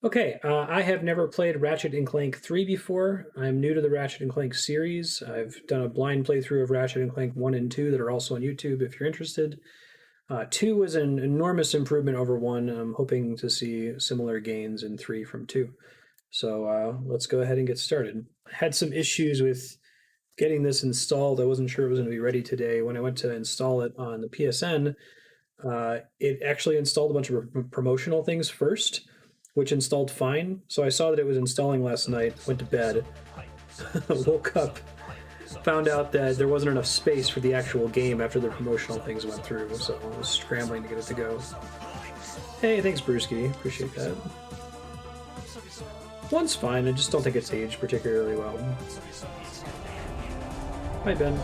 Okay, I have never played Ratchet and Clank 3 before. I'm new to the Ratchet and Clank series. I've done a blind playthrough of Ratchet and Clank 1 and 2 that are also on YouTube if you're interested. 2 was an enormous improvement over 1. I'm hoping to see similar gains in 3 from 2. So let's go ahead and get started. I had some issues with getting this installed. I wasn't sure it was going to be ready today. When I went to install it on the PSN, it actually installed a bunch of promotional things first, which installed fine. So I saw that it was installing last night, went to bed, woke up, found out that there wasn't enough space for the actual game after the promotional things went through, so I was scrambling to get it to go. Hey, thanks Brewski, appreciate that. One's fine, I just don't think it's aged particularly well. Hi Ben.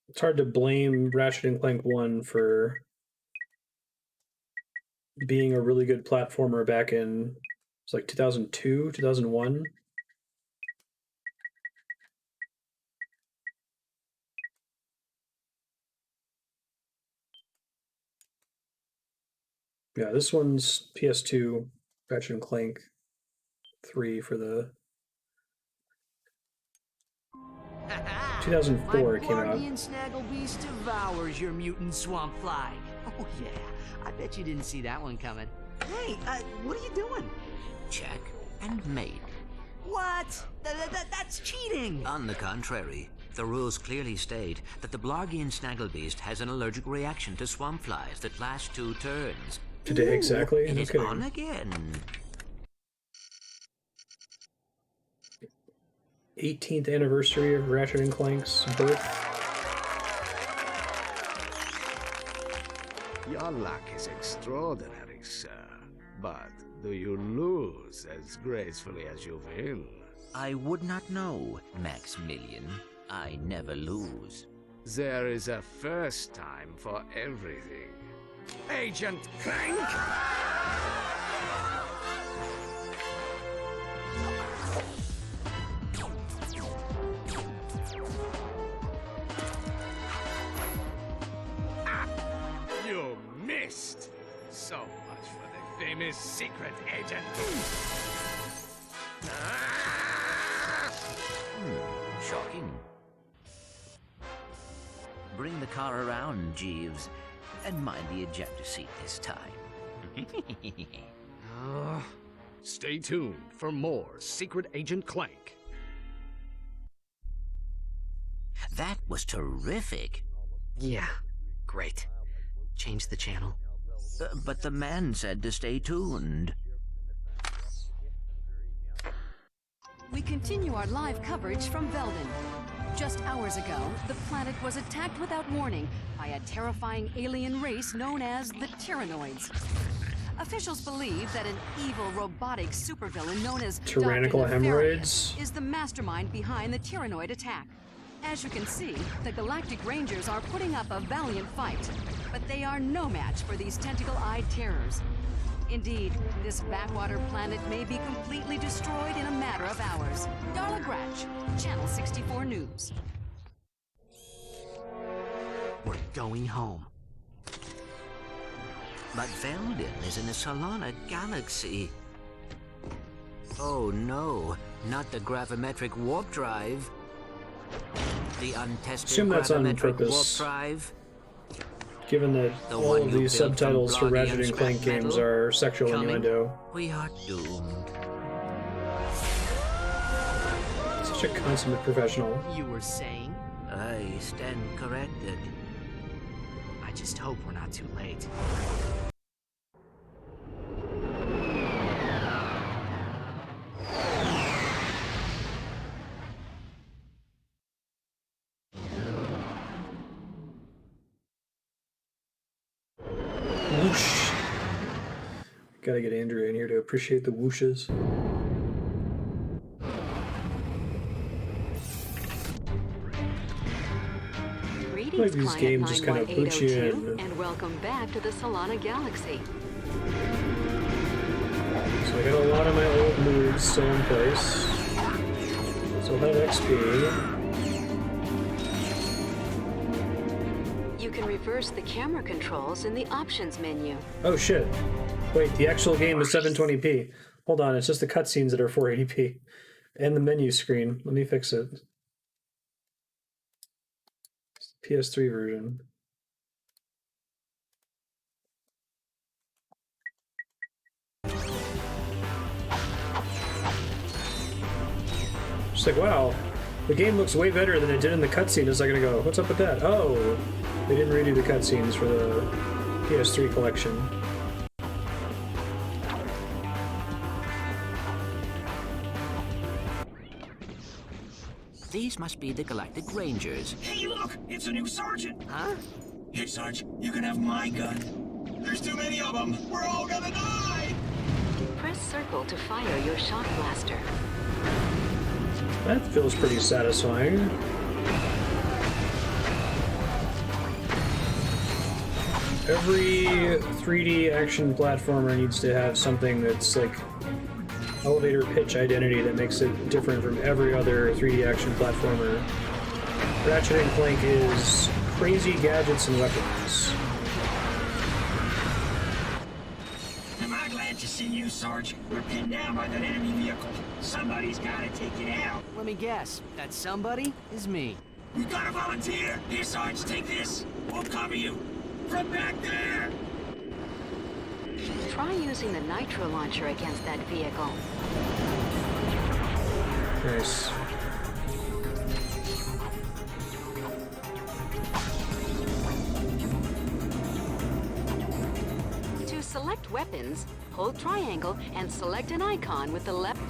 It's hard to blame Ratchet and Clank 1 for being a really good platformer back in, it's like 2002, 2001. Yeah, this one's PS2, Ratchet and Clank 3 for the 2004 it came out. My Snaggle Beast devours your mutant swamp fly. Oh yeah, I bet you didn't see that one coming. Hey, what are you doing? Check and mate. What? That's cheating! On the contrary, the rules clearly state that the Blargian Snagglebeast has an allergic reaction to swamp flies that last 2 turns. Today, exactly? And No it's kidding. on again. 18th anniversary of Ratchet and Clank's birth. Your luck is extraordinary, sir. But do you lose as gracefully as you win? I would not know, Maximilian. I never lose. There is a first time for everything. Agent Clank! You missed! So much for the famous secret agent. Shocking. Bring the car around, Jeeves, and mind the ejector seat this time. Stay tuned for more Secret Agent Clank. That was terrific. Yeah, great. Change the channel. But the man said to stay tuned. We continue our live coverage from Veldin. Just hours ago, the planet was attacked without warning by a terrifying alien race known as the Tyhrranoids. Officials believe that an evil robotic supervillain known as Tyrannical Dr. hemorrhoids is the mastermind behind the Tyhrranoid attack. As you can see, the Galactic Rangers are putting up a valiant fight, but they are no match for these tentacle-eyed terrors. Indeed, this backwater planet may be completely destroyed in a matter of hours. Darla Gratch, Channel 64 News. We're going home. But Veldin is in the Solana galaxy. Oh no, not the gravimetric warp drive. The untested Assume that's on gravimetric warp purpose. drive. Given that The all one of you these built from subtitles for bloody Ratchet and and Clank scrap games metal? are sexual Coming. innuendo. We are doomed. Such a consummate professional. You were saying? I stand corrected. I just hope we're not too late. Whoosh. Gotta get Andrea in here to appreciate the whooshes. Greetings, these Client games just kind of put you 91802, in. and welcome back to the Solana Galaxy. So I got a lot of my old moves still in place. Still have XP. can reverse the camera controls in the options menu. Oh shit. Wait, the actual game is 720p. Hold on, it's just the cutscenes that are 480p. And the menu screen. Let me fix it. PS3 version. Just like, wow, the game looks way better than it did in the cutscene a second ago. What's up with that? Oh, they didn't redo the cutscenes for the PS3 collection. These must be the Galactic Rangers. Hey, look! It's a new sergeant! Huh? Hey, Sarge, you can have my gun. There's too many of them! We're all gonna die! Press circle to fire your shock blaster. That feels pretty satisfying. Every 3D action platformer needs to have something that's like elevator pitch identity that makes it different from every other 3D action platformer. Ratchet & Clank is crazy gadgets and weapons. Am I glad to see you, Sarge? We're pinned down by that enemy vehicle. Somebody's gotta take it out. Let me guess. That somebody is me. We gotta volunteer! Here, Sarge, take this! We'll cover you! From back there! Try using the nitro launcher against that vehicle. Nice. To select weapons, hold triangle and select an icon with the left.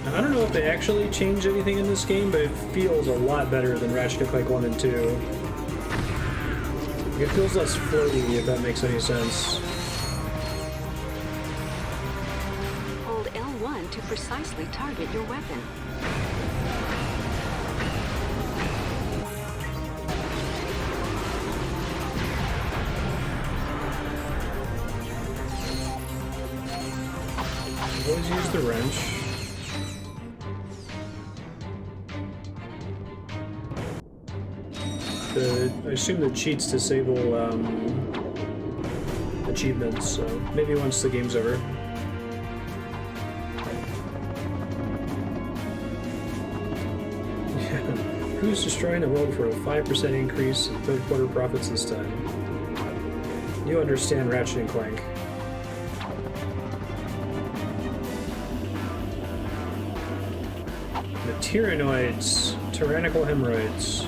Now, I don't know if they actually changed anything in this game, but it feels a lot better than Ratchet & Clank 1 and 2. It feels less floaty, if that makes any sense. Hold L1 to precisely target your weapon. Always use the wrench. I assume the cheats disable achievements, so maybe once the game's over. Yeah. Who's destroying the world for a 5% increase in third quarter profits this time? You understand Ratchet & Clank. The Tyhrranoids, tyrannical hemorrhoids.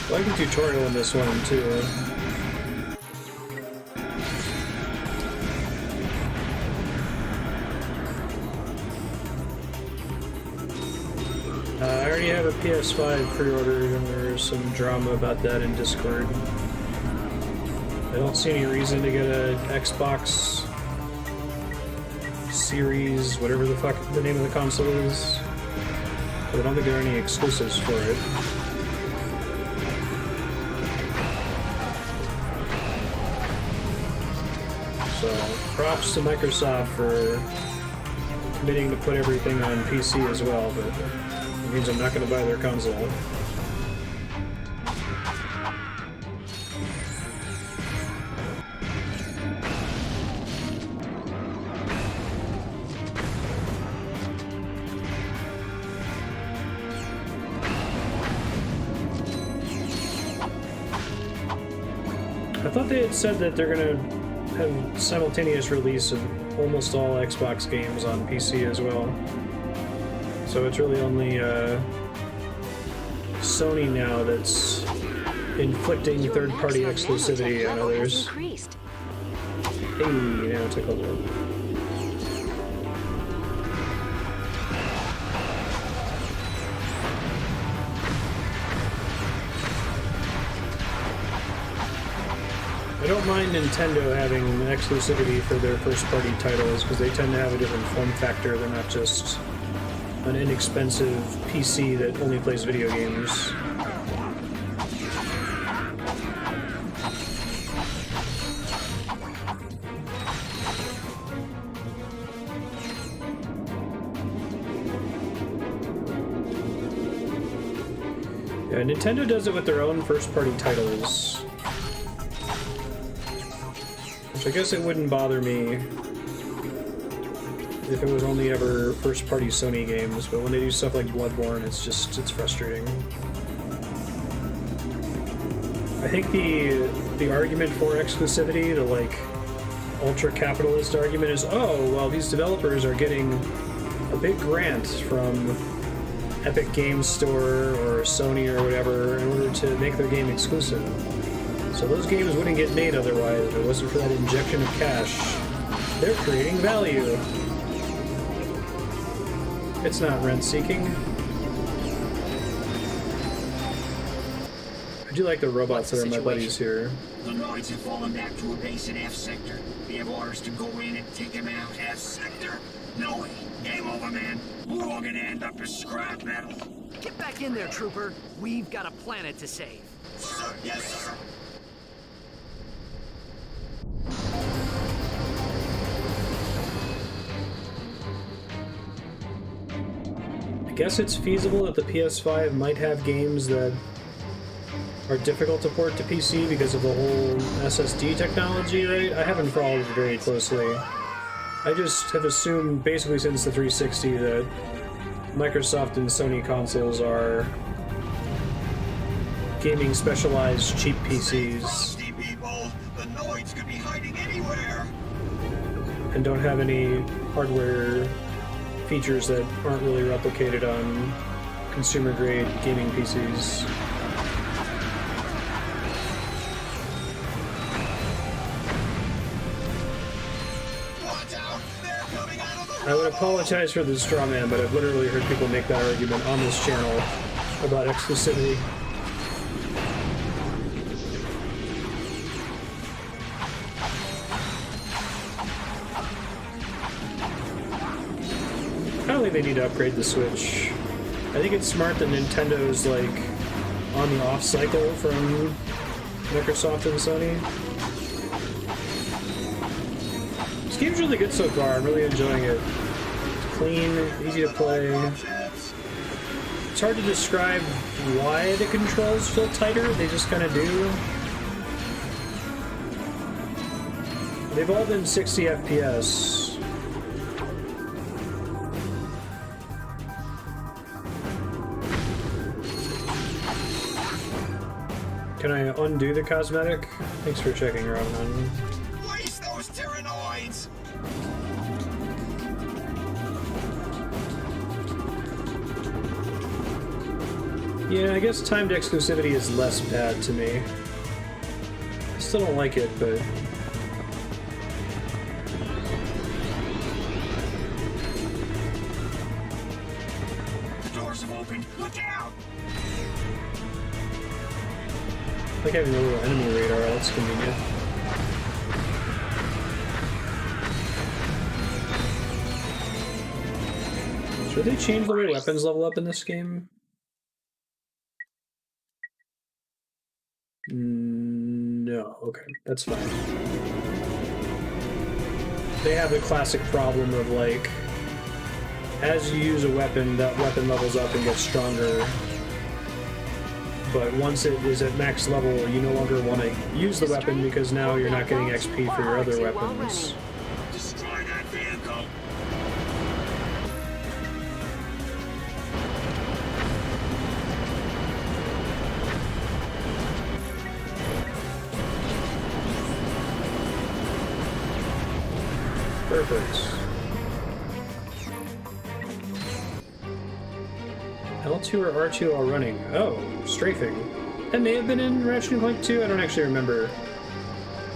I like the tutorial in this one, too. I already have a PS5 pre-ordered, and there's some drama about that in Discord. I don't see any reason to get a Xbox Series, whatever the fuck the name of the console is. But I don't think there are any exclusives for it. So, props to Microsoft for committing to put everything on PC as well, but it means I'm not going to buy their console. I thought they had said that they're going to have simultaneous release of almost all Xbox games on PC as well. So it's really only Sony now that's inflicting third-party exclusivity on others. Increased. Hey, now it's a couple. I don't mind Nintendo having exclusivity for their first-party titles because they tend to have a different form factor. They're not just an inexpensive PC that only plays video games. Yeah, Nintendo does it with their own first-party titles. Which I guess it wouldn't bother me if it was only ever first-party Sony games, but when they do stuff like Bloodborne, it's frustrating. I think the argument for exclusivity, the like ultra-capitalist argument is, oh, well, these developers are getting a big grant from Epic Games Store or Sony or whatever in order to make their game exclusive. So those games wouldn't get made otherwise if it wasn't for that injection of cash. They're creating value. It's not rent-seeking. I do like the robots that are my buddies here. The Noids have fallen back to a base in F Sector. We have orders to go in and take them out. F Sector? No way. Game over, man. We're all gonna end up as scrap metal. Get back in there, Trooper. We've got a planet to save. Sir, yes, sir. I guess it's feasible that the PS5 might have games that are difficult to port to PC because of the whole SSD technology, right? I haven't followed it very closely. I just have assumed, basically since the 360, that Microsoft and Sony consoles are gaming specialized cheap PCs. Frosty people, the Noids could be hiding anywhere. And don't have any hardware features that aren't really replicated on consumer-grade gaming PCs. I would apologize for the straw man, but I've literally heard people make that argument on this channel about exclusivity. I don't think they need to upgrade the Switch. I think it's smart that Nintendo's like on the off cycle from Microsoft and Sony. This game's really good so far. I'm really enjoying it. It's clean, easy to play. It's hard to describe why the controls feel tighter. They just kind of do. They've all been 60 FPS. Can I undo the cosmetic? Thanks for checking, Robin. Waste those Tyhrranoids! Yeah, I guess timed exclusivity is less bad to me. I still don't like it, but... The doors have opened. Look out! I like having a little enemy radar, that's convenient. Should they change the way weapons level up in this game? No, okay, that's fine. They have the classic problem of like, as you use a weapon, that weapon levels up and gets stronger. But once it is at max level, you no longer want to use the weapon because now you're not getting XP for your other weapons. Destroy that vehicle! Perfect. L2 or R2 while running? Oh, strafing. That may have been in Ratchet and Clank 2. I don't actually remember.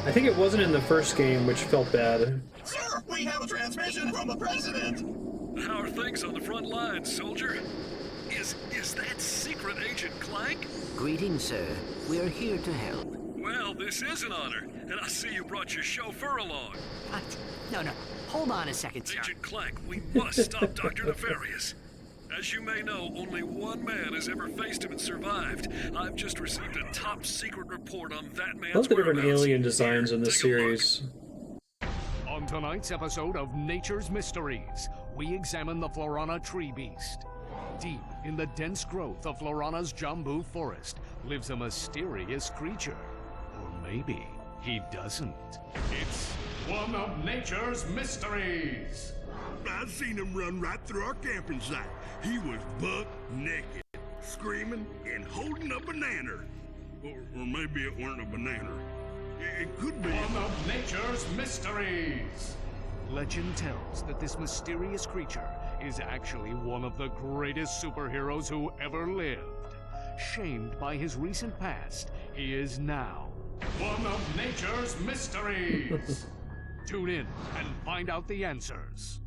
I think it wasn't in the first game, which felt bad. Sir, we have a transmission from the president. How are things on the front lines, soldier? Is that secret agent Clank? Greetings, sir. We're here to help. Well, this is an honor, and I see you brought your chauffeur along. What? No. Hold on a second, sir. Agent Clank, we must stop Dr. Nefarious. As you may know, only one man has ever faced him and survived. I've just received a top secret report on that man's I love the different whereabouts. alien designs in this Take a look. series. On tonight's episode of Nature's Mysteries, we examine the Florana tree beast. Deep in the dense growth of Florana's Jambu forest lives a mysterious creature. Or maybe he doesn't. It's one of nature's mysteries. I seen him run right through our camping site. He was buck naked, screaming and holding a banana. Or maybe it weren't a banana. It could be. One of nature's mysteries. Legend tells that this mysterious creature is actually one of the greatest superheroes who ever lived. Shamed by his recent past, he is now one of nature's mysteries. Tune in and find out the answers.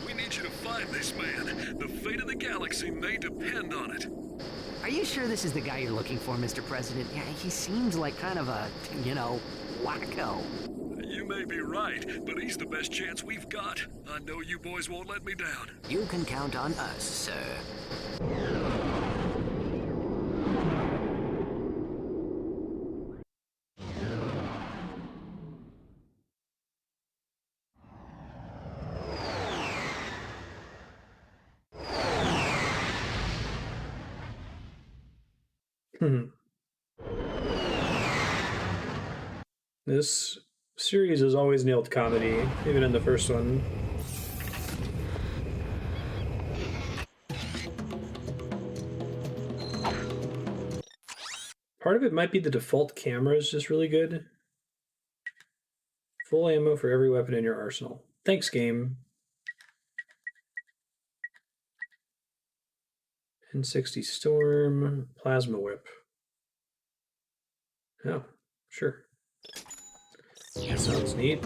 We need you to find this man. The fate of the galaxy may depend on it. Are you sure this is the guy you're looking for, Mr. President? Yeah, he seems like kind of a, wacko. You may be right, but he's the best chance we've got. I know you boys won't let me down. You can count on us, sir. This series has always nailed comedy, even in the first one. Part of it might be the default camera is just really good. Full ammo for every weapon in your arsenal. Thanks, game. N60 Storm, Plasma Whip. Oh, sure. That sounds neat.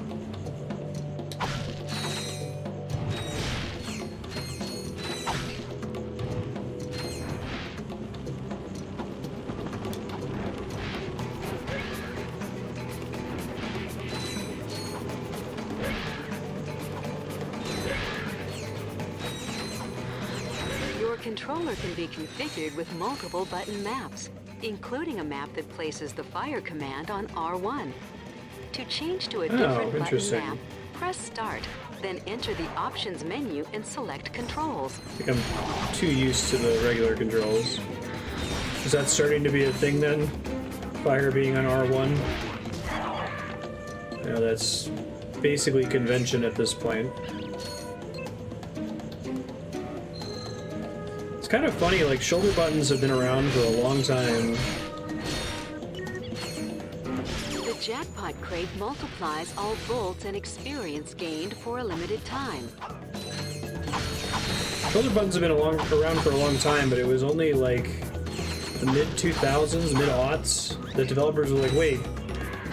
Your controller can be configured with multiple button maps, including a map that places the fire command on R1. To change to a different button map, press Start, then enter the Options menu and select Controls. I think I'm too used to the regular controls. Is that starting to be a thing then? Fire being on R1? Yeah, that's basically convention at this point. It's kind of funny, like, shoulder buttons have been around for a long time. The Jackpot Crate multiplies all bolts and experience gained for a limited time. Shoulder buttons have been around for a long time, but it was only like the mid-2000s, mid-aughts, that developers were like, wait,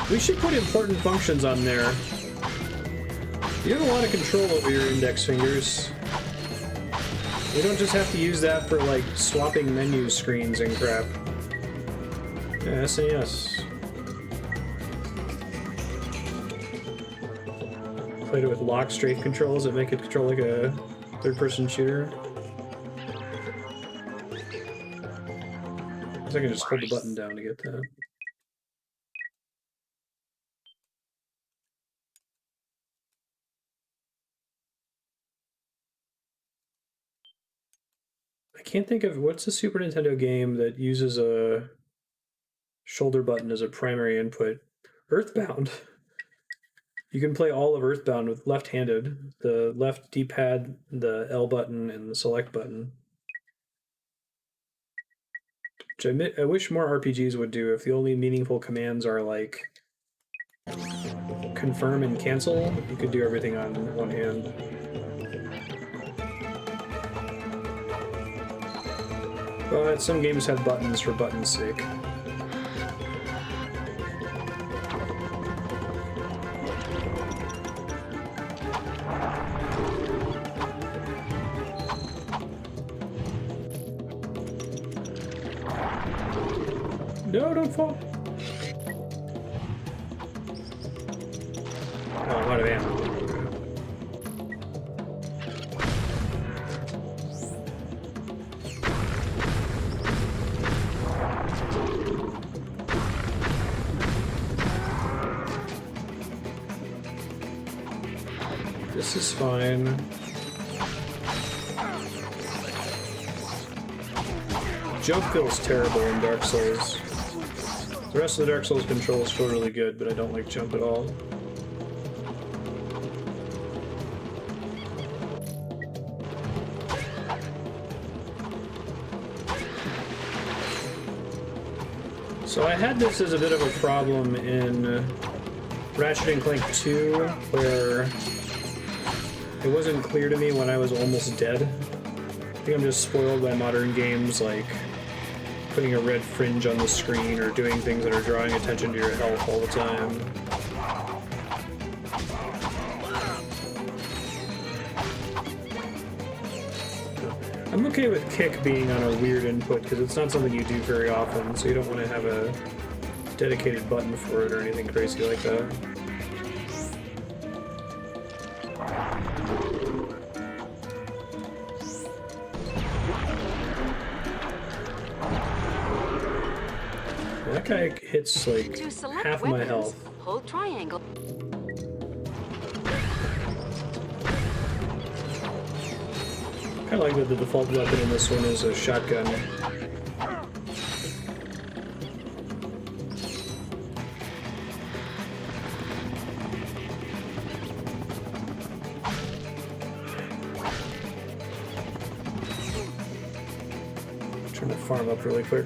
we should put important functions on there. You have a lot of control over your index fingers. We don't just have to use that for, like, swapping menu screens and crap. Yeah, SNES. Played it with lock strafe controls that make it control like a third-person shooter. I guess I can just hold the button down to get that. I can't think of what's the Super Nintendo game that uses a shoulder button as a primary input. Earthbound. You can play all of Earthbound with left-handed. The left D-pad, the L button, and the select button. Which I wish more RPGs would do if the only meaningful commands are like confirm and cancel. You could do everything on one hand. But some games have buttons for buttons' sake. No, don't fall. Oh, I'm out of ammo. This is fine. Jump feels terrible in Dark Souls. The rest of the Dark Souls controls feel really good, but I don't like jump at all. So I had this as a bit of a problem in Ratchet & Clank 2, where it wasn't clear to me when I was almost dead. I think I'm just spoiled by modern games, like putting a red fringe on the screen or doing things that are drawing attention to your health all the time. I'm okay with kick being on a weird input because it's not something you do very often, so you don't want to have a dedicated button for it or anything crazy like that. That guy hits like half my health. Hold triangle. I like that the default weapon in this one is a shotgun. Trying to farm up really quick.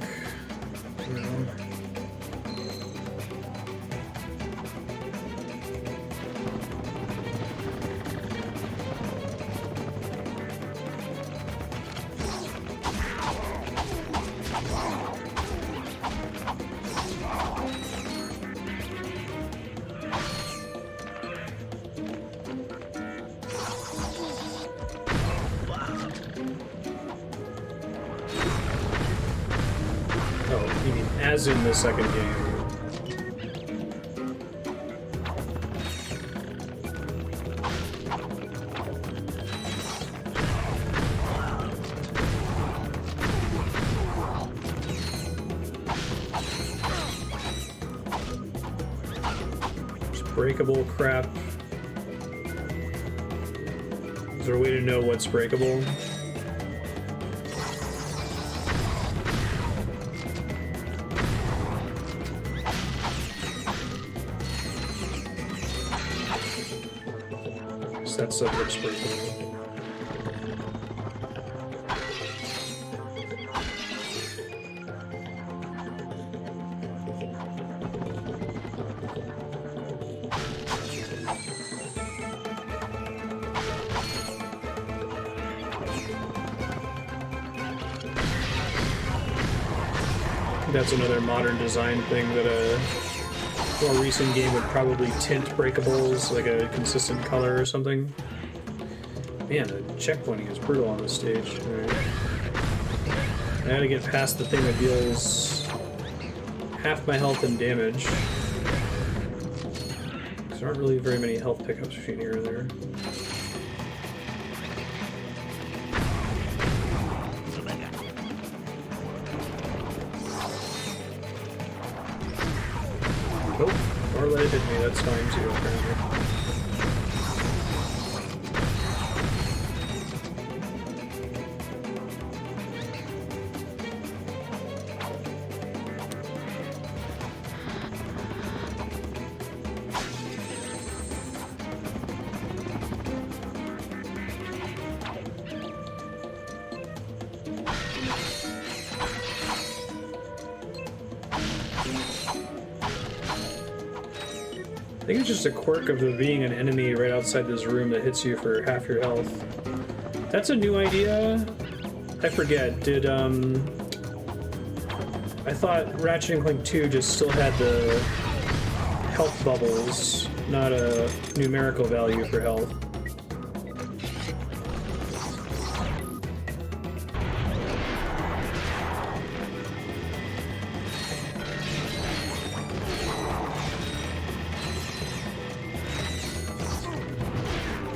As in the second game. There's breakable crap. Is there a way to know what's breakable? That stuff looks pretty cool. That's another modern design thing that a more recent game would probably tint breakables like a consistent color or something. Man, the checkpointing is brutal on this stage. Right. I gotta get past the thing that deals half my health and damage. There aren't really very many health pickups between here and there. Nope, or let it hit me, that's fine too, apparently. I think it's just a quirk of there being an enemy right outside this room that hits you for half your health. That's a new idea. I forget. Did I thought Ratchet & Clank 2 just still had the health bubbles, not a numerical value for health.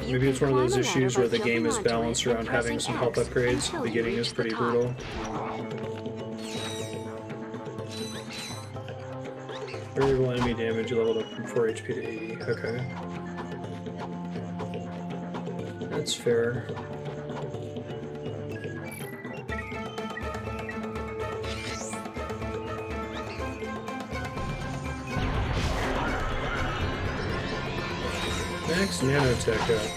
Maybe it's one of those issues where the game is balanced around having some health upgrades. The beginning is pretty brutal. Variable enemy damage leveled up from 4 HP to 80. Okay. That's fair. Max nanotech up.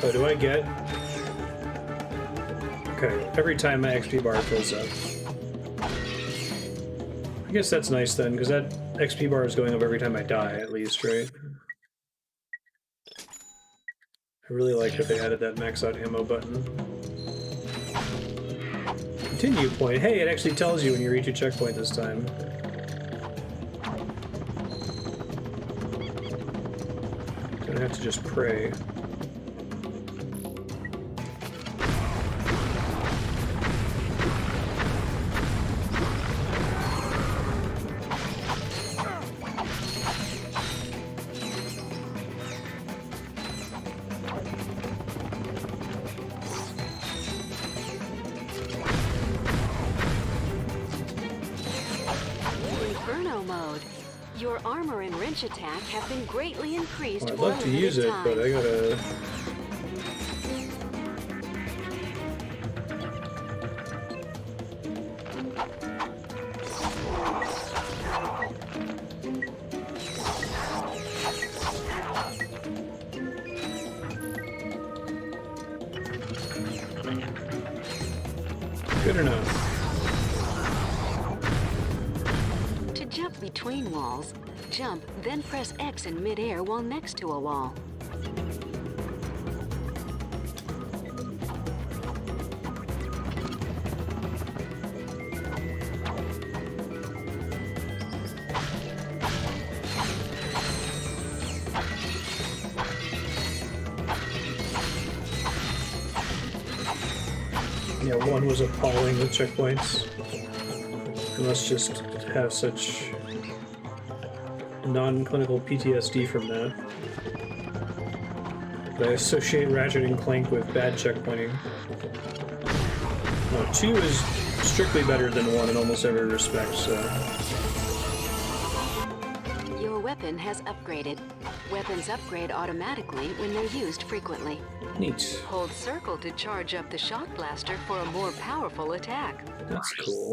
Oh, do I get? Okay, every time my XP bar fills up. I guess that's nice then, because that XP bar is going up every time I die, at least, right? I really like that they added that max out ammo button. Continue point. Hey, it actually tells you when you reach a checkpoint this time. Don't have to just pray. Your armor and wrench attack have been greatly increased. Well, I'd love to use it, but I gotta... Good enough. Between walls, jump, then press X in mid-air while next to a wall. Yeah, one was appalling with checkpoints. And let's just have such non-clinical PTSD from that. But I associate Ratchet & Clank with bad checkpointing. No, 2 is strictly better than 1 in almost every respect, so... Your weapon has upgraded. Weapons upgrade automatically when they're used frequently. Neat. Hold circle to charge up the shock blaster for a more powerful attack. That's cool.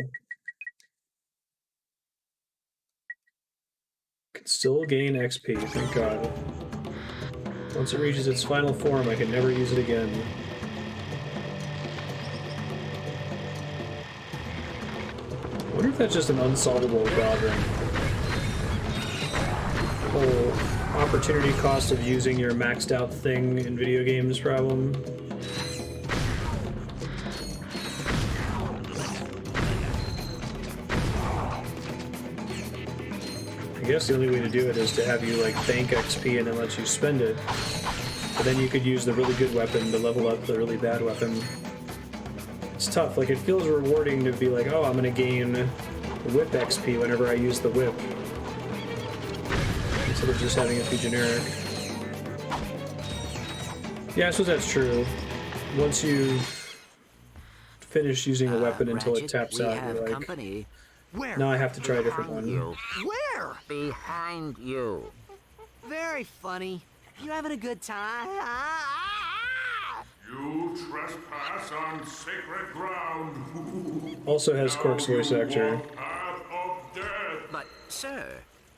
Can still gain XP, thank God. Once it reaches its final form, I can never use it again. I wonder if that's just an unsolvable problem. Whole opportunity cost of using your maxed out thing in video games problem. I guess the only way to do it is to have you like bank XP and then let you spend it. But then you could use the really good weapon to level up the really bad weapon. It's tough, like it feels rewarding to be like, oh, I'm gonna gain whip XP whenever I use the whip. Instead of just having it be generic. Yeah, I suppose that's true. Once you finish using a weapon until it taps out, you're like, company. Where? now I have to try a different one. You. Where? Behind you. Very funny. You having a good time? You trespass on sacred ground. Also has Qwark's voice actor. Path of death. But, sir.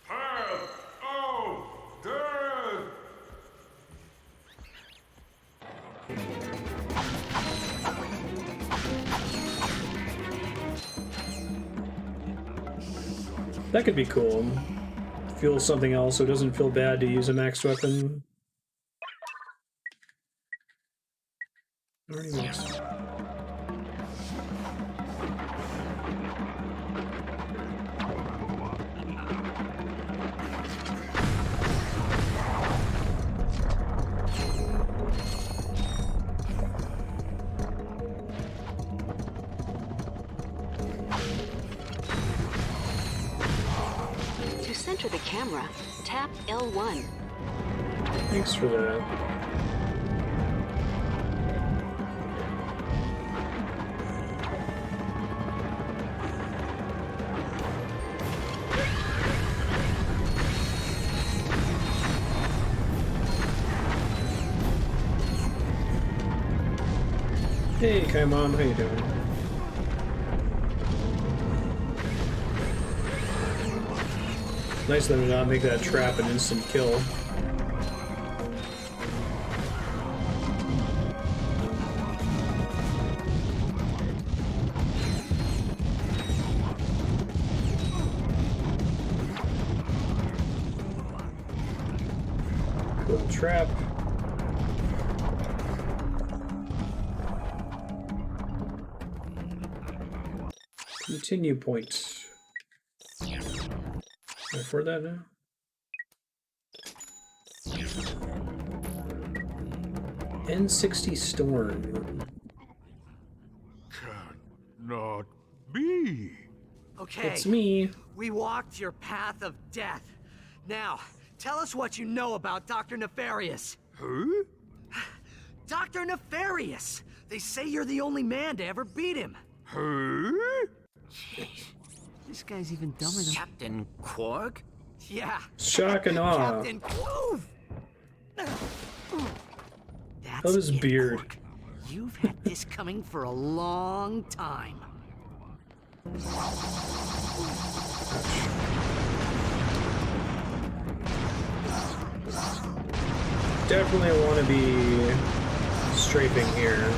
Path of death. That could be cool. Fuel something else so it doesn't feel bad to use a maxed weapon. Already maxed. To center the camera, tap L1. Thanks for that. Hey, Kai Mom, how you doing? Nice of them to not make that trap an instant kill. Cool trap. Continue point. Can I afford that now? N60 Storm. Cannot be. Okay. It's me. We walked your path of death. Now, tell us what you know about Dr. Nefarious. Huh? Dr. Nefarious! They say you're the only man to ever beat him. Huh? Jeez. This guy's even dumber than... Captain Qwark? Yeah. Shock and awe. Captain Clove! That's That was it, beard. Qwark. You've had this coming for a long time. Definitely want to be strafing here.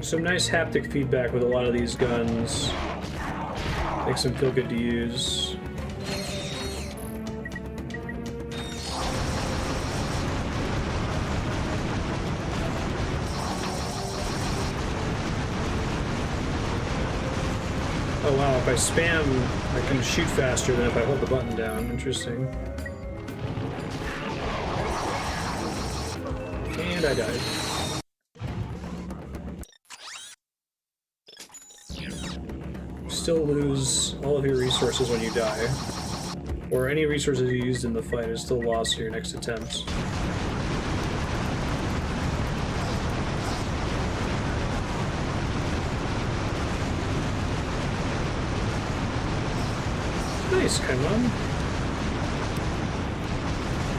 Some nice haptic feedback with a lot of these guns. Makes them feel good to use. Oh wow, if I spam, I can shoot faster than if I hold the button down. Interesting. And I died. Still lose all of your resources when you die. Or any resources you used in the fight is still lost to your next attempt. Nice, Kaimon.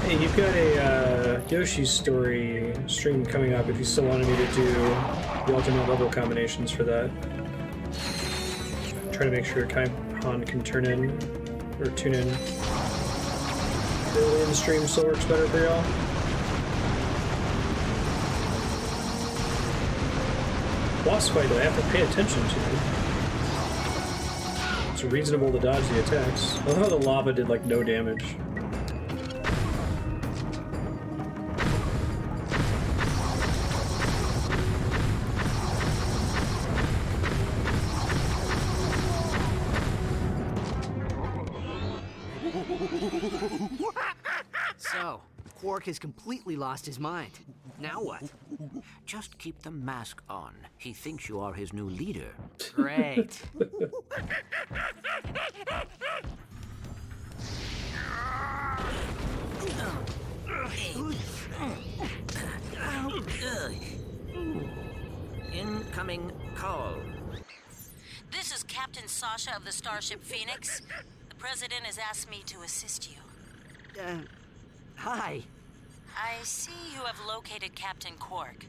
Hey, you've got a Yoshi's Story stream coming up if you still wanted me to do the alternate level combinations for that. Try to make sure Kaimon can tune in. Early in the stream still works better for y'all. Boss fight that I have to pay attention to. It's reasonable to dodge the attacks. I love how the lava did like no damage. So, Qwark has completely lost his mind. Now what? Just keep the mask on. He thinks you are his new leader. Great. Incoming call. This is Captain Sasha of the Starship Phoenix. The President has asked me to assist you. Hi. I see you have located Captain Qwark.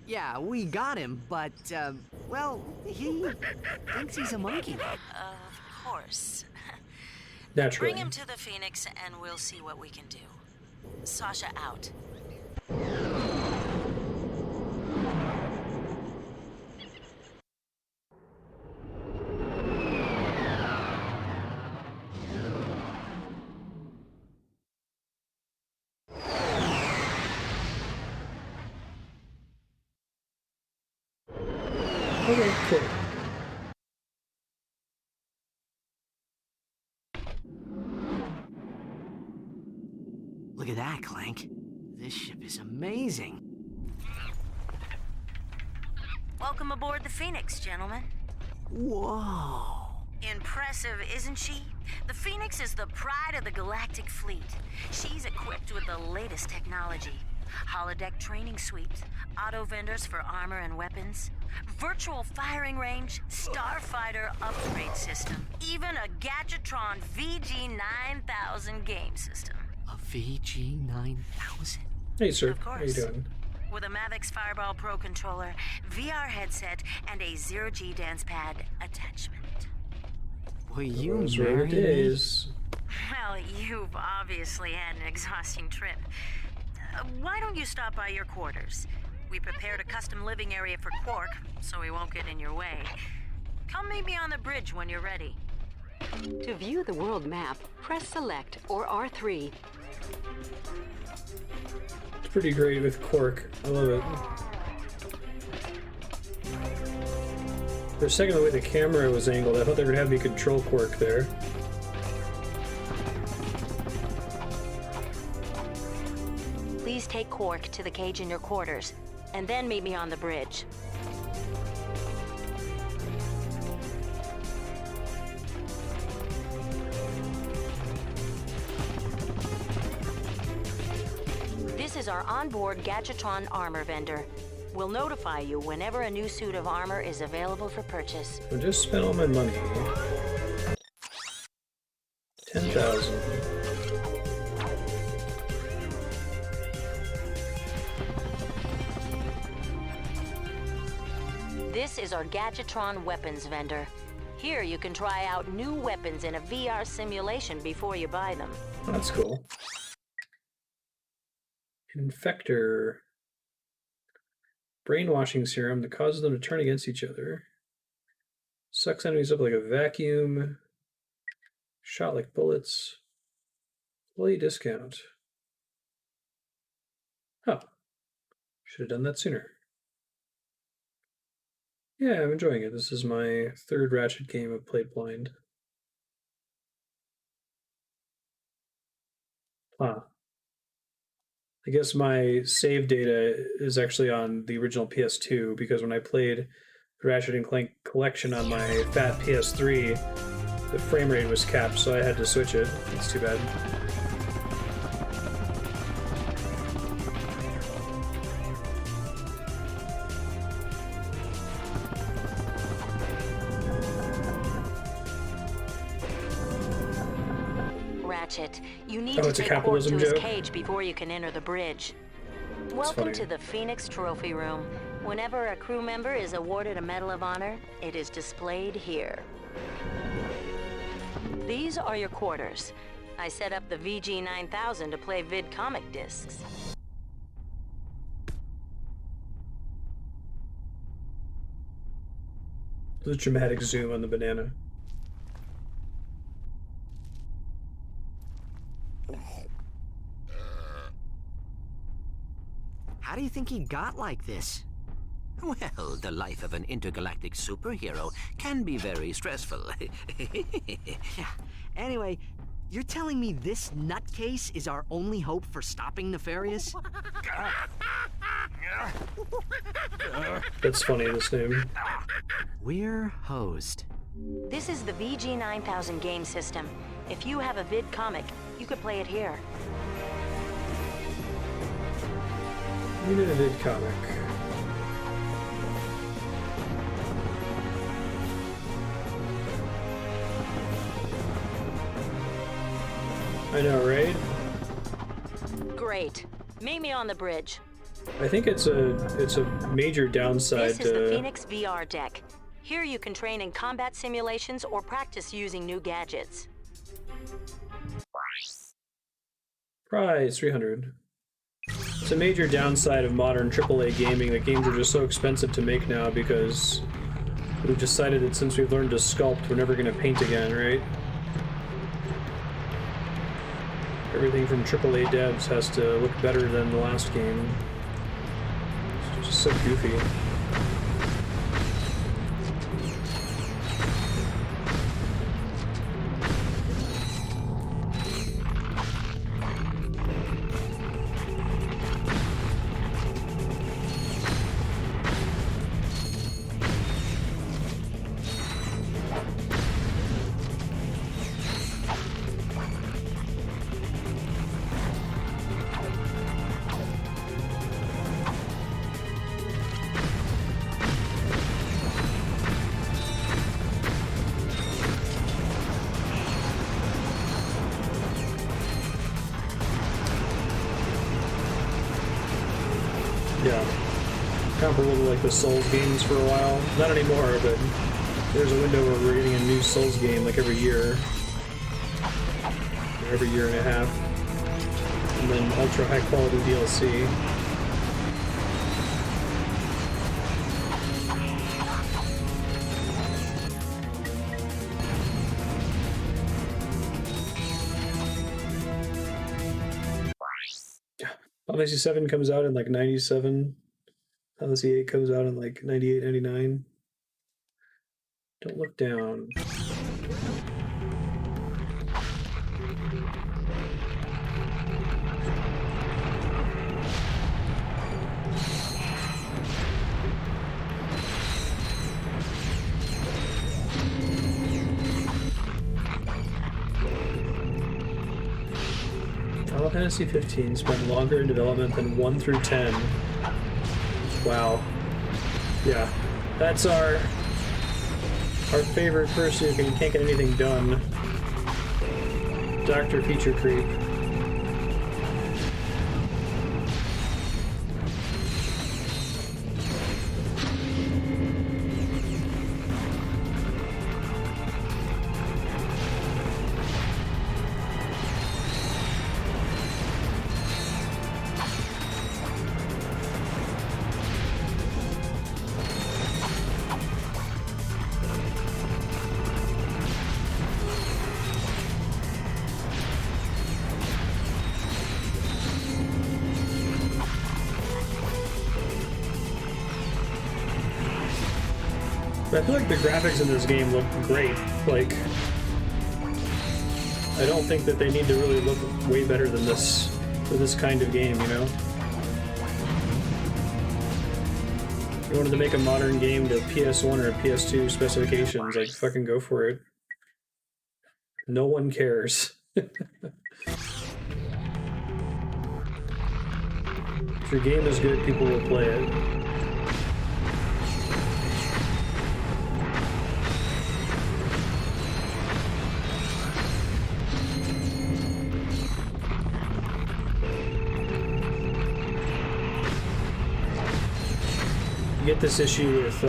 Yeah, we got him, but, well, he thinks he's a monkey. Of course. Naturally. Bring him to the Phoenix and we'll see what we can do. Sasha out. Okay, cool. Look at that, Clank. This ship is amazing. Welcome aboard the Phoenix, gentlemen. Whoa. Impressive, isn't she? The Phoenix is the pride of the galactic fleet. She's equipped with the latest technology. Holodeck training suites, auto vendors for armor and weapons, virtual firing range, starfighter upgrade system, even a Gadgetron VG9000 game system. A VG9000? Hey, sir. Of How you course. doing? With a Mavix Fireball Pro controller, VR headset, and a zero-G dance pad attachment. Will you Those were the marry me? days. Well, you've obviously had an exhausting trip. Why don't you stop by your quarters? We prepared a custom living area for Qwark, so he won't get in your way. Come meet me on the bridge when you're ready. To view the world map, press Select or R3. It's pretty great with Qwark. I love it. For a second, the way the camera was angled, I thought they were going to have me control Qwark there. Please take Qwark to the cage in your quarters, and then meet me on the bridge. This is our onboard Gadgetron armor vendor. We'll notify you whenever a new suit of armor is available for purchase. I just spent all my money. 10,000. This is our Gadgetron weapons vendor. Here you can try out new weapons in a VR simulation before you buy them. Oh, that's cool. Infector. Brainwashing serum that causes them to turn against each other. Sucks enemies up like a vacuum. Shot like bullets. Employee discount. Oh. Should have done that sooner. Yeah, I'm enjoying it. This is my third Ratchet game I've played blind. Huh. I guess my save data is actually on the original PS2 because when I played the Ratchet & Clank collection on my fat PS3, the frame rate was capped, so I had to switch it. It's too bad. Ratchet, you need Oh, to it's a take Qwark capitalism to his joke? cage before you can enter the bridge. Welcome funny. to the Phoenix Trophy Room. Whenever a crew member is awarded a Medal of Honor, it is displayed here. These are your quarters. I set up the VG9000 to play Vid-Comic discs. There's a dramatic zoom on the banana. How do you think he got like this? Well, the life of an intergalactic superhero can be very stressful. Yeah. Anyway, you're telling me this nutcase is our only hope for stopping Nefarious? That's funny, this name. We're hosed. This is the VG9000 game system. If you have a Vid-Comic, you could play it here. We need a Vid-Comic. I know, right? Great. Meet me on the bridge. I think it's a major downside This is the to Phoenix VR deck. Here you can train in combat simulations or practice using new gadgets. price, 300. It's a major downside of modern AAA gaming that games are just so expensive to make now because we've decided that since we've learned to sculpt, we're never going to paint again, right? Everything from AAA devs has to look better than the last game. It's just so goofy. Yeah. Comparable to like the Souls games for a while. Not anymore, but there's a window where we're getting a new Souls game like every year. Or every year and a half. And then ultra high quality DLC. Fantasy 7 comes out in like 97. Fantasy 8 comes out in like 98, 99. Don't look down. Final Fantasy 15 spent longer in development than 1 through 10. Wow. Yeah. That's our favorite person who can't get anything done. Dr. Feature Creep. I feel like the graphics in this game look great. Like, I don't think that they need to really look way better than this for this kind of game, you know? If you wanted to make a modern game to PS1 or PS2 specifications, like, fucking go for it. No one cares. If your game is good, people will play it. Get this issue with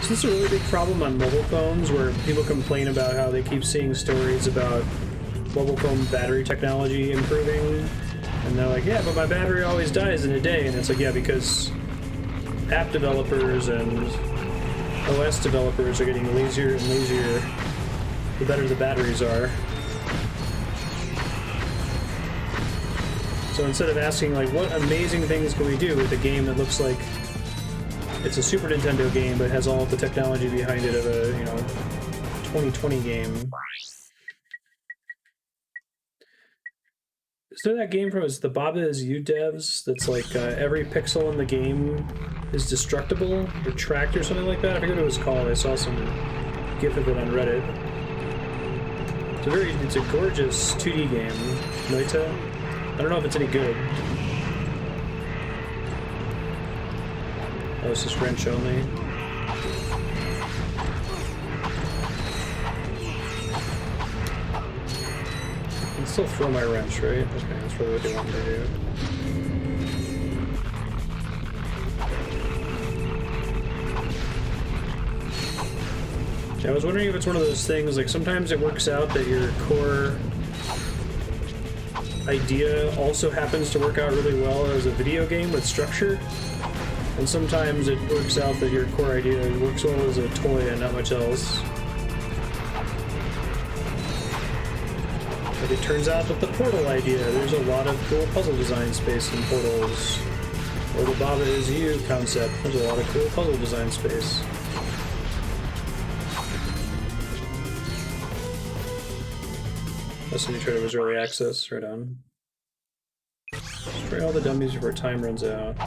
is this a really big problem on mobile phones where people complain about how they keep seeing stories about mobile phone battery technology improving, and they're like, yeah, but my battery always dies in a day, and it's like, yeah, because app developers and OS developers are getting lazier and lazier the better the batteries are. So instead of asking, like, what amazing things can we do with a game that looks like it's a Super Nintendo game but has all of the technology behind it of a, 2020 game. Is there that game from the Baba Is You devs that's like every pixel in the game is destructible or tracked or something like that? I forget what it was called. I saw some GIF of it on Reddit. It's a gorgeous 2D game. Noita? I don't know if it's any good. Oh, it's just wrench only. I can still throw my wrench, right? Okay, that's probably what they want me to do. I was wondering if it's one of those things, like sometimes it works out that your core idea also happens to work out really well as a video game with structure, and sometimes it works out that your core idea works well as a toy and not much else. But it turns out that the Portal idea, there's a lot of cool puzzle design space in Portals. Or the Baba Is You concept, there's a lot of cool puzzle design space. That's when you try to was early access, right on. Destroy all the dummies before time runs out.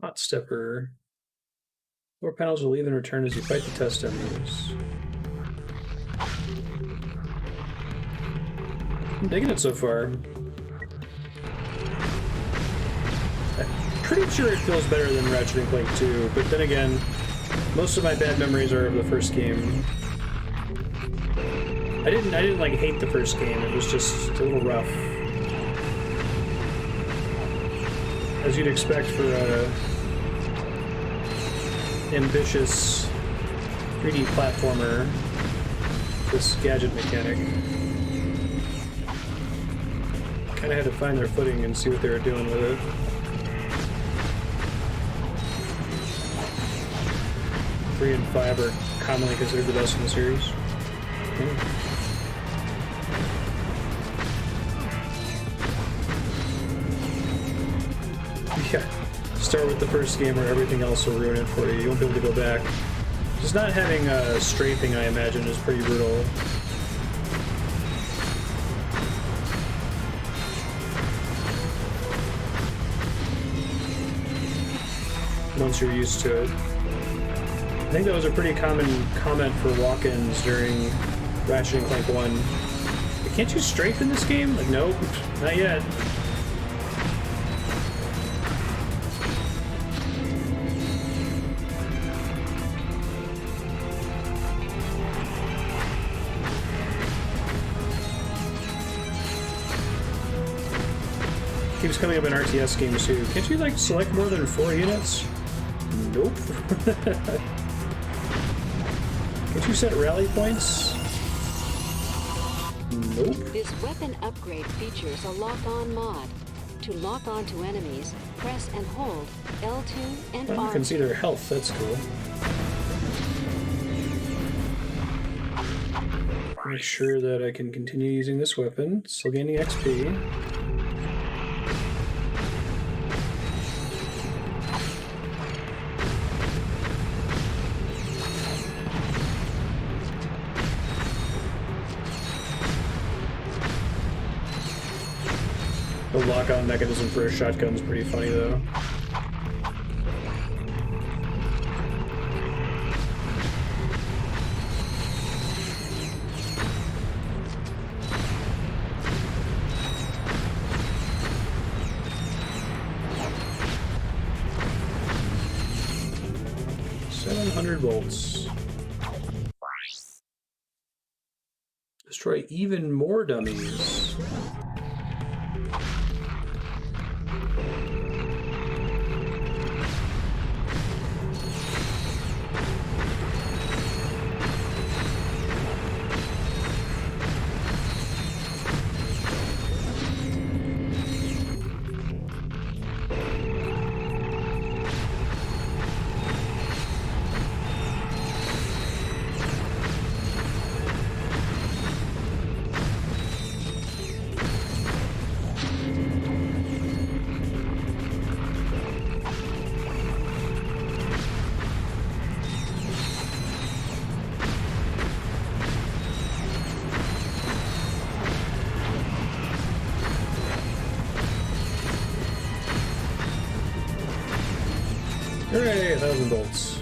Hot Stepper. Floor panels will leave and return as you fight the test enemies. I'm digging it so far. I'm pretty sure it feels better than Ratchet & Clank 2, but then again, most of my bad memories are of the first game. I didn't like hate the first game, it was just a little rough. As you'd expect for a ambitious 3D platformer, this gadget mechanic. Kinda had to find their footing and see what they were doing with it. Three and 5 are commonly considered the best in the series. Yeah, start with the first game where everything else will ruin it for you. You won't be able to go back. Just not having strafing, I imagine, is pretty brutal. Once you're used to it. I think that was a pretty common comment for walk-ins during Ratchet & Clank 1. Can't you strafe in this game? Like, nope, not yet. Keeps coming up in RTS games too. Can't you like select more than 4 units? Nope. Can't you set rally points? Nope. This weapon upgrade features a lock-on mod. To lock onto enemies, press and hold L2 and R2. You can see their health, that's cool. Make sure that I can continue using this weapon. Still gaining XP. The lock-on mechanism for a shotgun's pretty funny, though. Volts. Destroy even more dummies. Hooray, 1,000 volts.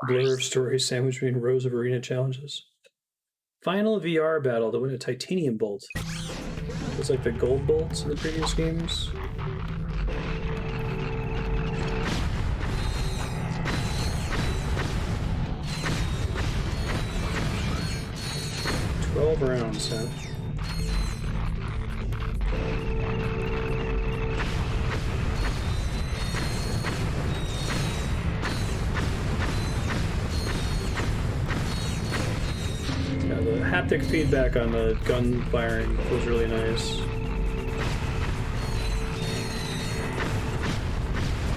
Blur of story sandwiched between rows of arena challenges. Final VR battle to win a titanium bolt. It's like the gold bolts in the previous games. Rounds, huh? Yeah, the haptic feedback on the gun firing feels really nice.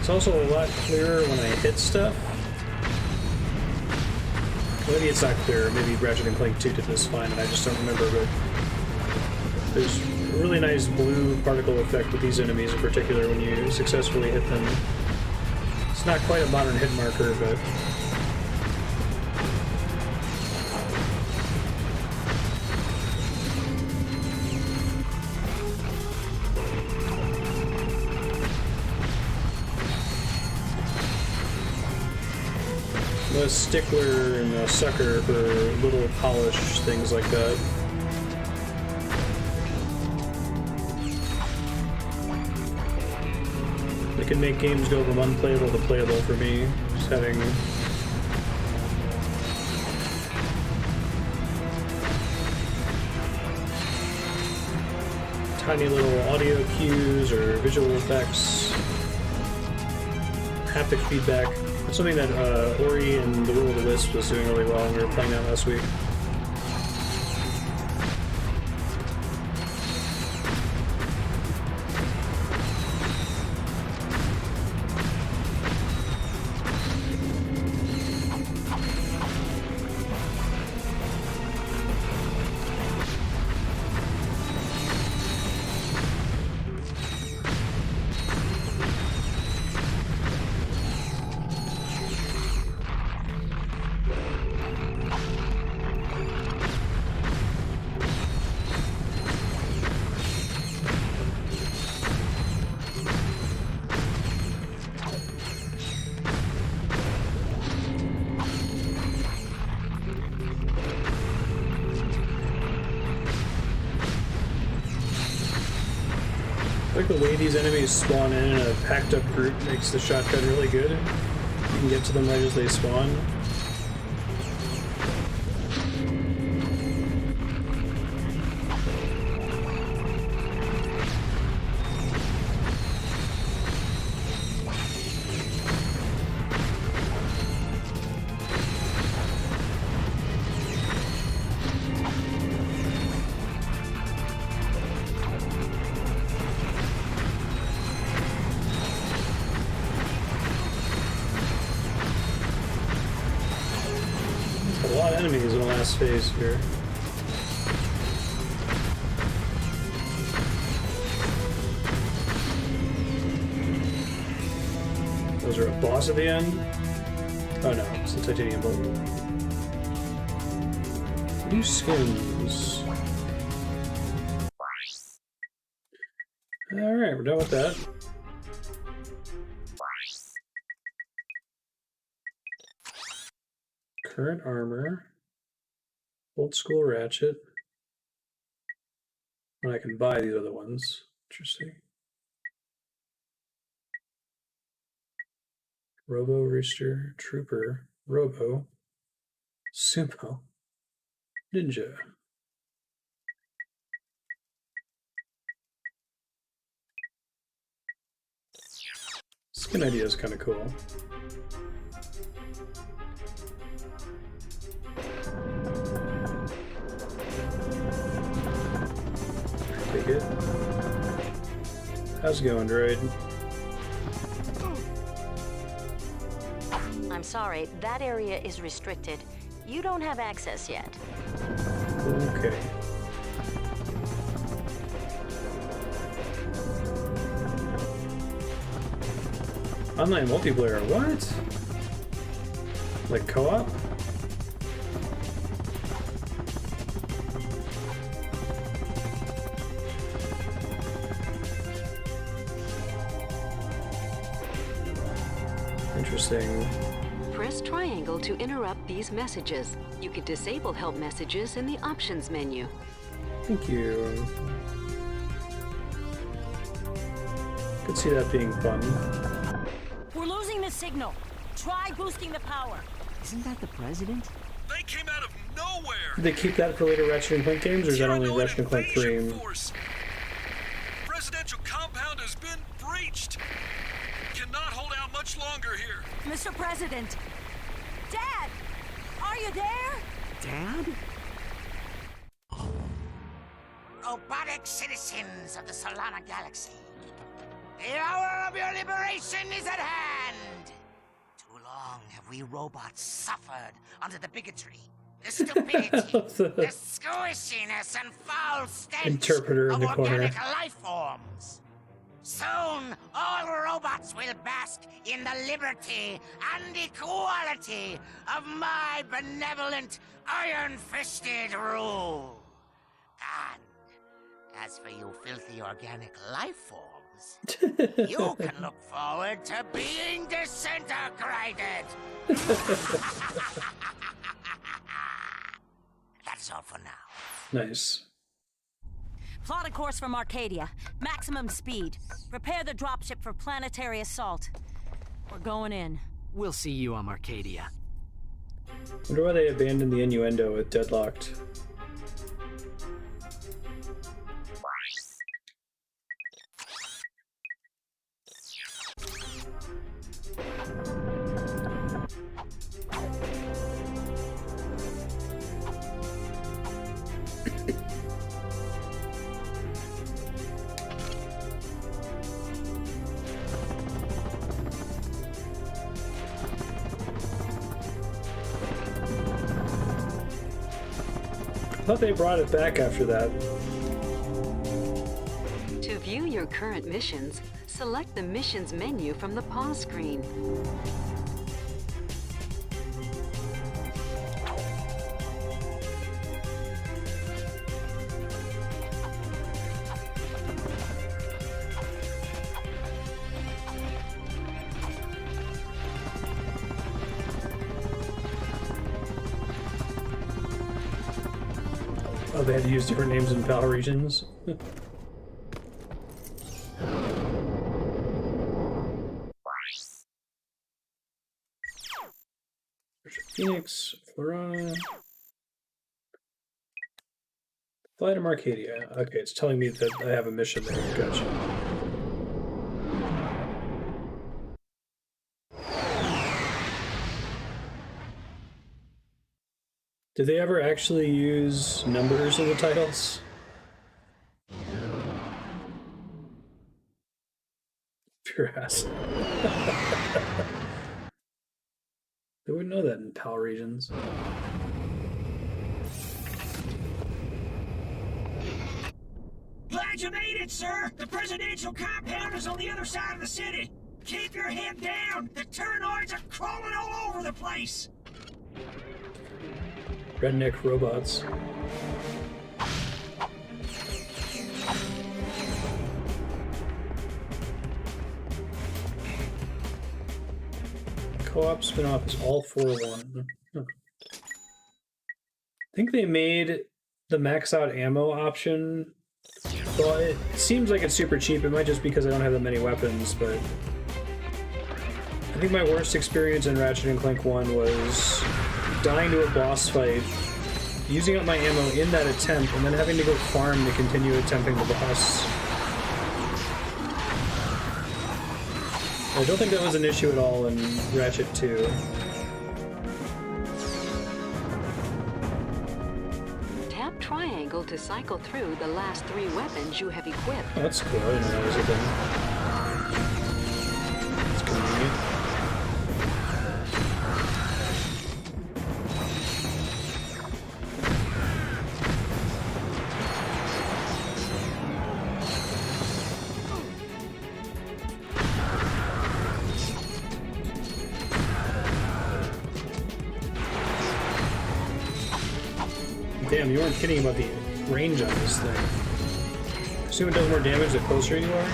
It's also a lot clearer when I hit stuff. Maybe it's not clear. Maybe Ratchet & Clank 2 did this fine, and I just don't remember, but there's a really nice blue particle effect with these enemies in particular when you successfully hit them. It's not quite a modern hit marker, but... a stickler and a sucker for little polish things like that. They can make games go from unplayable to playable for me. Just having tiny little audio cues or visual effects, haptic feedback. That's something that Ori and the Will of the Wisp was doing really well when we were playing that last week. I like the way these enemies spawn in a packed up group makes the shotgun really good. You can get to them right as they spawn. Enemies in the last phase here. Those are a boss at the end? Oh no, it's the titanium bolt. New skins. Alright, we're done with that. Current armor. Old school Ratchet. And I can buy these other ones. Interesting. Robo Rooster, Trooper, Robo, Sumo, Ninja. Skin idea is kind of cool. Take it. How's it going, droid? I'm sorry, that area is restricted. You don't have access yet. Okay. Online multiplayer, what? Like co-op? Interesting. Press triangle to interrupt these messages. You can disable help messages in the options menu. Thank you. Could see that being fun. We're losing the signal. Try boosting the power. Isn't that the president? They came out of nowhere! Did they keep that for later Ratchet and Clank games, or is that only Tyhrranoid Ratchet and Clank 3? invasion force. Presidential compound has been breached. Cannot hold out much longer here. Mr. President! Dad! Are you there? Dad? Robotic citizens of the Solana Galaxy, the hour of your liberation is at hand! Too long have we robots suffered under the bigotry, the stupidity, the squishiness and foul stench Interpreter in of the corner. organic life forms. Soon, all robots will bask in the liberty and equality of my benevolent, iron-fisted rule. And as for you filthy organic life forms, You can look forward to being disintegrated. That's all for now. Nice. Plot a course for Marcadia. Maximum speed. Prepare the dropship for planetary assault. We're going in. We'll see you on Marcadia. Wonder why they abandoned the innuendo with Deadlocked. I thought they brought it back after that. To view your current missions, select the missions menu from the pause screen. Oh, they had to use different names in PAL regions. Phoenix, Florana. Fly to Marcadia. Okay, it's telling me that I have a mission there. Gotcha. Did they ever actually use numbers in the titles? Pure ass. They wouldn't know that in PAL regions. Glad you made it, sir! The presidential compound is on the other side of the city! Keep your head down! The Tyhrranoids are crawling all over the place! Redneck robots. Co-op spin-off is all for one. Huh. I think they made the max out ammo option. Well, it seems like it's super cheap. It might just be because I don't have that many weapons, but I think my worst experience in Ratchet & Clank 1 was dying to a boss fight, using up my ammo in that attempt, and then having to go farm to continue attempting the boss. I don't think that was an issue at all in Ratchet 2. Tap triangle to cycle through the last 3 weapons you have equipped. Oh, that's cool. I didn't know that was a thing. It's convenient. Damn, you weren't kidding about the range on this thing. Assume it does more damage the closer you are?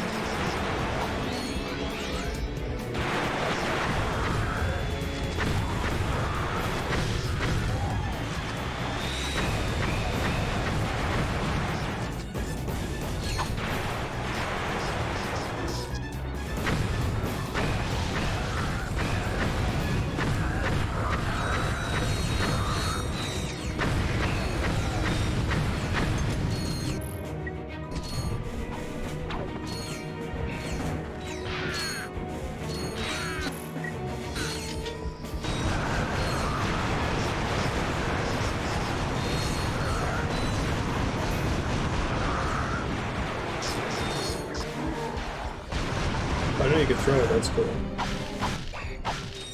I know you could throw it, that's cool.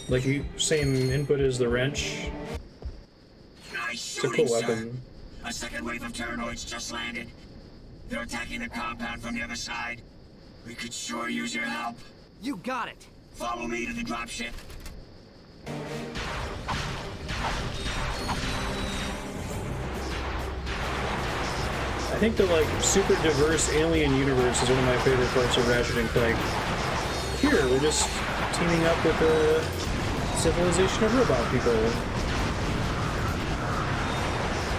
Like, same input as the wrench. Nice It's a shooting, cool sir. weapon. A second wave of Tyhrranoids just landed. They're attacking the compound from the other side. We could sure use your help. You got it. Follow me to the dropship. I think the like super diverse alien universe is one of my favorite parts of Ratchet and Clank. Here, we're just teaming up with a civilization of robot people.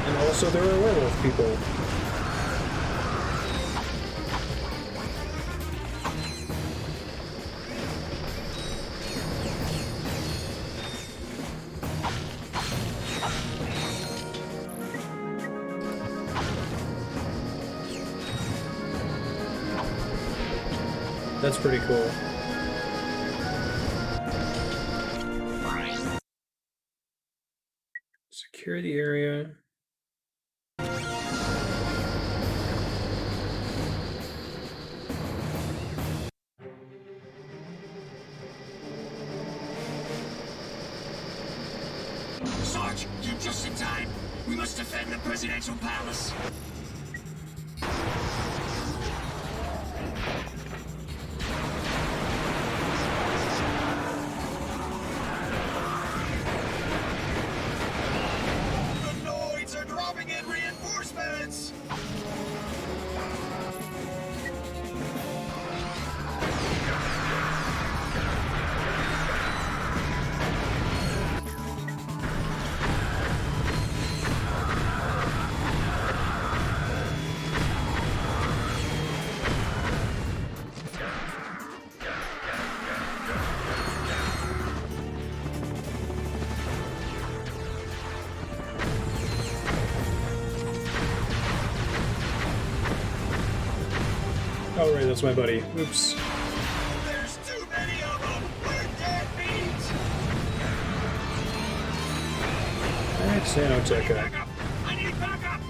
And also there are werewolf people. That's pretty cool. Secure the area. Sarge, you're just in time. We must defend the presidential palace. Oh right, that's my buddy. Oops. There's too many of them. We're dead meat. Thanks, Nanotech. I need backup.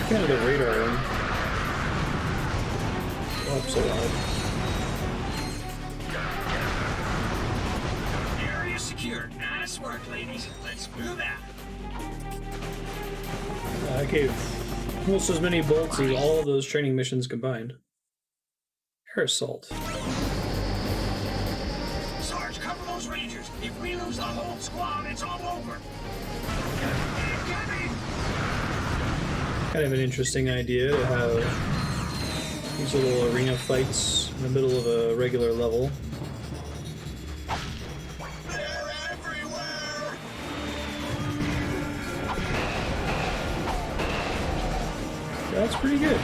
Kind of the radar one. Oh, so loud. Area secured. Nice work, ladies. Let's move out. I gave almost as many bolts as all of those training missions combined. Air assault. Sarge, cover those Rangers. If we lose the whole squad, it's all over. Kind of an interesting idea to have these little arena fights in the middle of a regular level. They're everywhere. That's pretty good.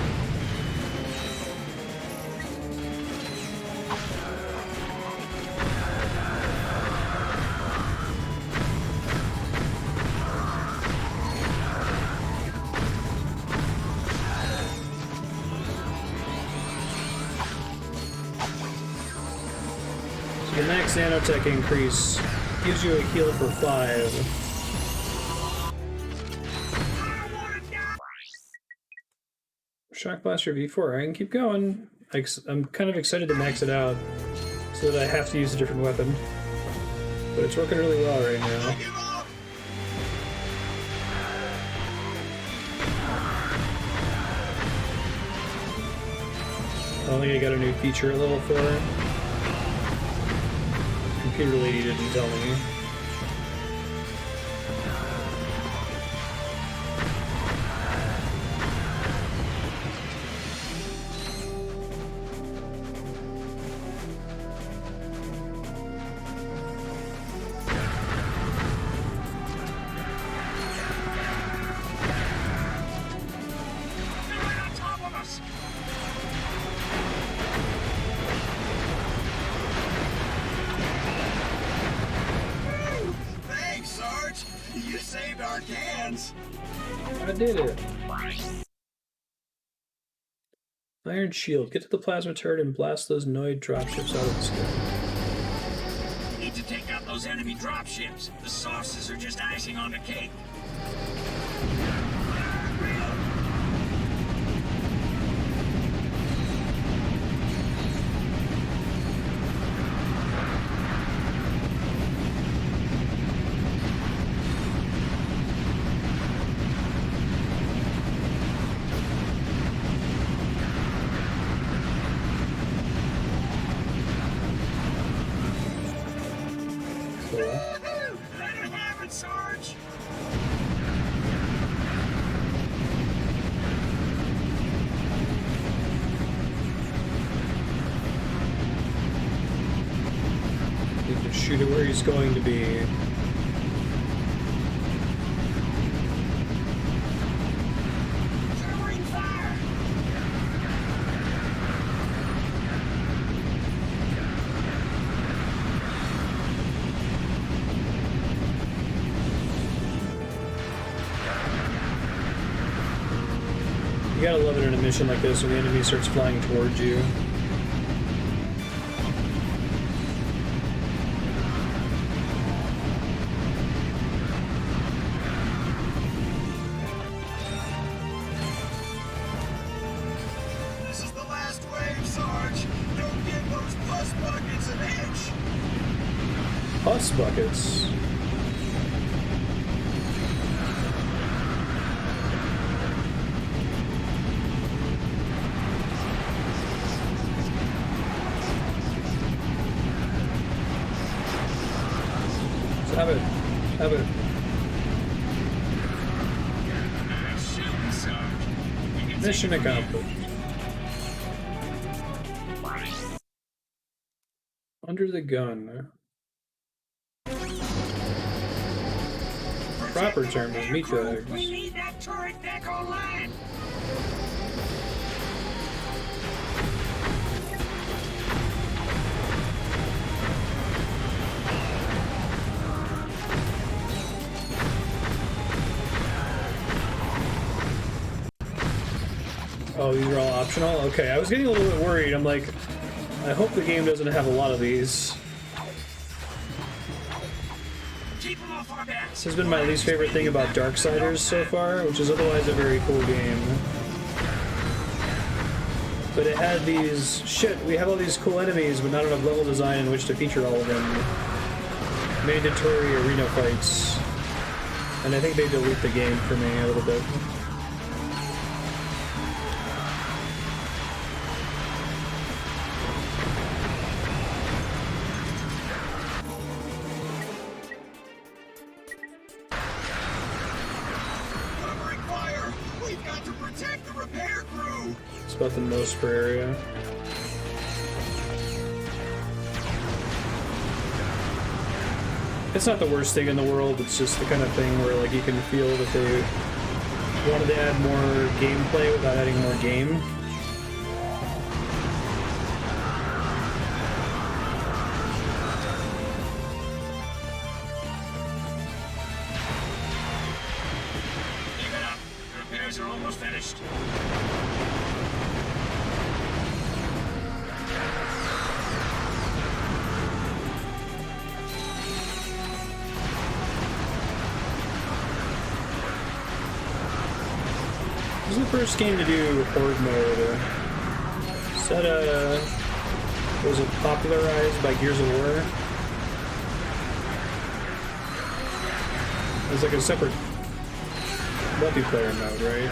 The max nanotech increase gives you a heal for 5. Shock Blaster V4. I can keep going. I'm kind of excited to max it out so that I have to use a different weapon. But it's working really well right now. I don't think I got a new feature at level 4. Computer lady didn't tell me. I did it. Iron Shield. Get to the plasma turret and blast those Noid dropships out of the sky. We need to take out those enemy dropships. The sauces are just icing on the cake. cool. Let her have it, Sarge. Need to shoot it where he's going to be. Covering fire. You gotta love it in a mission like this when the enemy starts flying towards you. This is the last wave, Sarge. Don't give those pus buckets an inch. Pus buckets. Have it. Have it. Mission accomplished. Under the gun. Proper term is meat bags. We need that turret back online. Oh, these are all optional? Okay, I was getting a little bit worried. I'm like, I hope the game doesn't have a lot of these. This has been my least favorite thing about Darksiders so far, which is otherwise a very cool game. But it had these... Shit, we have all these cool enemies, but not enough level design in which to feature all of them. Mandatory arena fights. And I think they delete the game for me a little bit. It's about the most per area. It's not the worst thing in the world, it's just the kind of thing where like you can feel that they wanted to add more gameplay without adding more game. Keep it up. The repairs are almost finished. This is the first game to do Horde mode. Is that was it popularized by Gears of War? It's like a separate multiplayer mode, right?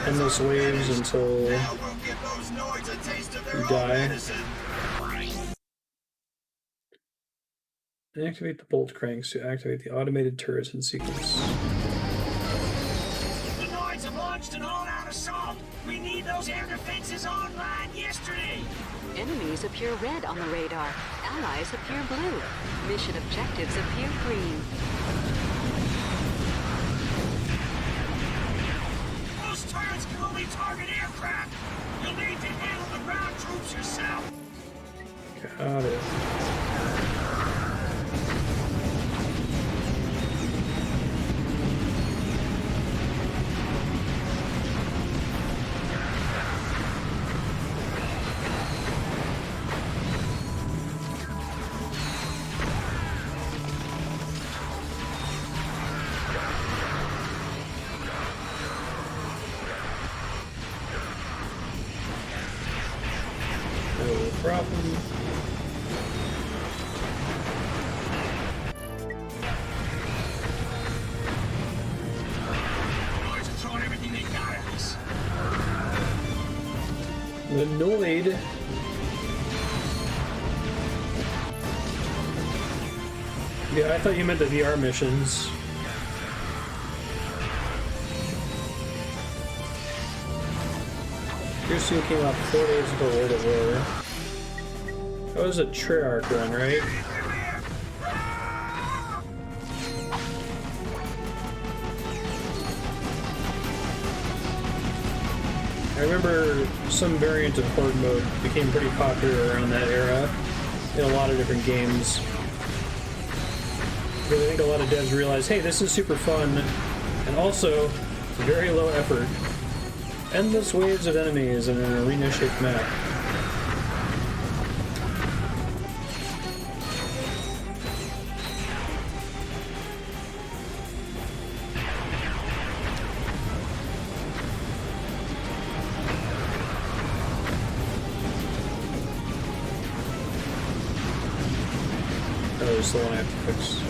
Endless waves until you die. Activate the bolt cranks to activate the automated turrets in sequence. An all-out assault. We need those air defenses online yesterday. Enemies appear red on the radar. Allies appear blue. Mission objectives appear green. Those turrets can only target aircraft. You'll need to handle the ground troops yourself. Got it. Problem. Annoyed. Yeah, I thought you meant the VR missions. Your suit came out 4 days ago, World of War. That was a Treyarch run, right? I remember some variant of Horde mode became pretty popular around that era in a lot of different games. Because I think a lot of devs realized, hey, this is super fun, and also very low effort. Endless waves of enemies in an arena-shaped map. Oh, there's the one I have to fix.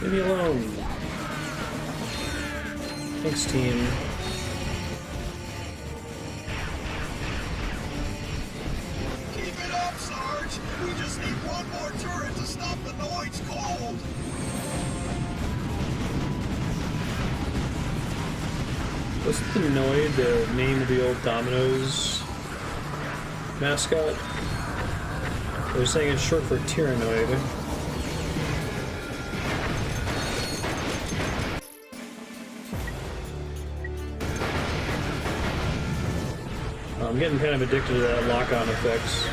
Leave me alone. Thanks, team. Keep it up, Sarge! We just need one more turret to stop the Noid's cold! Wasn't the Noid the name of the old Domino's mascot? They're saying it's short for Tyhrranoid. I'm getting kind of addicted to that lock-on effects.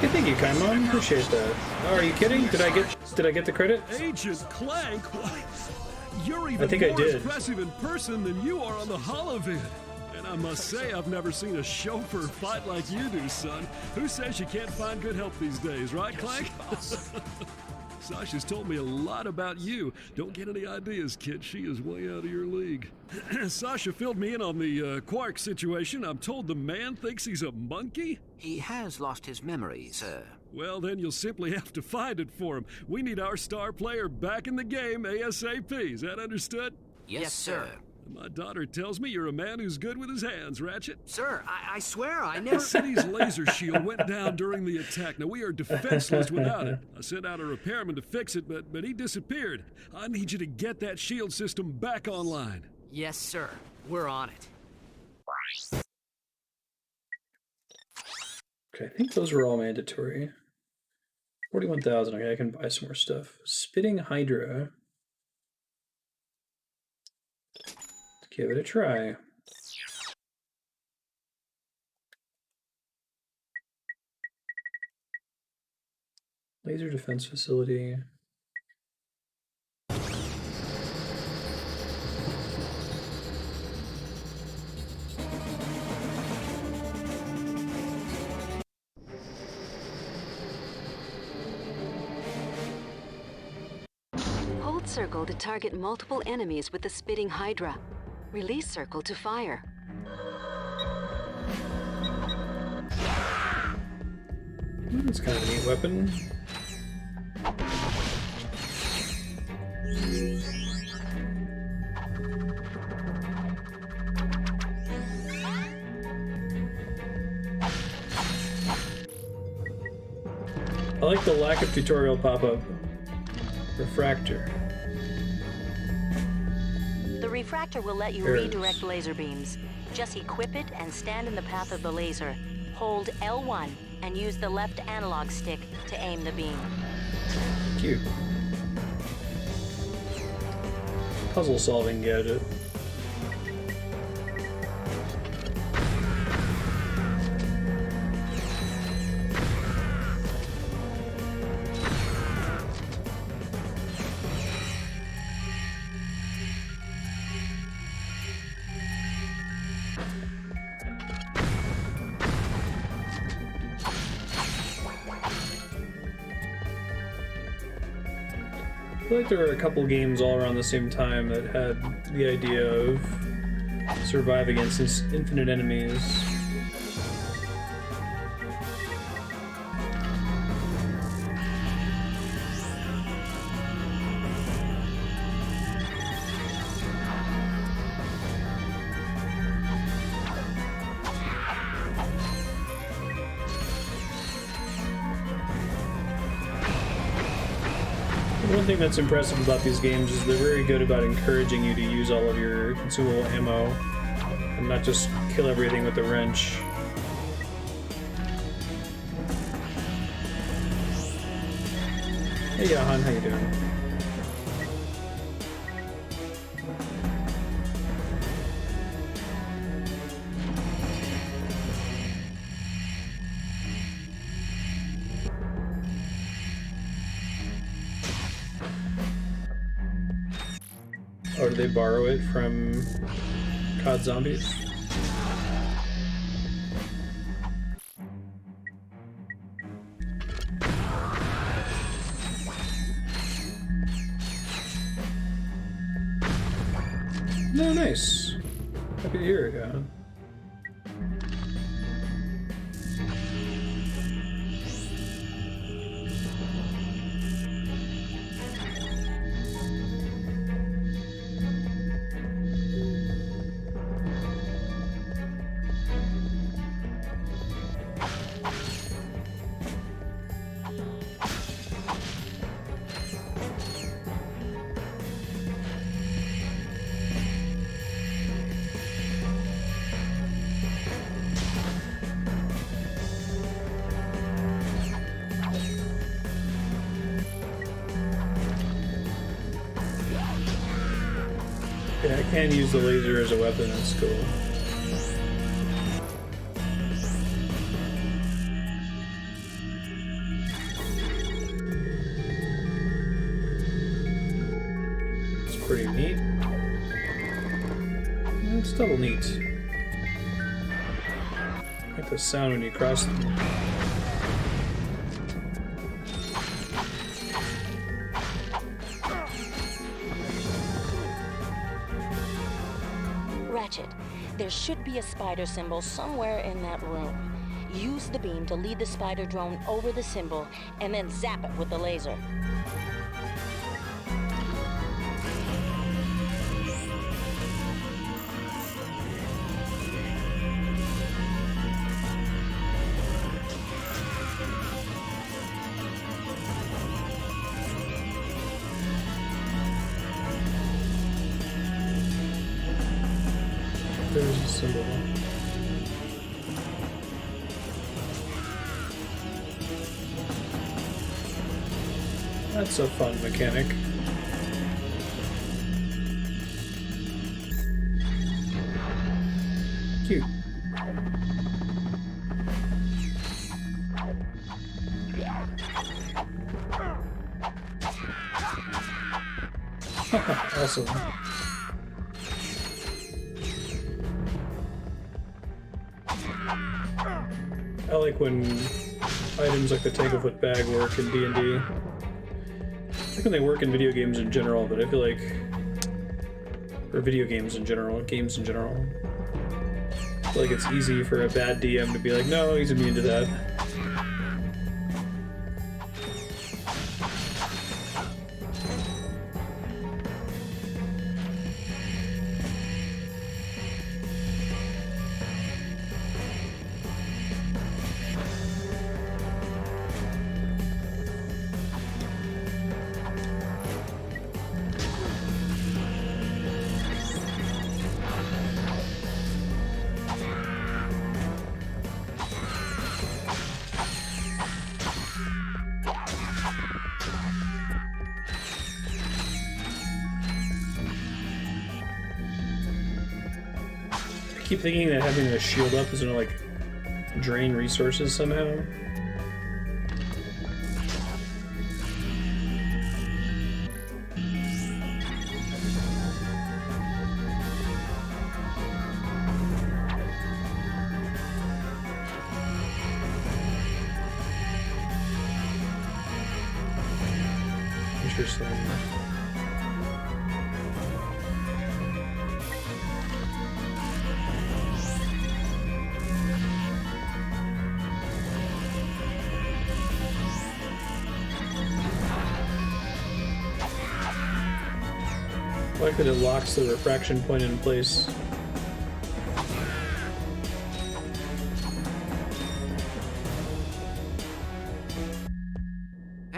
Hey, thank you, Kaimon. Appreciate that. Oh, are you kidding? Did I get the credit? Agent Clank? You're even I think I more did. impressive in person than you are on the holovid. And I must say, I've never seen a chauffeur fight like you do, son. Who says you can't find good help these days, right, Clank? Sasha's told me a lot about you. Don't get any ideas, kid. She is way out of your league. Sasha filled me in on the Qwark situation. I'm told the man thinks he's a monkey? He has lost his memory, sir. Well, then you'll simply have to find it for him. We need our star player back in the game ASAP. Is that understood? Yes, sir. My daughter tells me you're a man who's good with his hands, Ratchet. Sir, I swear I The never... city's laser shield went down during the attack. Now, we are defenseless without it. I sent out a repairman to fix it, but he disappeared. I need you to get that shield system back online. Yes, sir. We're on it. Okay, I think those were all mandatory. 41,000. Okay, I can buy some more stuff. Spitting Hydra. Let's give it a try. Laser defense facility. Hold circle to target multiple enemies with the Spitting Hydra. Release circle to fire. That's kind of a neat weapon. I like the lack of tutorial pop-up. Refractor. The refractor will let you There it is. redirect laser beams. Just equip it and stand in the path of the laser. Hold L1 and use the left analog stick to aim the beam. Cute. Puzzle-solving gadget. I feel like there were a couple games all around the same time that had the idea of survive against infinite enemies. One thing that's impressive about these games is they're very good about encouraging you to use all of your consumable ammo and not just kill everything with a wrench. Hey Johan, how you doing? Or did they borrow it from COD Zombies? No, nice. Happy to hear it, yeah. Yeah, I can use the laser as a weapon, that's cool. It's pretty neat. It's double neat. I like the sound when you cross them. Ratchet, there should be a spider symbol somewhere in that room. Use the beam to lead the spider drone over the symbol, and then zap it with the laser. There's a symbol. That's a fun mechanic. Cute. Awesome. I like when items like the take-a-foot bag work in D&D. I think when they work in video games in general, but I feel like... or video games in general, games in general. I feel like it's easy for a bad DM to be like, no, he's immune to that. I keep thinking that having a shield up is gonna like drain resources somehow. Interesting. I like that it locks the refraction point in place.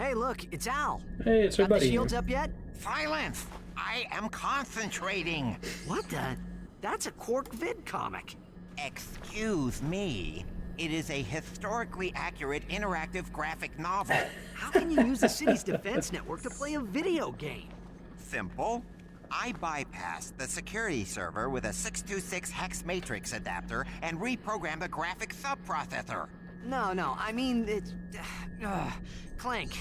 Hey, look, it's Al. Hey, it's our Got the buddy. shields up yet? Silence! I am concentrating. What the? That's a Qwark Vid-Comic. Excuse me. It is a historically accurate interactive graphic novel. How can you use the city's defense network to play a video game? Simple. I bypassed the security server with a 626 hex matrix adapter and reprogrammed a graphic subprocessor. No, I mean, it's... Clank,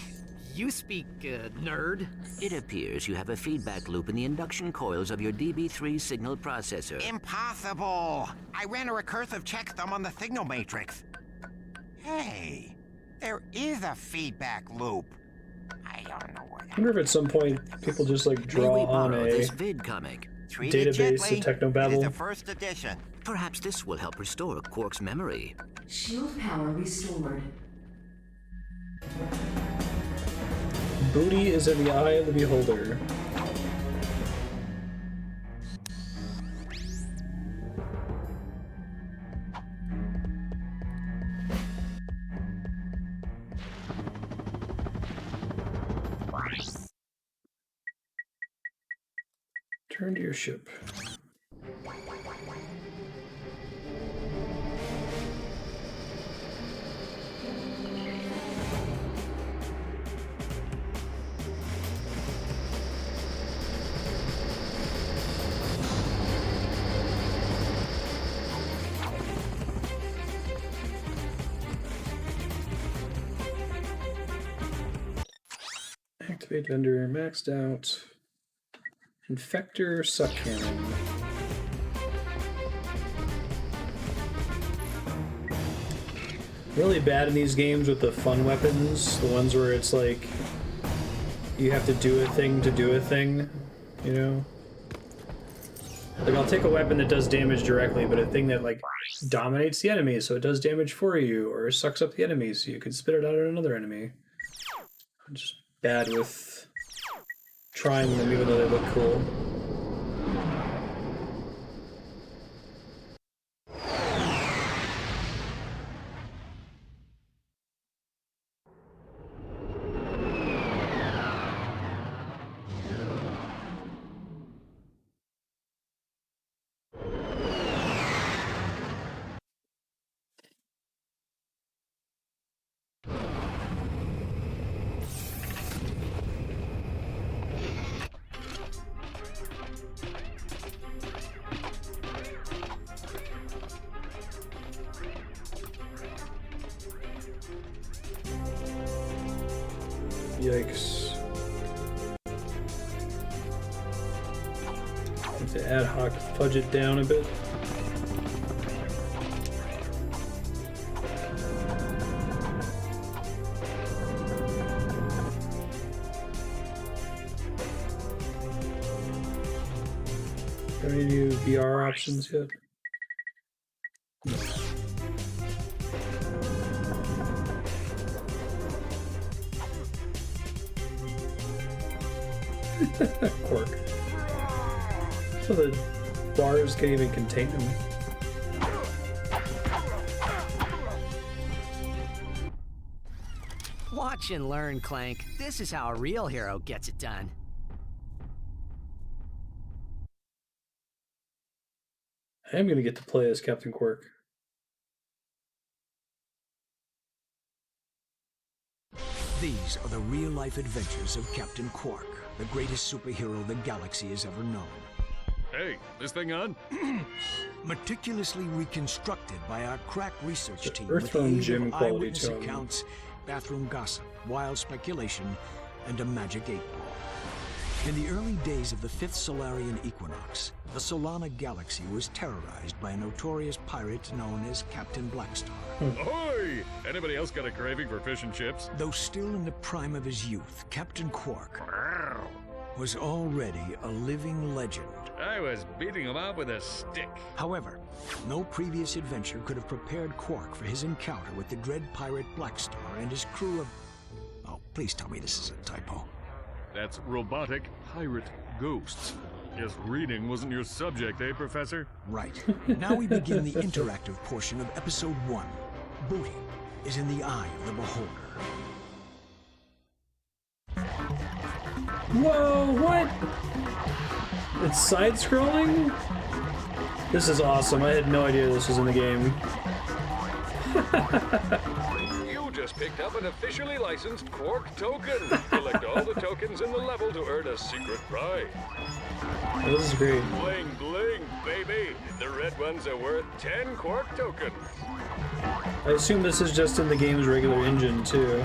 you speak, nerd. It appears you have a feedback loop in the induction coils of your DB3 signal processor. Impossible! I ran a recursive checksum on the signal matrix. Hey, there is a feedback loop. I don't know what. I wonder if at some point people just like draw on a this Vid-Comic. database of technobabble. It is the first edition. Perhaps this will help restore Qwark's memory. Shield power restored. Booty is in the eye of the beholder. Turn to your ship. Activate vendor, maxed out. Infector, suck cannon. Really bad in these games with the fun weapons, the ones where it's like you have to do a thing to do a thing, you know? Like I'll take a weapon that does damage directly, but a thing that like dominates the enemy so it does damage for you, or sucks up the enemy so you can spit it out at another enemy. I'm just bad with trying them even though they look cool. Yikes. Have to ad hoc fudge it down a bit. Got any new VR options yet? Qwark. So the bars can't even contain him. Watch and learn, Clank. This is how a real hero gets it done. I am going to get to play as Captain Qwark. These are the real-life adventures of Captain Qwark, the greatest superhero the galaxy has ever known. Hey, this thing on? Meticulously reconstructed by our crack research team Earth with the Room aid gym of quality eyewitness to 'em. accounts, bathroom gossip, wild speculation, and a magic 8-ball. In the early days of the 5th Solarian equinox, the Solana galaxy was terrorized by a notorious pirate known as Captain Blackstar. Ahoy! Anybody else got a craving for fish and chips? Though still in the prime of his youth, Captain Qwark was already a living legend. I was beating him up with a stick. However, no previous adventure could have prepared Qwark for his encounter with the dread pirate Blackstar and his crew of... Oh, please tell me this is a typo. That's robotic pirate ghosts. Guess reading wasn't your subject, eh, Professor? Right. Now we begin the interactive portion of Episode 1. Booty is in the eye of the beholder. Whoa, what? It's side-scrolling? This is awesome. I had no idea this was in the game. You just picked up an officially licensed Qwark token. Collect all the tokens in the level to earn a secret prize. Oh, this is great. Bling, bling, baby. The red ones are worth 10 Qwark tokens. I assume this is just in the game's regular engine, too.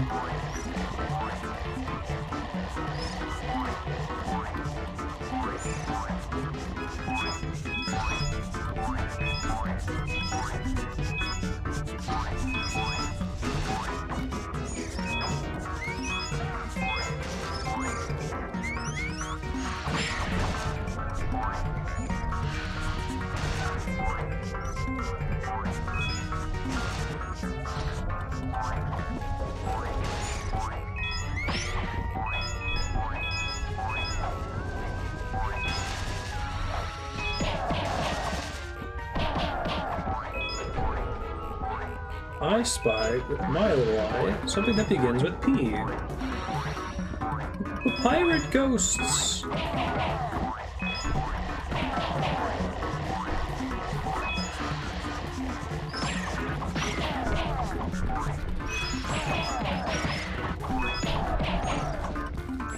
I spy with my little eye something that begins with P. Pirate ghosts!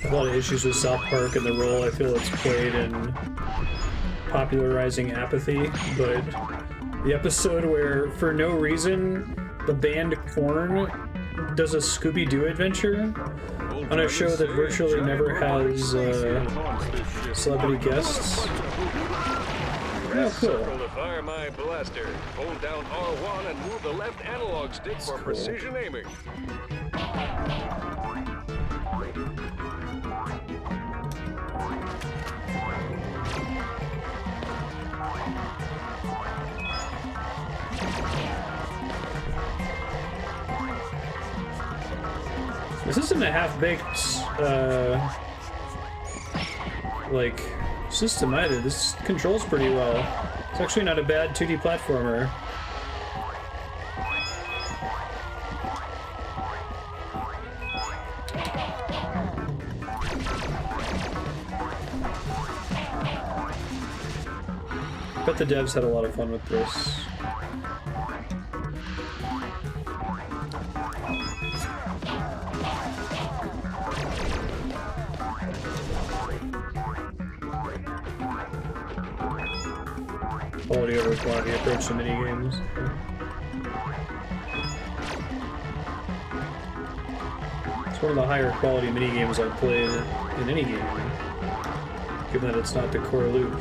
A lot of issues with South Park and the role I feel it's played in popularizing apathy, but the episode where, for no reason, the band Korn does a Scooby-Doo adventure on a show that virtually never has celebrity guests. Oh, cool. Circle to fire my blaster. Hold down R1 and move the left analog stick for precision aiming. This isn't a half-baked, like, system either. This controls pretty well. It's actually not a bad 2D platformer. Bet the devs had a lot of fun with this. Quality over quantity approach to minigames. It's one of the higher quality minigames I've played in any game, given that it's not the core loop.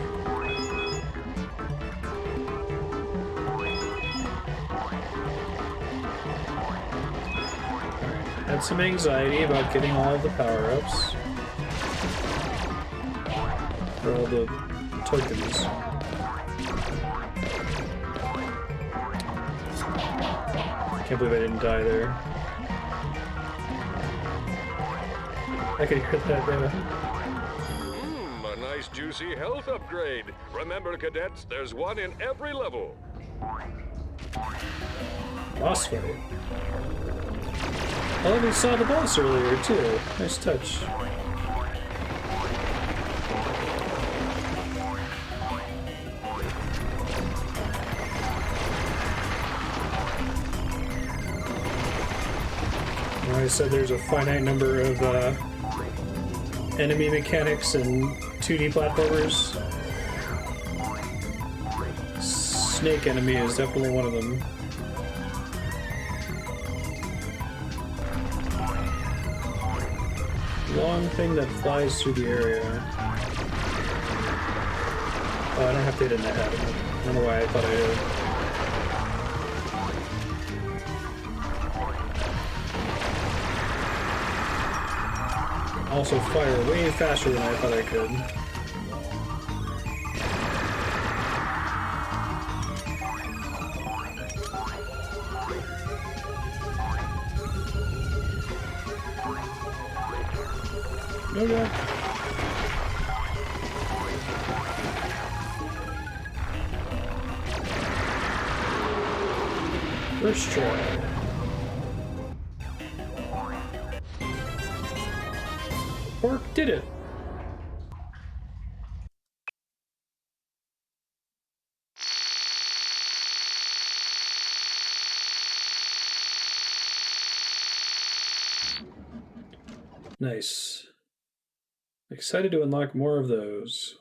Had some anxiety about getting all of the power-ups. For all the tokens. Can't believe I didn't die there. I could hear that there. A nice juicy health upgrade. Remember, cadets, there's one in every level. Boss fight. Oh, we saw the boss earlier, too. Nice touch. I said there's a finite number of enemy mechanics and 2D platformers. Snake enemy is definitely one of them. Long thing that flies through the area. Oh, I don't have to hit it in the head. I don't know why I thought I did. Also fire way faster than I thought I could. No god. First try. Qwark did it! Nice. Excited to unlock more of those.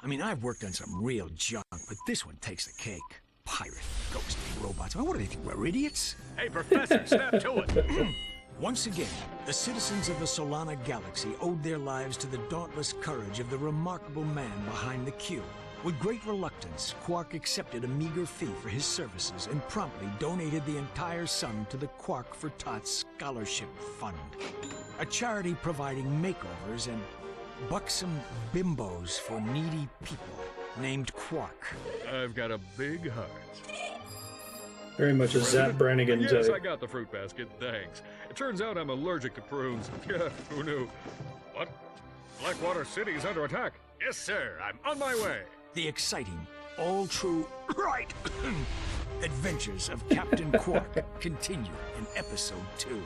I mean, I've worked on some real junk, but this one takes the cake. Pirate, ghost robots. I mean, what do they think? We're idiots? Hey, Professor, snap to it. Once again, the citizens of the Solana Galaxy owed their lives to the dauntless courage of the remarkable man behind the cube. With great reluctance, Qwark accepted a meager fee for his services and promptly donated the entire sum to the Qwark for Tots Scholarship Fund, a charity providing makeovers and buxom bimbos for needy people, named Qwark. I've got a big heart. Very much a Zap Brannigan type. Yes, I got the fruit basket, thanks. It turns out I'm allergic to prunes. Yeah, who knew? What? Blackwater City is under attack. Yes, sir, I'm on my way. The exciting, all-true, right, adventures of Captain Qwark continue in Episode 2.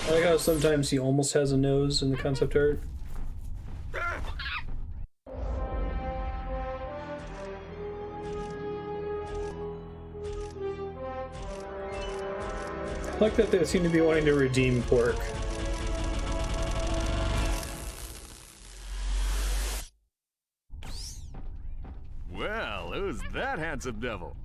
I like how sometimes he almost has a nose in the concept art. I like that they seem to be wanting to redeem Qwark. Well, who's that handsome devil?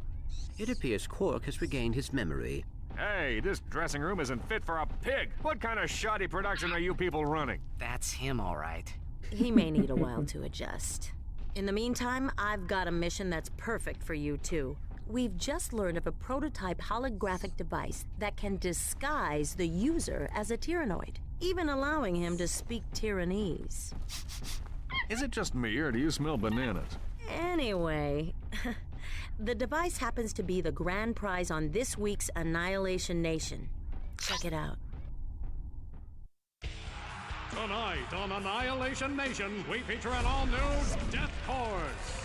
It appears Qwark has regained his memory. Hey, this dressing room isn't fit for a pig. What kind of shoddy production are you people running? That's him, all right. He may need a while to adjust. In the meantime, I've got a mission that's perfect for you two. We've just learned of a prototype holographic device that can disguise the user as a Tyhrranoid, even allowing him to speak Tyhrranese. Is it just me, or do you smell bananas? Anyway, the device happens to be the grand prize on this week's Annihilation Nation. Check it out. Tonight on Annihilation Nation, we feature an all-new Death Course.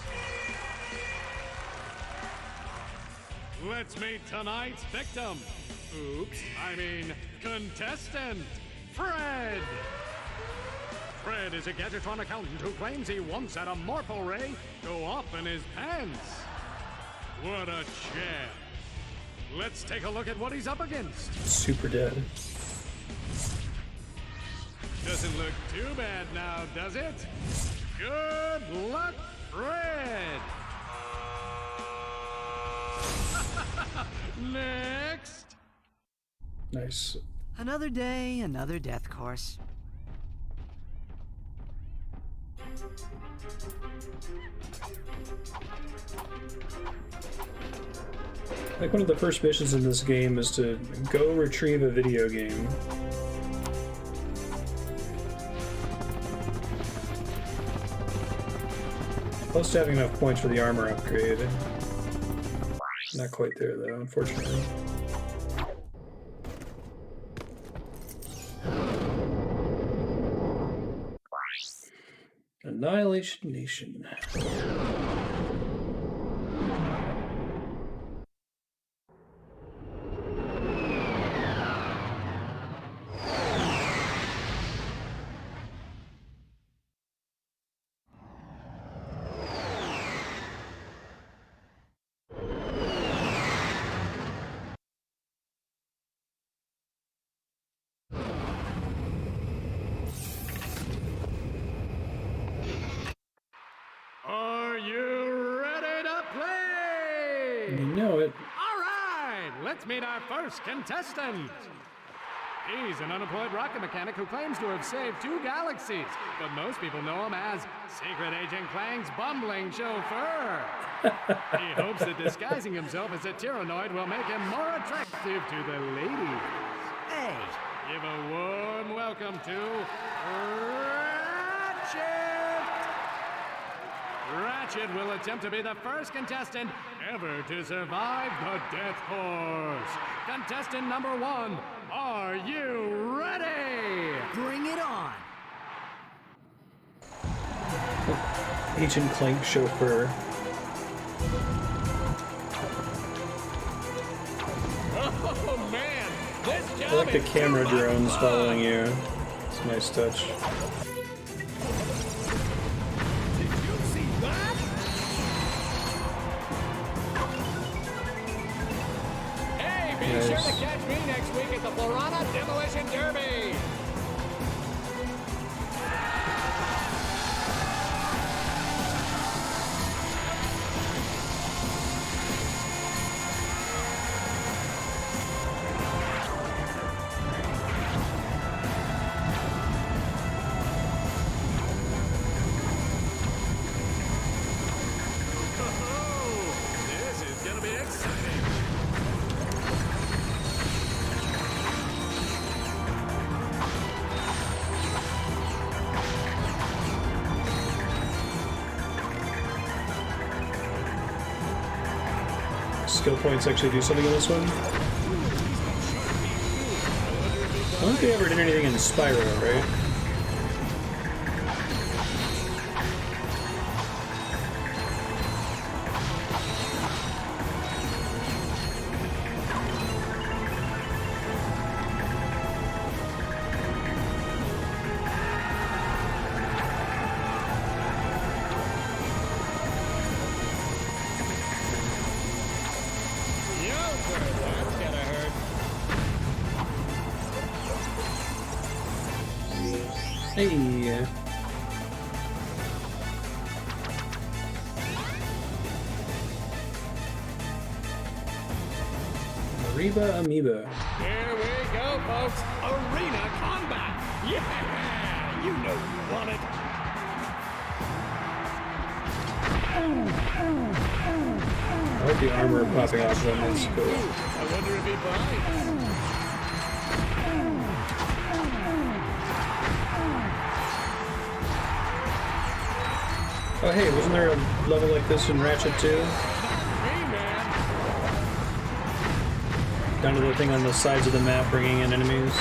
Let's meet tonight's victim. Oops, I mean contestant, Fred. Fred is a Gadgetron accountant who claims he once had a Morpho Ray go off in his pants. What a champ. Let's take a look at what he's up against. Super dead. Doesn't look too bad now, does it? Good luck, Fred! Next! Nice. Another day, another death course. Like one of the first missions in this game is to go retrieve a video game. Close to having enough points for the armor upgrade. Not quite there though, unfortunately. Annihilation Nation. Are you ready to play? You know it. All right, let's meet our first contestant. He's an unemployed rocket mechanic who claims to have saved 2 galaxies, but most people know him as Secret Agent Clang's bumbling chauffeur. He hopes that disguising himself as a Tyhrranoid will make him more attractive to the ladies. Hey, give a warm welcome to Ratchet! Ratchet will attempt to be the first contestant ever to survive the Death Course. Contestant number 1, are you ready? Bring it on. Agent Clank chauffeur. Oh man, this job I like the is camera too much drones fun. following you. It's a nice touch. Hey, be sure to catch me next week at the Florana Demolition Derby! Skill points actually do something in this one. I don't think they ever did anything in Spyro, right? Hey. Arriba Amoeba. Here we go, folks. Arena combat. Yeah, you know you want it. I like the armor popping off them. That's cool. I wonder if he bites. Oh hey, wasn't there a level like this in Ratchet 2? Down to the thing on the sides of the map bringing in enemies.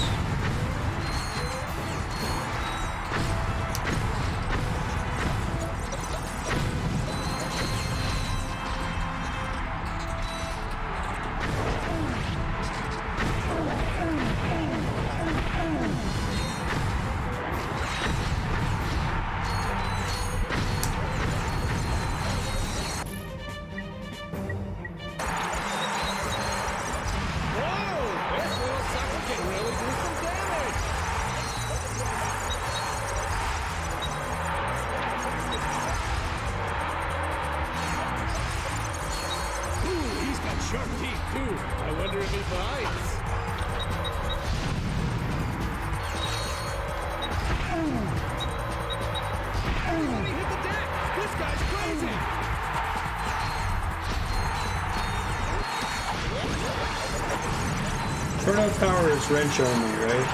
Turn-out power is wrench only, right?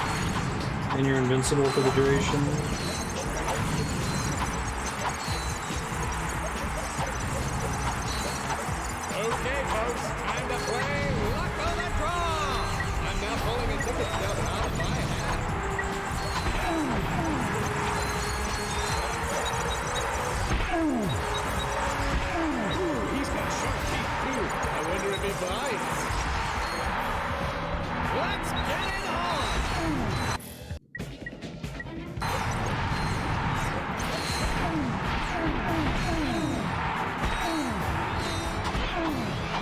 And you're invincible for the duration. Okay, folks, time to play Luck of the Draw! I'm now pulling a ticket stub out of my hat. Ooh, he's got sharp teeth, too. I wonder if he bites. Let's get it on!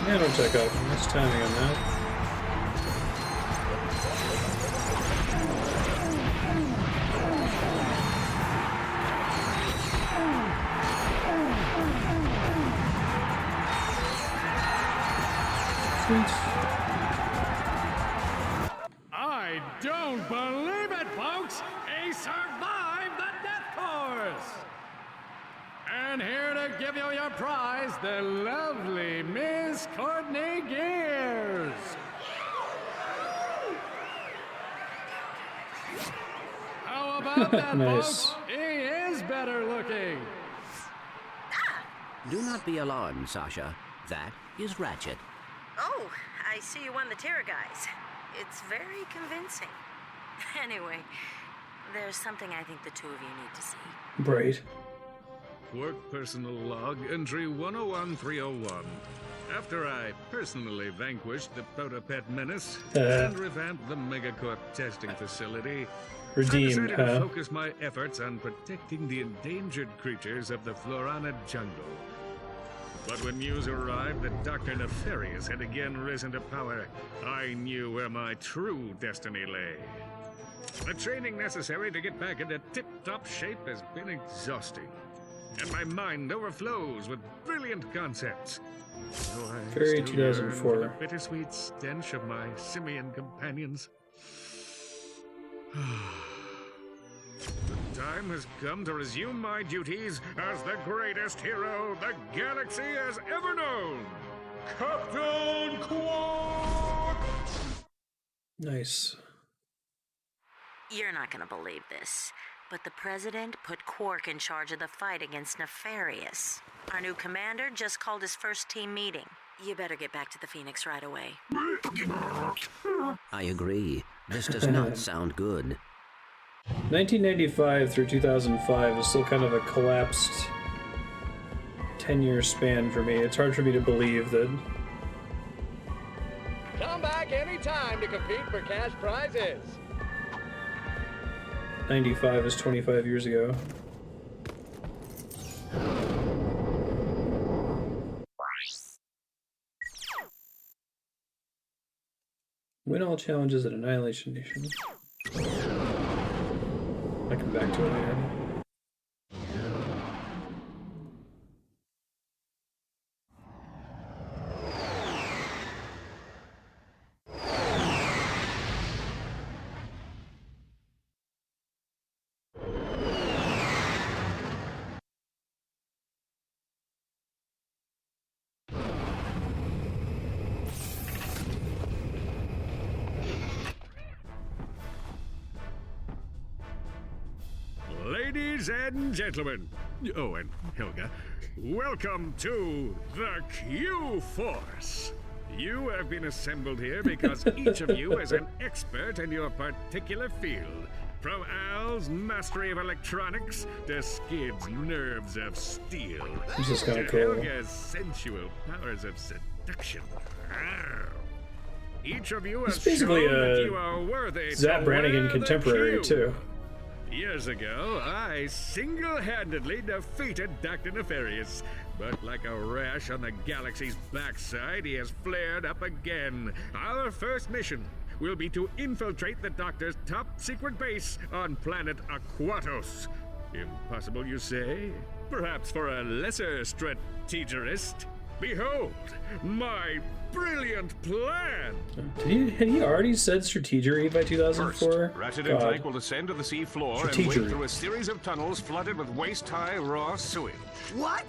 Yeah, don't check out. Nice timing on that. I don't believe it, folks! He survived the death course! And here to give you your prize, the lovely Miss Courtney Gears! How about that, Nice. folks? He is better looking! Do not be alarmed, Sasha. That is Ratchet. Oh, I see you won the Terror guys. It's very convincing. Anyway, there's something I think the two of you need to see. Right. Qwark personal log, entry 101301. After I personally vanquished the Protopet menace and revamped the Megacorp testing facility, Redeemed, I decided to focus my efforts on protecting the endangered creatures of the Florana jungle. But when news arrived that Dr. Nefarious had again risen to power, I knew where my true destiny lay. The training necessary to get back into tip-top shape has been exhausting, and my mind overflows with brilliant concepts. So I Very still yearn 2004. for the bittersweet stench of my simian companions. The time has come to resume my duties as the greatest hero the galaxy has ever known, Captain Qwark! Nice. You're not gonna believe this, but the President put Qwark in charge of the fight against Nefarious. Our new commander just called his first team meeting. You better get back to the Phoenix right away. I agree. This does not sound good. 1995 through 2005 is still kind of a collapsed 10-year span for me. It's hard for me to believe that. Come back anytime to compete for cash prizes. 95 is 25 years ago. Win all challenges at Annihilation Nation. I come back to it later. Ladies and gentlemen, oh, and Helga, welcome to the Q-Force. You have been assembled here because each of you is an expert in your particular field. From Al's mastery of electronics to Skid's nerves of steel. This is kinda to cool. Helga's sensual powers of seduction. Each of you has It's basically shown that a you are worthy Zap to Brannigan wear the contemporary, Q. too. Years ago, I single-handedly defeated Dr. Nefarious. But like a rash on the galaxy's backside, he has flared up again. Our first mission will be to infiltrate the Doctor's top-secret base on planet Aquatos. Impossible, you say? Perhaps for a lesser strategist? Behold, my brilliant plan! Had he already said strategery by 2004? Ratchet and Clank will descend to the sea floor and wade Strategery. through a series of tunnels flooded with waist-high raw sewage. What?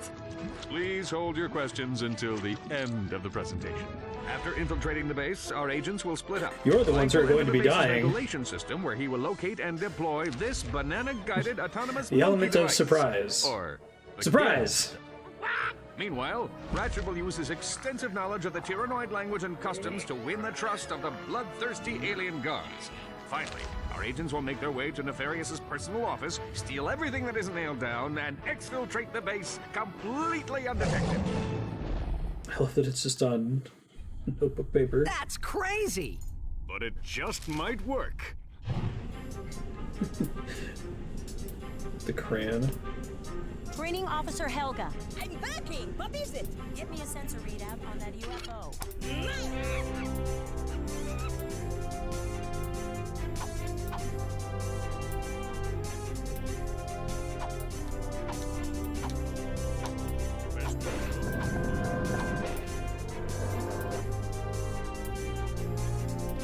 Please hold your questions until the end of the presentation. After infiltrating the base, our agents will split up. You're the ones who are Clank will going to be enter the base's dying. Annihilation system, where he will locate and deploy this banana-guided autonomous The element monkey of device. surprise. Or the Surprise! Meanwhile, Ratchet will use his extensive knowledge of the Tyhrranoid language and customs to win the trust of the bloodthirsty alien guards. Finally, our agents will make their way to Nefarious's personal office, steal everything that isn't nailed down, and exfiltrate the base completely undetected. I love that it's just on notebook paper. That's crazy! But it just might work. The crayon. Training Officer Helga. I'm backing. What is it? Give me a sensor readout on that UFO.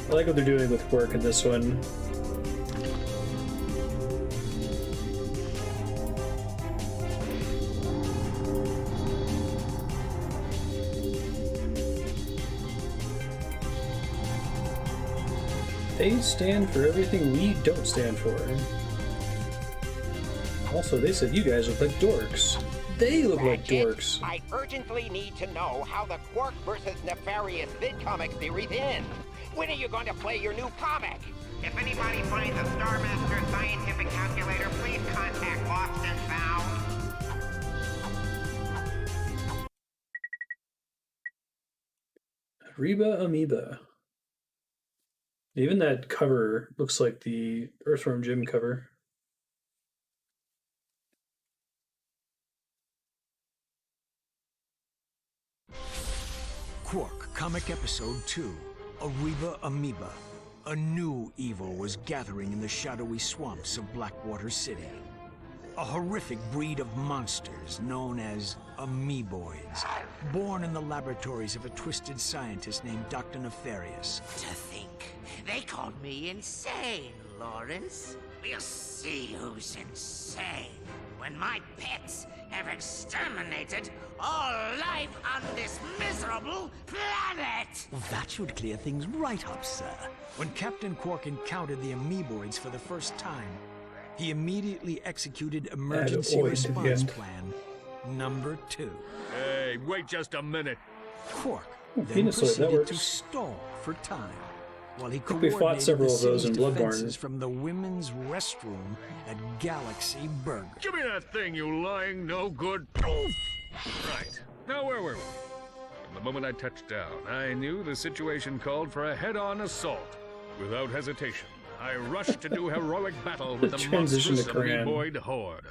I like what they're doing with Qwark in this one. They stand for everything we don't stand for. Also, they said you guys look like dorks. They look like dorks. I urgently need to know how the Qwark versus Nefarious Vid-Comic series ends. When are you going to play your new comic? If anybody finds a Star Master scientific calculator, please contact Lost and Found. Arriba Amoeba. Even that cover looks like the Earthworm Jim cover. Qwark, Comic Episode 2, Arriba Amoeba. A new evil was gathering in the shadowy swamps of Blackwater City. A horrific breed of monsters known as Amoeboids, born in the laboratories of a twisted scientist named Dr. Nefarious. To think, they called me insane, Lawrence. We'll see who's insane when my pets have exterminated all life on this miserable planet! That should clear things right up, sir. When Captain Qwark encountered the Amoeboids for the first time, he immediately executed Emergency Response Plan number 2. Hey, wait just a minute. Qwark then Venusaur, that proceeded works. to stall for time while he We fought coordinated several the of those city's in Bloodborne. defenses from the women's restroom at Galaxy Burger. Give me that thing, you lying no good. Right. Now where were we? From the moment I touched down, I knew the situation called for a head-on assault. Without hesitation, I rushed to do heroic battle with the Transition monstrous to Korean. Amoeboid horde.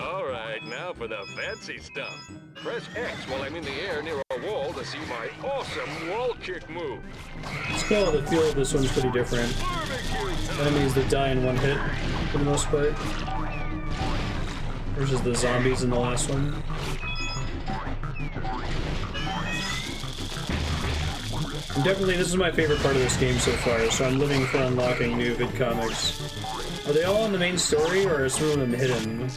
All right, now for the fancy stuff. Press X while I'm in the air near a wall to see my awesome wall kick move. Still, the feel of this one's pretty different. Enemies that die in one hit, for the most part. Versus the zombies in the last one. And definitely, this is my favorite part of this game so far, so I'm living for unlocking new Vid-Comics. Are they all in the main story, or are some of them hidden?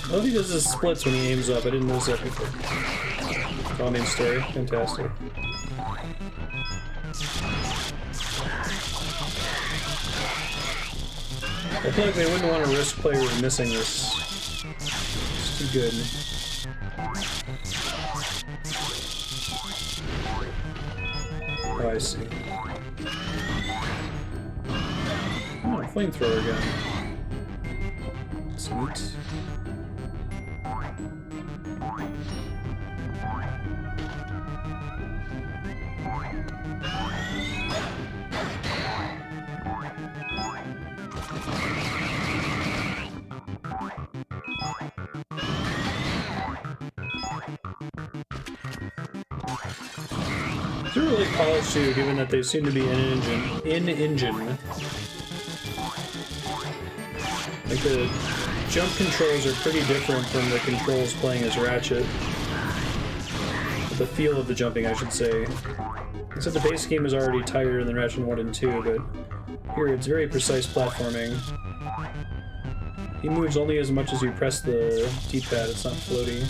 I love he does his splits when he aims up. I didn't notice that before. Oh, main story. Fantastic. I feel like they wouldn't want to risk players missing this. It's too good. Oh, I see. Oh, flamethrower gun. It's neat. They're really polished too, given that they seem to be in engine. Like the jump controls are pretty different from the controls playing as Ratchet. The feel of the jumping, I should say. Except the base game is already tighter than Ratchet 1 and 2, but here it's very precise platforming. He moves only as much as you press the D-pad, it's not floaty.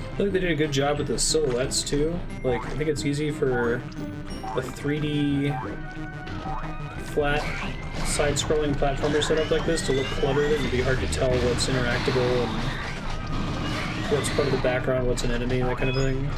I think they did a good job with the silhouettes too. Like, I think it's easy for a 3D flat side-scrolling platformer setup like this to look cluttered and be hard to tell what's interactable and what's part of the background, what's an enemy, that kind of thing.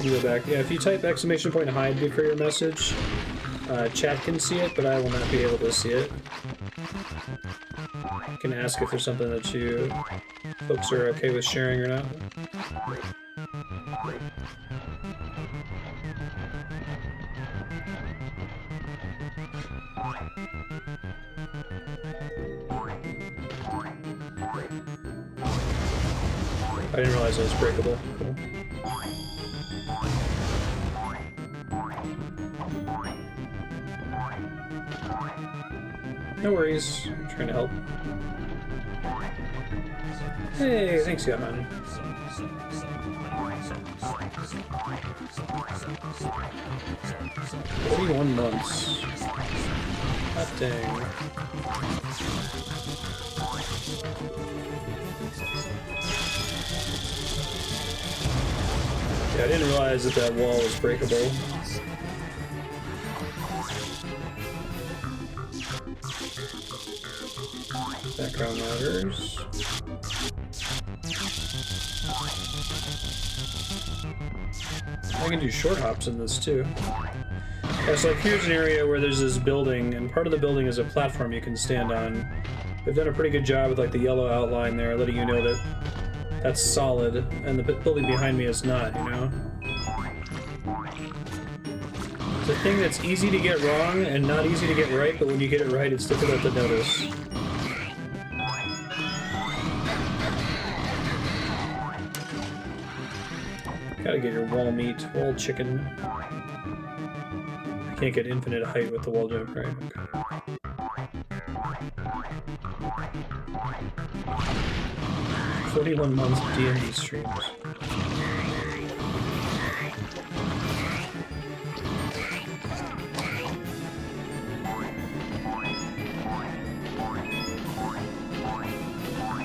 Go back. Yeah, if you type !hide before your message, chat can see it, but I will not be able to see it. You can ask if there's something that you folks are okay with sharing or not. I didn't realize it was breakable. Cool. No worries, I'm trying to help. Hey, thanks, Johan. $41 months. Hot dang. Yeah, I didn't realize that that wall was breakable. Background matters. I can do short hops in this too. Yeah, so like here's an area where there's this building, and part of the building is a platform you can stand on. They've done a pretty good job with like the yellow outline there, letting you know that that's solid, and the building behind me is not, you know? It's a thing that's easy to get wrong and not easy to get right, but when you get it right, it's difficult to notice. Gotta get your wall meat, wall chicken. I can't get infinite height with the wall jump, right? Okay. 41 months of D&D streams.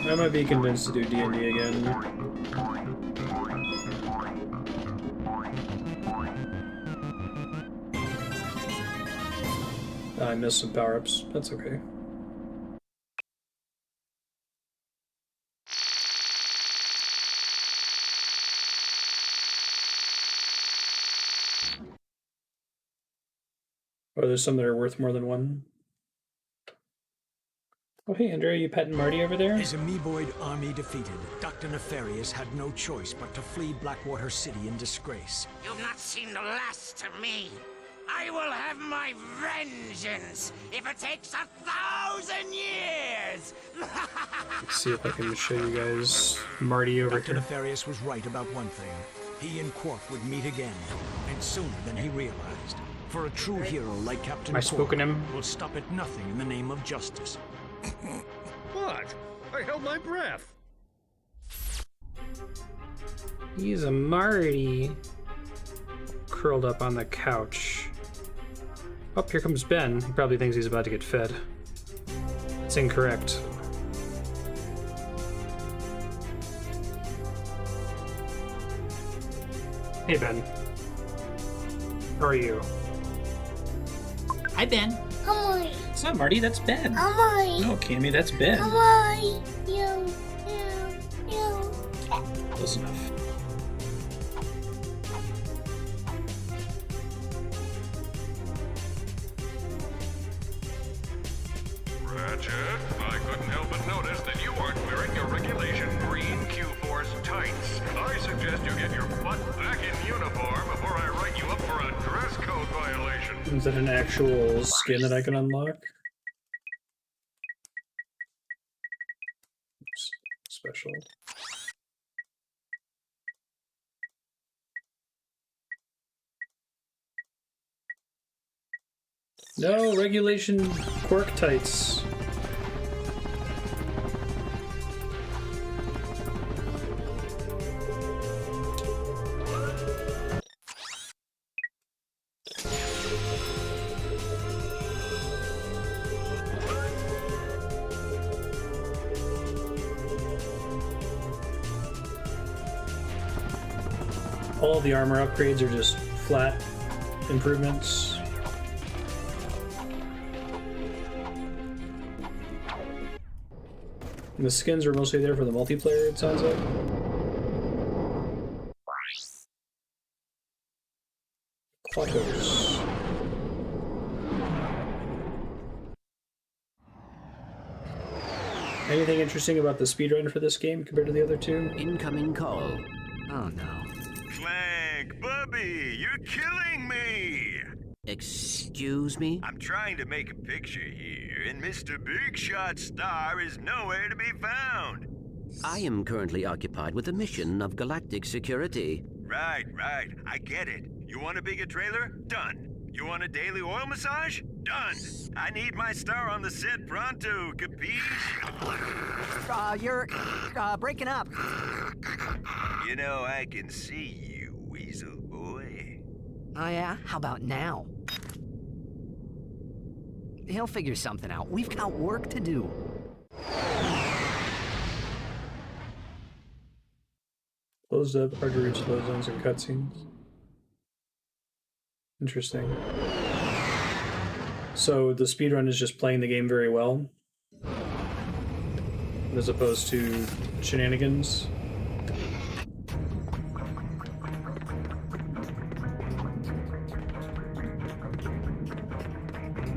I might be convinced to do D&D again. I missed some power-ups. That's okay. Or there's some that are worth more than one. Oh hey, Andrea, you petting Marty over there? His amoeboid army defeated, Dr. Nefarious had no choice but to flee Blackwater City in disgrace. You've not seen the last of me. I will have my vengeance if it takes 1,000 years. Let's see if I can show you guys Marty over Dr. here. Nefarious was right about one thing. He and Qwark would meet again, and sooner than he realized. For a true hero like Captain I spoken Qwark him. will stop at nothing in the name of justice. What? I held my breath. He's a Marty. Curled up on the couch. Oh, here comes Ben. He probably thinks he's about to get fed. It's incorrect. Hey, Ben. How are you? Hi, Ben. Hi. What's up, Marty? That's Ben. Hi. No, Cammy, that's Ben. Hi. Close enough. Ratchet, I couldn't help but notice that you aren't wearing your regulation green Q-Force tights. I suggest you get your butt back in uniform before I write you up for a dress code violation. Is that an actual skin that I can unlock? Oops. Special. No, regulation Qwark tights. All the armor upgrades are just flat improvements. And the skins are mostly there for the multiplayer, it sounds like. Aquatos. Anything interesting about the speedrun for this game compared to the other two? Incoming call. Oh no. Clank, Bubby, you're killing me! Excuse me? I'm trying to make a picture here, and Mr. Big Shot Star is nowhere to be found. I am currently occupied with a mission of galactic security. Right. I get it. You want a bigger trailer? Done. You want a daily oil massage? Done. I need my star on the set pronto, capiche? You're breaking up. You know, I can see you. Oh yeah? How about now? He'll figure something out. We've got work to do. Closed up, hard to reach low zones and cutscenes. Interesting. So the speedrun is just playing the game very well, as opposed to shenanigans.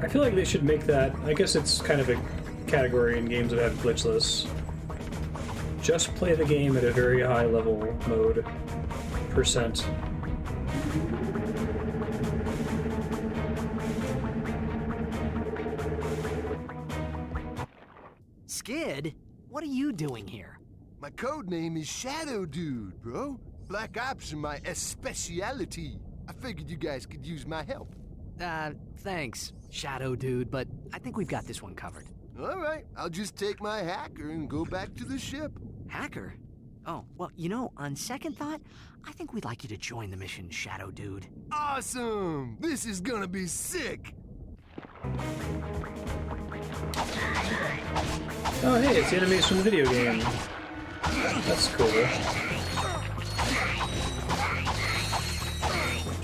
I feel like they should make that, I guess it's kind of a category in games that have glitchless. Just play the game at a very high level mode %. Skid? What are you doing here? My code name is Shadow Dude, bro. Black Ops are my specialty. I figured you guys could use my help. Thanks, Shadow Dude, but I think we've got this one covered. All right, I'll just take my hacker and go back to the ship. Hacker? Oh, well, you know, on second thought, I think we'd like you to join the mission, Shadow Dude. Awesome! This is gonna be sick! Oh hey, it's the enemies from the video game. That's cool.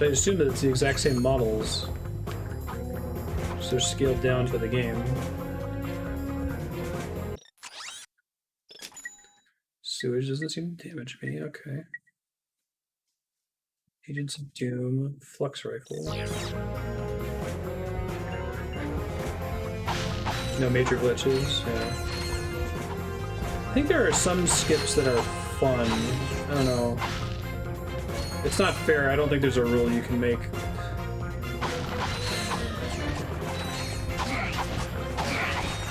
I assume that it's the exact same models. Just they're scaled down for the game. Sewage doesn't seem to damage me, okay. Agents of Doom, Flux Rifle. No major glitches, yeah. I think there are some skips that are fun. I don't know. It's not fair, I don't think there's a rule you can make.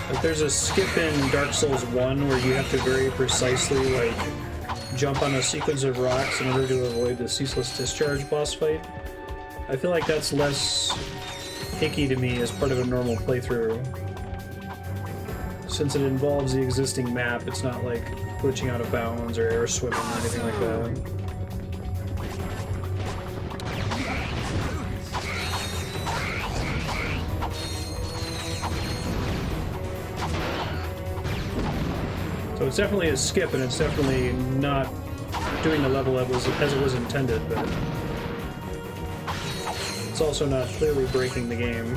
Like there's a skip in Dark Souls 1 where you have to very precisely like jump on a sequence of rocks in order to avoid the Ceaseless Discharge boss fight. I feel like that's less picky to me as part of a normal playthrough. Since it involves the existing map, it's not like glitching out of bounds or air swimming or anything like that. So it's definitely a skip, and it's definitely not doing the level as it was intended, but it's also not clearly breaking the game.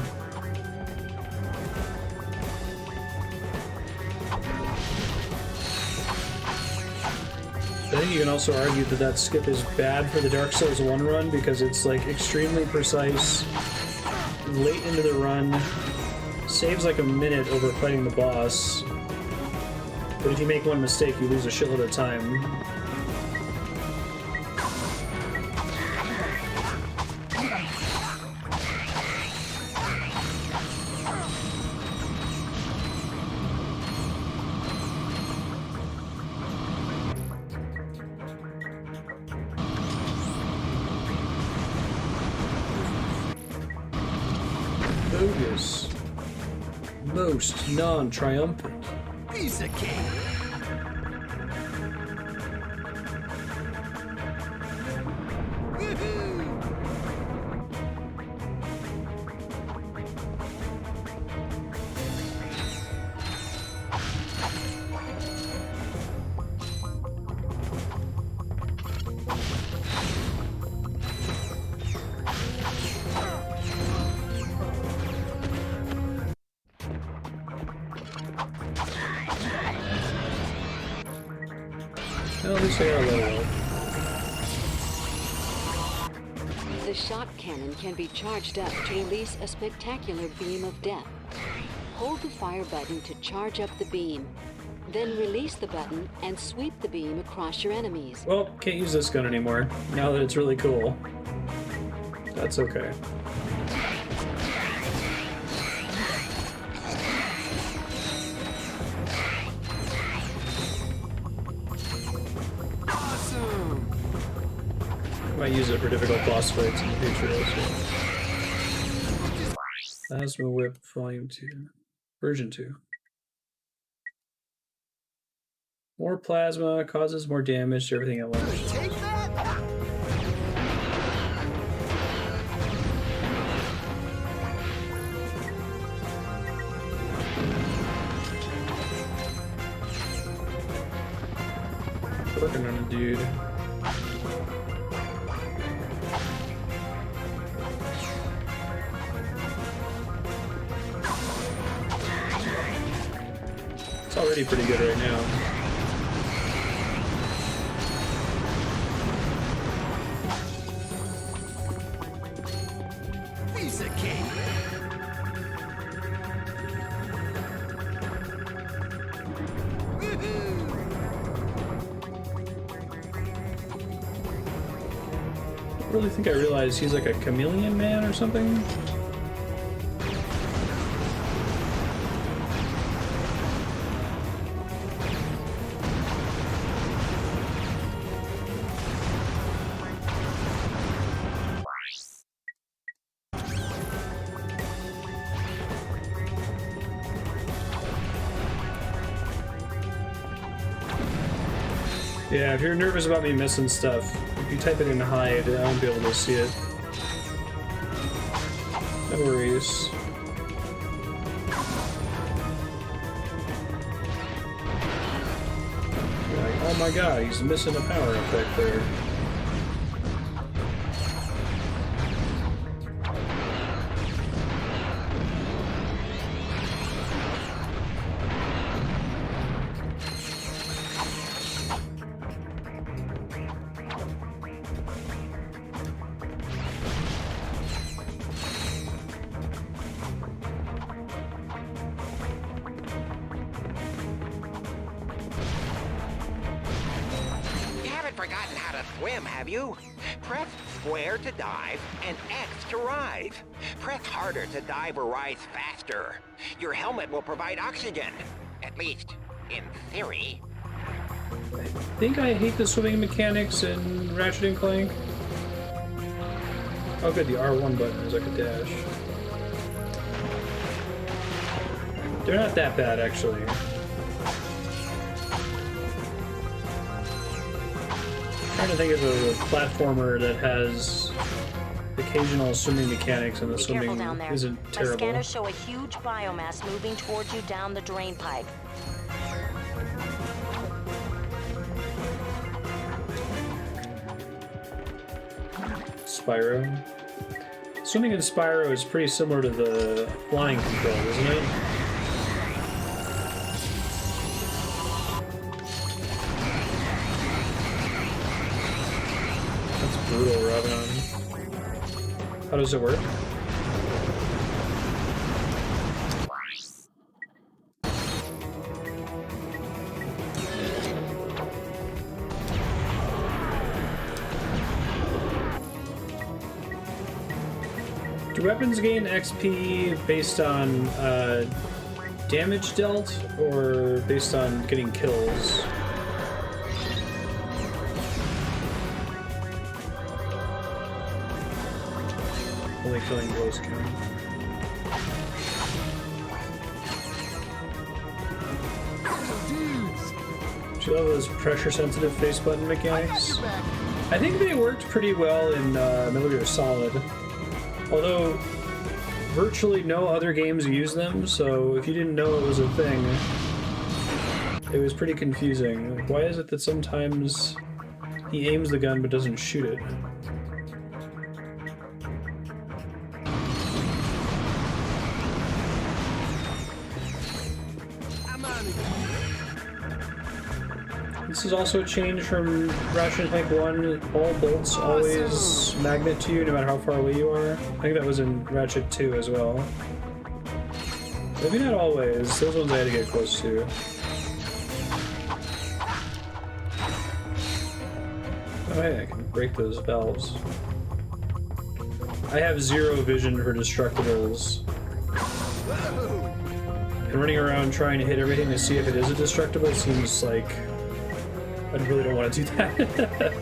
I think you can also argue that that skip is bad for the Dark Souls 1 run because it's like extremely precise, late into the run, saves like a minute over fighting the boss, but if you make one mistake you lose a shitload of time. Most non-triumphant. Piece of cake. The shot cannon can be charged up to release a spectacular beam of death. Hold the fire button to charge up the beam. Then release the button and sweep the beam across your enemies. Well, can't use this gun anymore, now that it's really cool. That's okay. Might use it for difficult boss fights in the future also. Plasma Whip Volume 2. Version 2. More plasma causes more damage to everything at once. Working on a dude. It's already pretty good right now. Piece of cake. I really think I realized he's like a chameleon man or something. Yeah, if you're nervous about me missing stuff, if you type it in hide, I won't be able to see it. No worries. You're like, oh my god, he's missing a power up back there. Forgotten how to swim, have you? Press square to dive and X to rise. Press harder to dive or rise faster. Your helmet will provide oxygen. At least, in theory. I think I hate the swimming mechanics in Ratchet and Clank. Oh good, the R1 button is like a dash. They're not that bad, actually. I'm trying to think of a platformer that has occasional swimming mechanics, and the swimming isn't terrible. My scanners show a huge biomass moving towards you down the drain pipe. Spyro. Swimming in Spyro is pretty similar to the flying control, isn't it? Brutal, Robin. How does it work? Do weapons gain XP based on damage dealt or based on getting kills? Only killing blows count. Do you love those pressure-sensitive face button mechanics? I think they worked pretty well in Metal Gear Solid. Although, virtually no other games use them, so if you didn't know it was a thing, it was pretty confusing. Like, why is it that sometimes he aims the gun but doesn't shoot it? This is also a change from Ratchet Clank 1. All bolts always magnet to you, no matter how far away you are. I think that was in Ratchet 2 as well. Maybe not always. Those ones I had to get close to. Oh hey, I can break those valves. I have zero vision for destructibles. And running around trying to hit everything to see if it is a destructible seems like I really don't want to do that.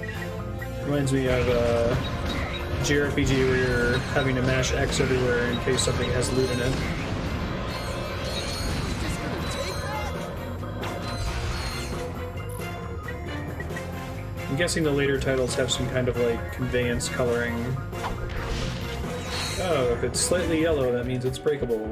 Reminds me of a JRPG where you're having to mash X everywhere in case something has loot in it. I'm guessing the later titles have some kind of like conveyance coloring. Oh, if it's slightly yellow, that means it's breakable.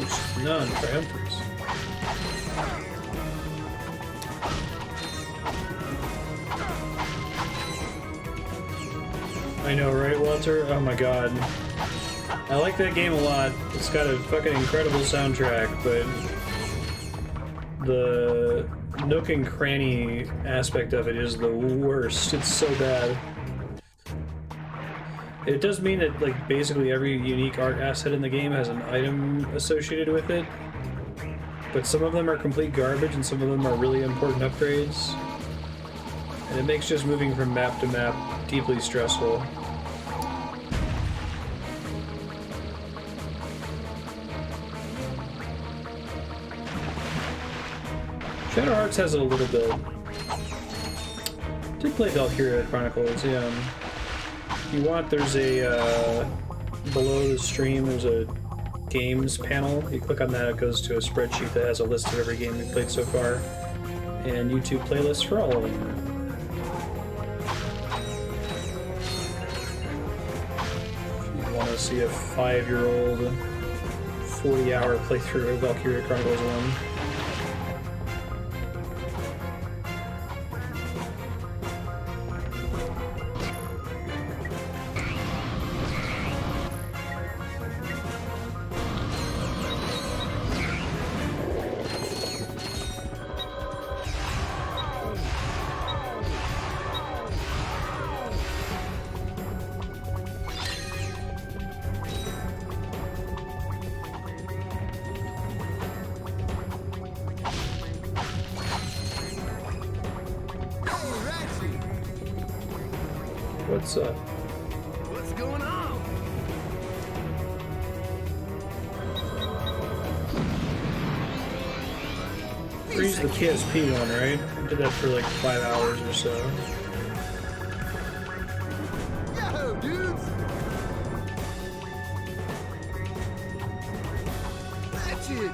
most, none triumphers. I know, right, Walter? Oh my god. I like that game a lot. It's got a fucking incredible soundtrack, but the nook and cranny aspect of it is the worst. It's so bad. It does mean that, like, basically every unique art asset in the game has an item associated with it, but some of them are complete garbage and some of them are really important upgrades, and it makes just moving from map to map deeply stressful. Shadow Hearts has it a little bit. Did play Valkyria Chronicles, yeah. If you want, there's a, below the stream, there's a games panel. You click on that, it goes to a spreadsheet that has a list of every game we've played so far, and YouTube playlists for all of them. If you want to see a 5-year-old 40-hour playthrough of Valkyria Chronicles 1. What's up? What's going on? Freeze the PSP one, right? I did that for like 5 hours or so. Yo, dudes! Ratchet!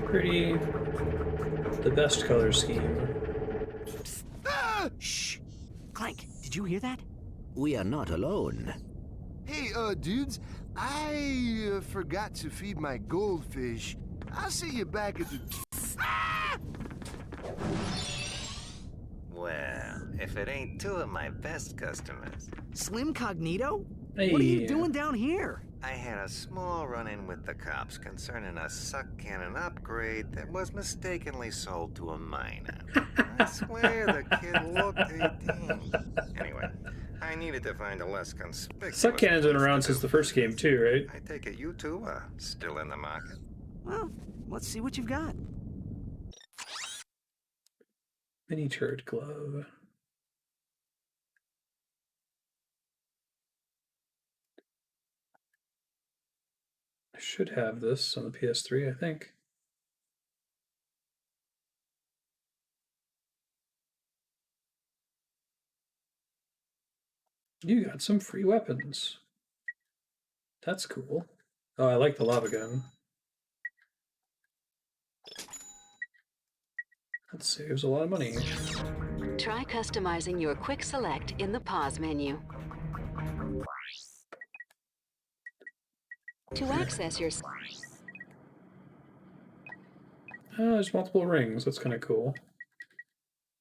Pretty. The best color scheme. Shh! Clank, did you hear that? We are not alone. Hey, dudes, I forgot to feed my goldfish. I'll see you back at the... Well, if it ain't two of my best customers. Slim Cognito? Hey. What are you doing down here? I had a small run-in with the cops concerning a suck cannon upgrade that was mistakenly sold to a minor. I swear the kid looked 18. Anyway, I needed to find a less conspicuous... Suck Cannon's been around since the first game too, right? I take it you two are still in the market. Well, let's see what you've got. Mini turret glove. I should have this on the PS3, I think. You got some free weapons. That's cool. Oh, I like the lava gun. That saves a lot of money. Try customizing your quick select in the pause menu. To access your... There's multiple rings. That's kind of cool.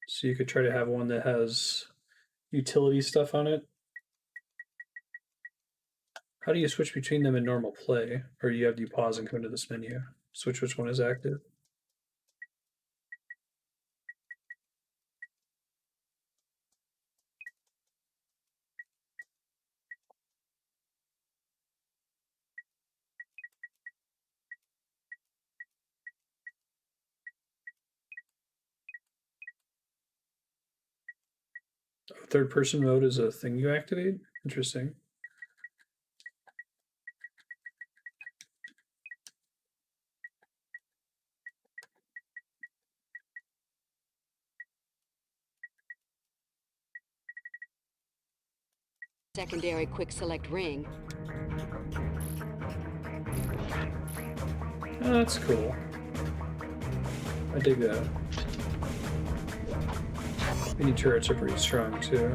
So you could try to have one that has utility stuff on it. How do you switch between them in normal play? Or do you have to pause and come into this menu? Switch which one is active? Third person mode is a thing you activate? Interesting. secondary quick select ring. Oh, that's cool. I dig that. Mini turrets are pretty strong too.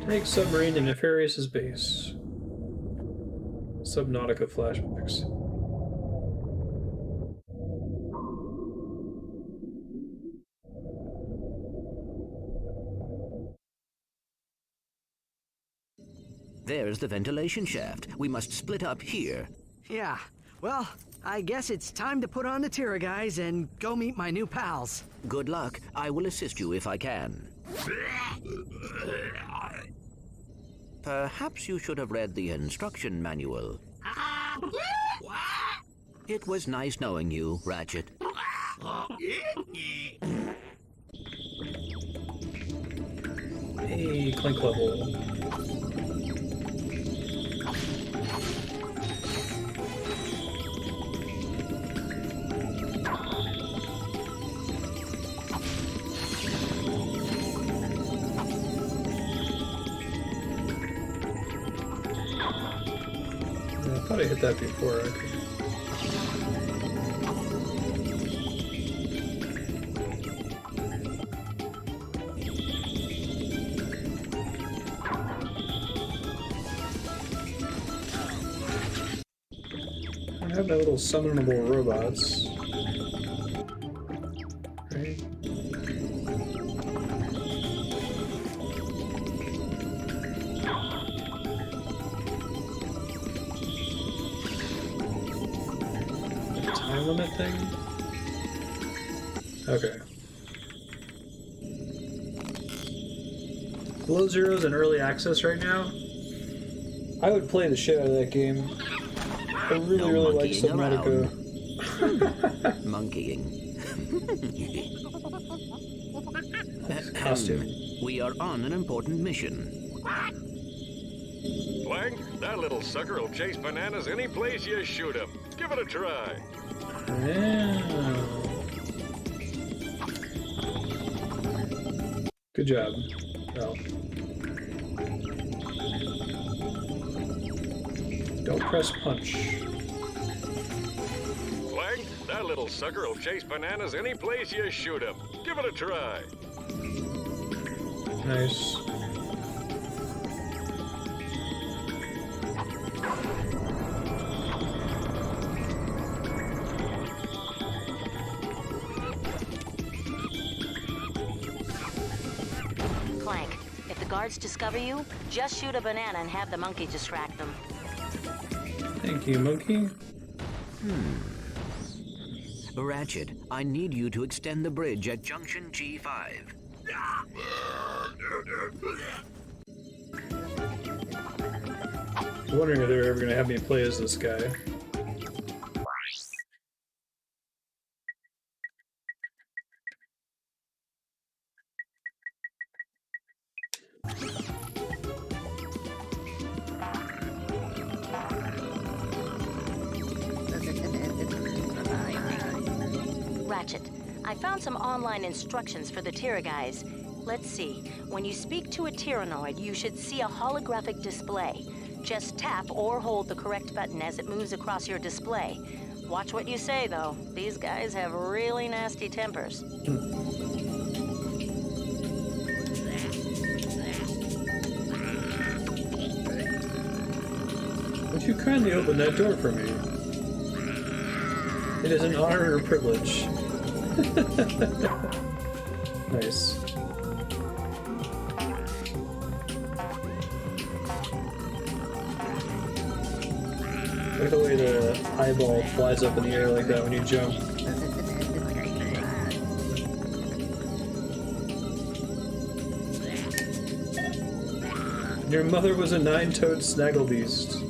Take submarine to Nefarious' base. Subnautica flashbacks. There's the ventilation shaft. We must split up here. Yeah, well, I guess it's time to put on the Tyhrra guys and go meet my new pals. Good luck. I will assist you if I can. Perhaps you should have read the instruction manual. It was nice knowing you, Ratchet. Hey, Clank level. I thought I hit that before. Okay. I have my little summonable robots. Right? Limit thing? Okay. Below Zero's in early access right now. I would play the shit out of that game. I really like Subnautica. Monkeying. Costume. We are on an important mission. Clank, that little sucker will chase bananas any place you shoot him. Give it a try. Yeah. Good job. Well. Don't press punch. Clank, that little sucker will chase bananas any place you shoot him. Give it a try. Nice. Clank, if the guards discover you, just shoot a banana and have the monkey distract them. Thank you, monkey. Ratchet, I need you to extend the bridge at Junction G5. I'm wondering if they're ever going to have me play as this guy. Ratchet, I found some online instructions for the Tyhrra guys. Let's see. When you speak to a Tyhrranoid, you should see a holographic display. Just tap or hold the correct button as it moves across your display. Watch what you say, though. These guys have really nasty tempers. Would you kindly open that door for me? It is an honor and a privilege. Nice. Look at the way the eyeball flies up in the air like that when you jump. Your mother was a 9-toed snagglebeast.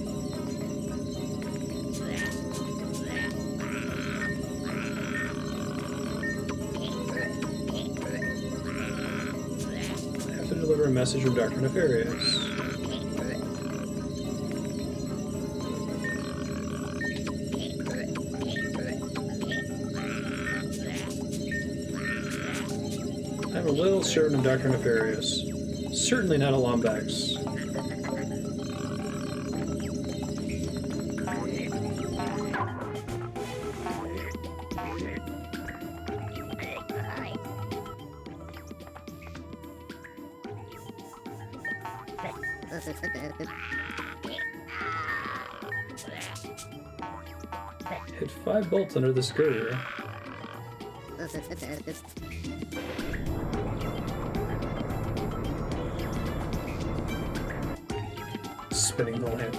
I have to deliver a message from Dr. Nefarious. I'm a little certain of Dr. Nefarious. Certainly not a Lombax. Hit 5 bolts under this girder. Spinning the lamp.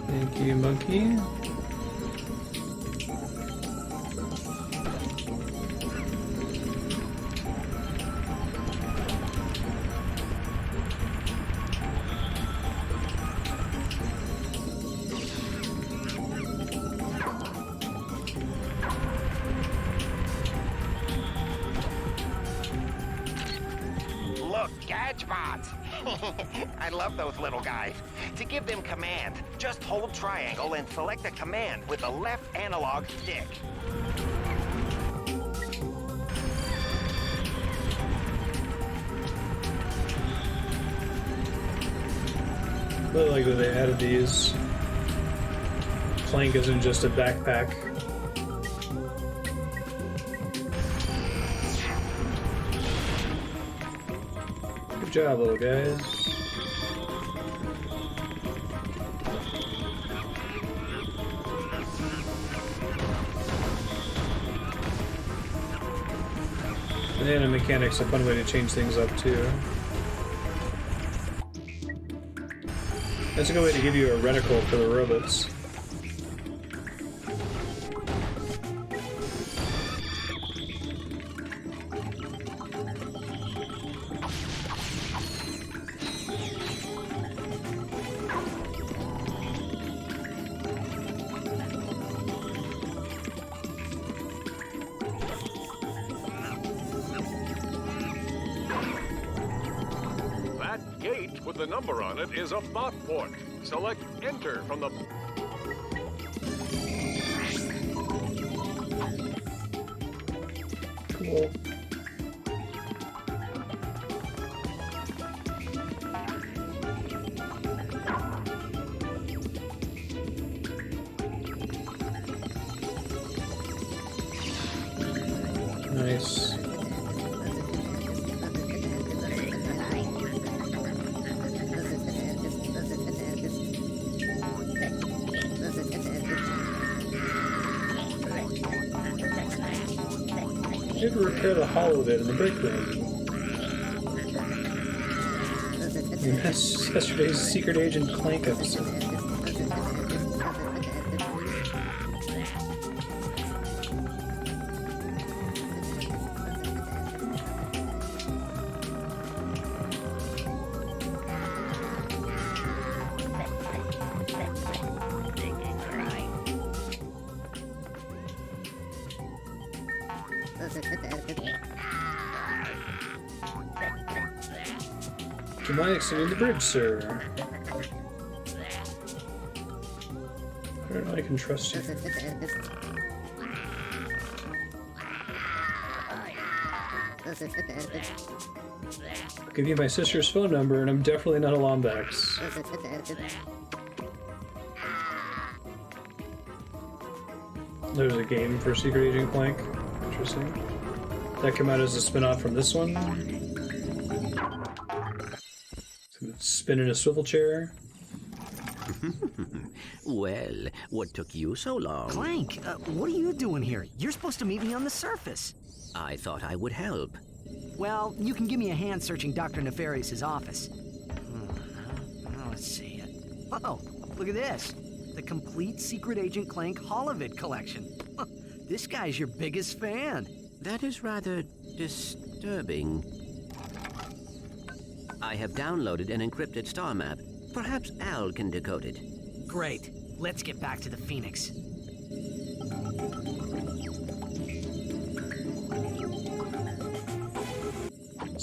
Thank you, monkey. Look, Gadgebots! I love those little guys. To give them command, just hold triangle and select a command with the left analog stick. Really like that they added these. Clank isn't just a backpack. Good job, little guys. Banana mechanic's a fun way to change things up too. That's a good way to give you a reticle for the robots. That gate with the number on it is a bot port. Select Enter from the... Cool. Nice. Did repair the hollow bit in the break room. And that's yesterday's Secret Agent Clank episode. Do you mind extending the bridge, sir? I don't know I can trust you. I'll give you my sister's phone number, and I'm definitely not a Lombax. There's a game for Secret Agent Clank. Interesting. That came out as a spin-off from this one. Spin in a swivel chair. Well, what took you so long? Clank, what are you doing here? You're supposed to meet me on the surface. I thought I would help. Well, you can give me a hand searching Dr. Nefarious's office. Let's see it. Oh, look at this. The complete Secret Agent Clank Holovid collection. This guy's your biggest fan. That is rather disturbing. I have downloaded an encrypted star map. Perhaps Al can decode it. Great. Let's get back to the Phoenix.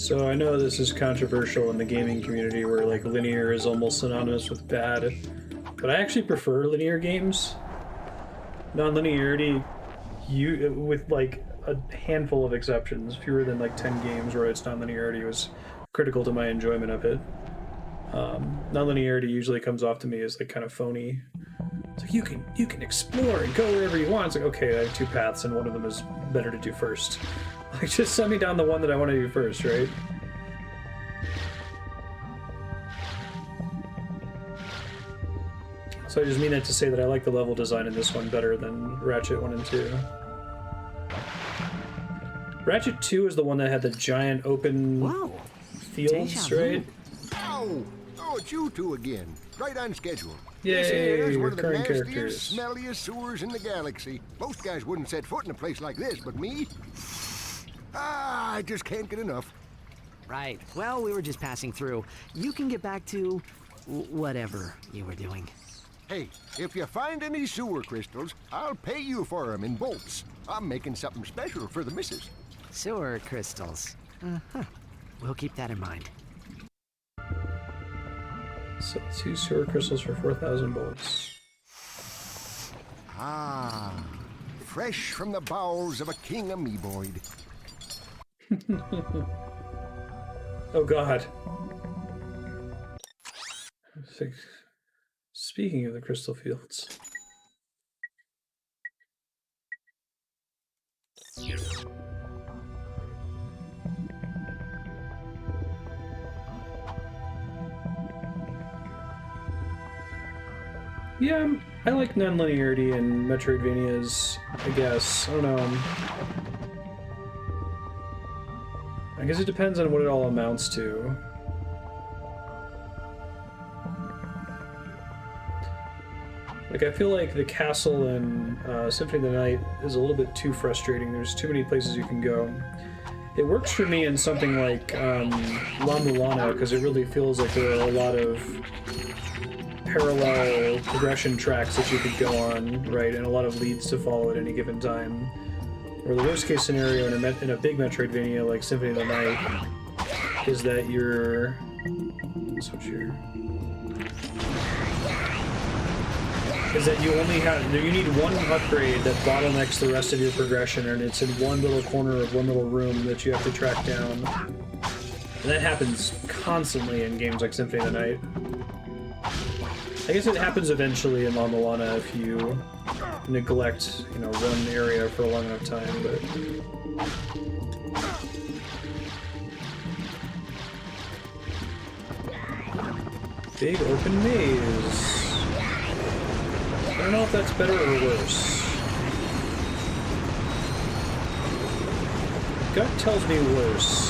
So I know this is controversial in the gaming community where like linear is almost synonymous with bad, but I actually prefer linear games. Non-linearity, with like a handful of exceptions, fewer than like 10 games where it's non-linearity was critical to my enjoyment of it. Non-linearity usually comes off to me as like kind of phony. It's like you can explore and go wherever you want. It's like, okay, I have two paths and one of them is better to do first. Like, just send me down the one that I want to do first, right? So I just mean that to say that I like the level design in this one better than Ratchet 1 and 2. Ratchet 2 is the one that had the giant open fields, right? Oh, it's you two again. Right on schedule. Yay, This here's one of the recurring nastiest, characters. smelliest sewers in the galaxy. Most guys wouldn't set foot in a place like this, but me? I just can't get enough. Right. Well, we were just passing through. You can get back to whatever you were doing. Hey, if you find any sewer crystals, I'll pay you for them in bolts. I'm making something special for the missus. Sewer crystals. Uh-huh. We'll keep that in mind. So 2 sewer crystals for 4,000 bolts. Ah, fresh from the bowels of a king amoeboid. Oh god. Speaking of the crystal fields. Yeah, I like non-linearity in Metroidvanias, I guess. I don't know. I guess it depends on what it all amounts to. Like, I feel like the castle in Symphony of the Night is a little bit too frustrating. There's too many places you can go. It works for me in something like La Mulana, because it really feels like there are a lot of parallel progression tracks that you could go on, right, and a lot of leads to follow at any given time. Or the worst case scenario in a big Metroidvania like Symphony of the Night is that you're... Switch here. Is that you only have... You need one upgrade that bottlenecks the rest of your progression, and it's in one little corner of one little room that you have to track down. And that happens constantly in games like Symphony of the Night. I guess it happens eventually in La Mulana if you neglect, you know, one area for a long enough time, but... Big open maze. I don't know if that's better or worse. Gut tells me worse.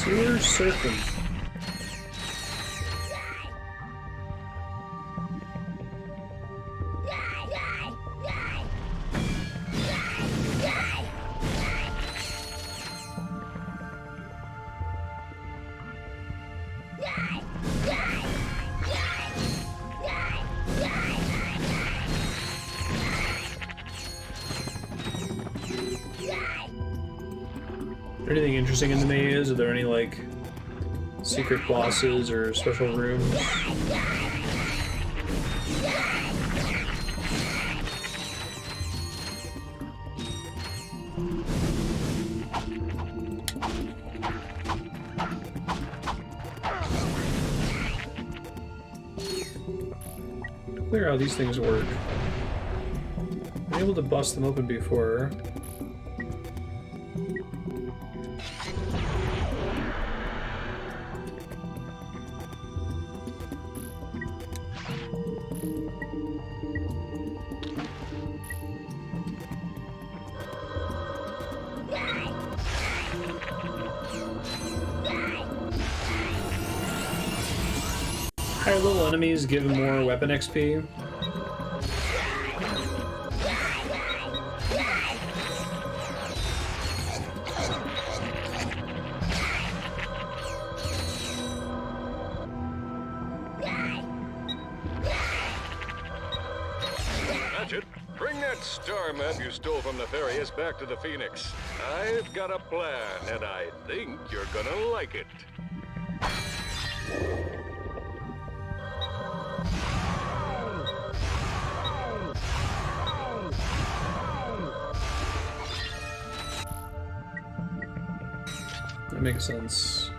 Sewer surfing. Anything interesting in the maze? Are there any, like, secret bosses or special rooms? Clear how these things work. been able to bust them open before. Higher level enemies give more weapon XP. Ratchet, bring that star map you stole from Nefarious back to the Phoenix. I've got a plan, and I think you're gonna like it. That makes sense.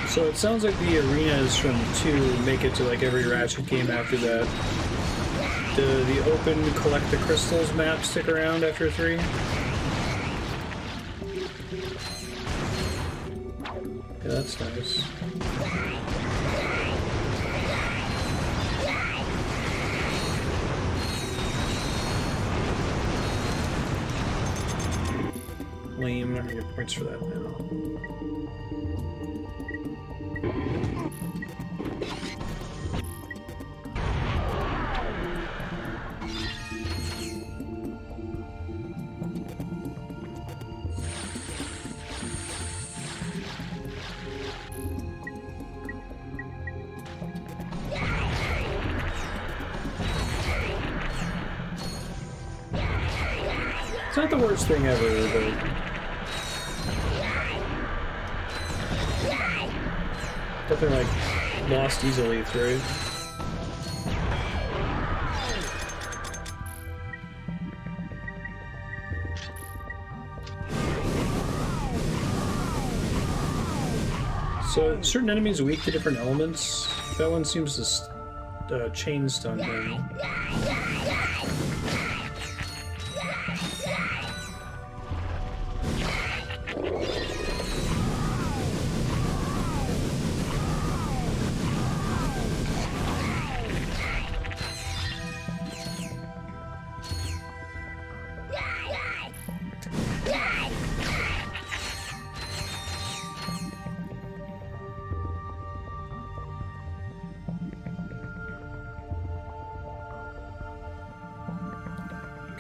So it sounds like the arenas from 2 make it to like every Ratchet game after that. Do the open collect the crystals map stick around after 3? Yeah, that's nice. Lame, I don't get points for that now. It's not the worst thing ever, but definitely like lost easily through. So certain enemies are weak to different elements. That one seems to chain stun him.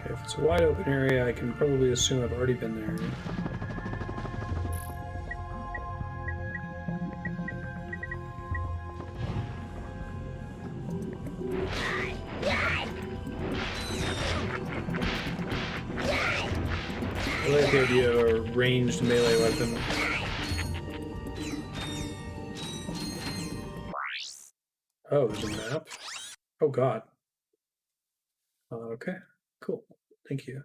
If it's a wide open area, I can probably assume I've already been there. I like the idea of a ranged melee weapon. Oh, there's a map? Oh god. Okay, cool. Thank you.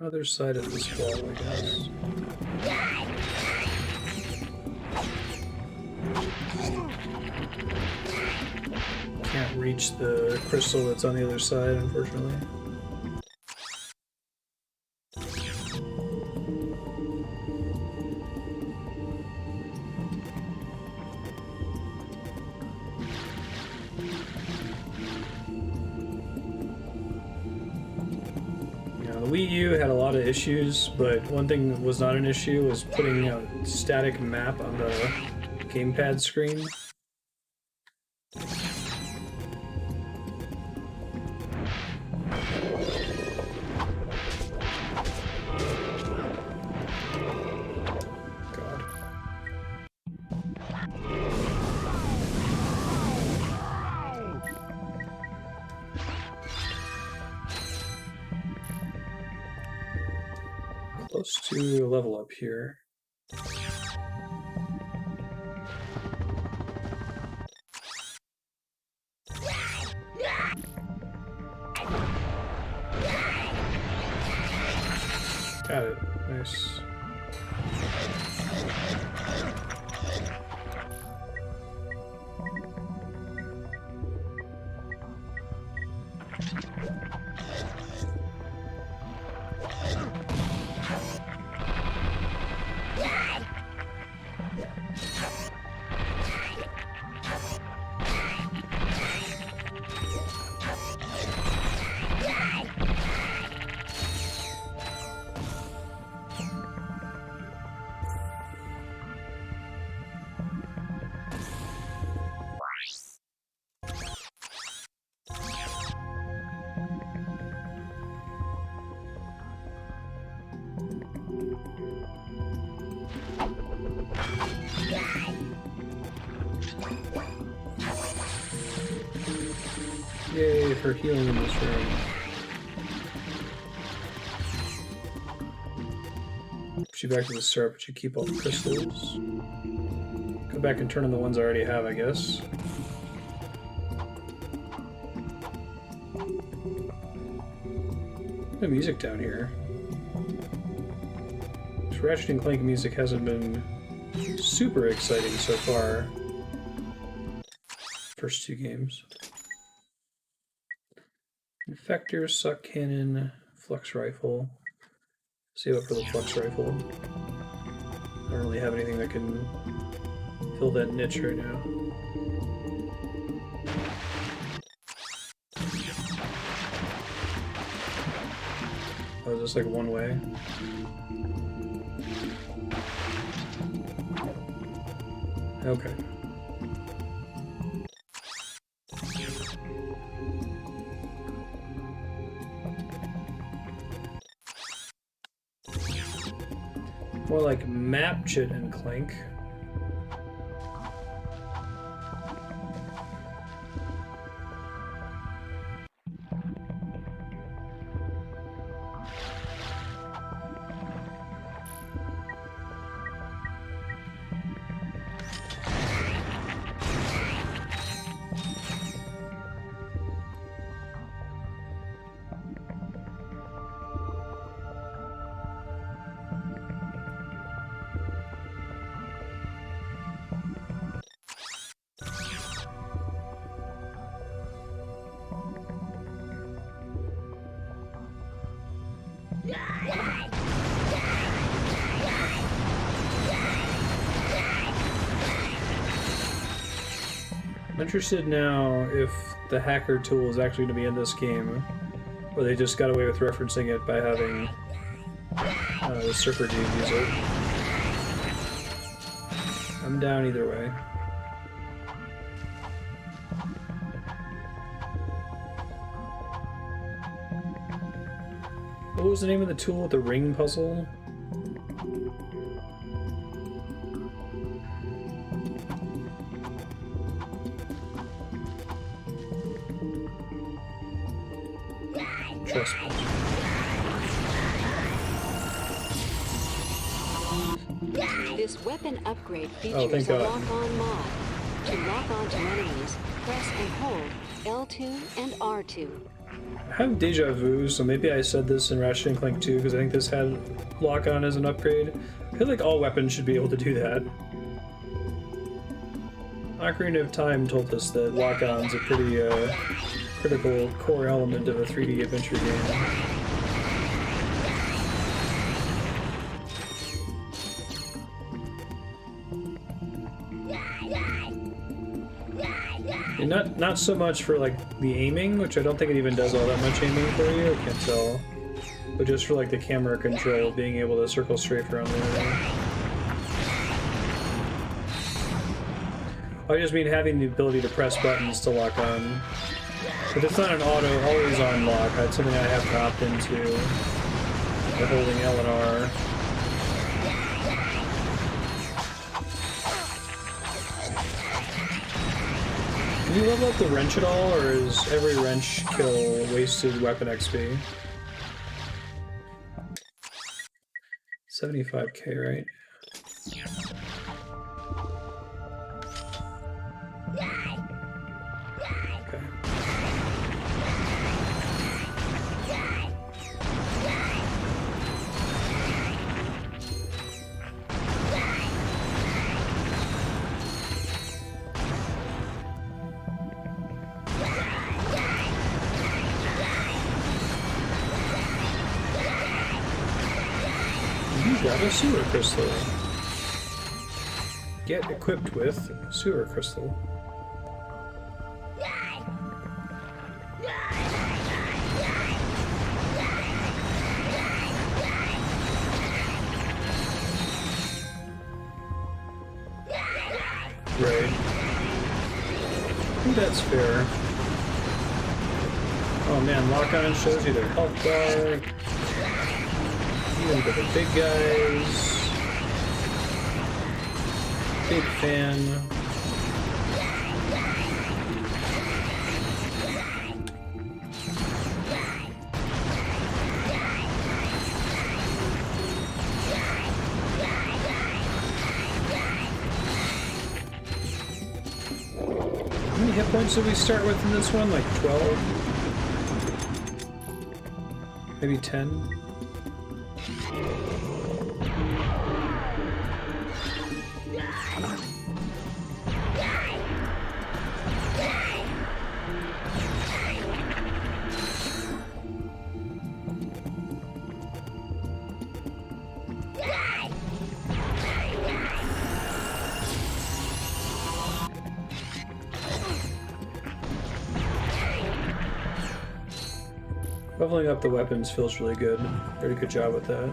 Other side of this wall, I guess. Can't reach the crystal that's on the other side, unfortunately. The Wii U had a lot of issues, but one thing that was not an issue was putting a static map on the gamepad screen. Close to a level up here. Got it. Nice. Yay for healing in this room. Put you back to the start, but you keep all the crystals. Go back and turn on the ones I already have, I guess. The music down here. This Ratchet & Clank music hasn't been super exciting so far. First two games. Infector, suck cannon, flux rifle. Save up for the flux rifle. I don't really have anything that can fill that niche right now. Oh, is this like one way? Okay. More like Ratchet and Clank. I'm interested now if the hacker tool is actually going to be in this game, or they just got away with referencing it by having the surfer dude use it. I'm down either way. What was the name of the tool with the ring puzzle? Trust me. This weapon upgrade features a lock-on mod. To lock onto enemies, press and hold L2 and R2. I have deja vu, so maybe I said this in Ratchet & Clank 2 because I think this had lock-on as an upgrade. I feel like all weapons should be able to do that. Ocarina of Time told us that lock-on's a pretty critical core element of a 3D adventure game. And not so much for like the aiming, which I don't think it even does all that much aiming for you. I can't tell. but just for like the camera control, being able to circle strafe around there. I just mean having the ability to press buttons to lock on. But it's not an auto, always on lock. That's something I have to opt into by holding L and R. Can you level up the wrench at all, or is every wrench kill wasted weapon XP? 75k, right? Okay. You got a sewer crystal. Get equipped with sewer crystal. Right. I think that's fair. Oh man, lock-on shows you their health bar. Even for the big guys. Big fan. How many hit points did we start with in this one? Like 12? Maybe 10? Leveling up the weapons feels really good. Very good job with that.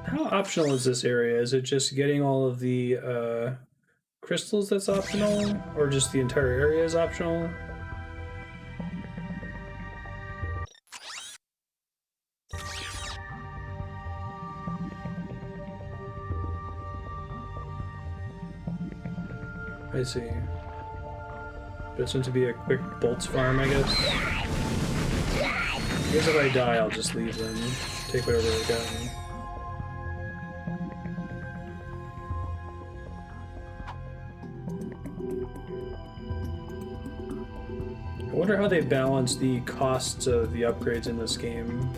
How optional is this area? Is it just getting all of the crystals that's optional? Or just the entire area is optional? I see. But it's meant to be a quick bolts farm, I guess. I guess if I die, I'll just leave them. Take whatever I got. I wonder how they balance the costs of the upgrades in this game.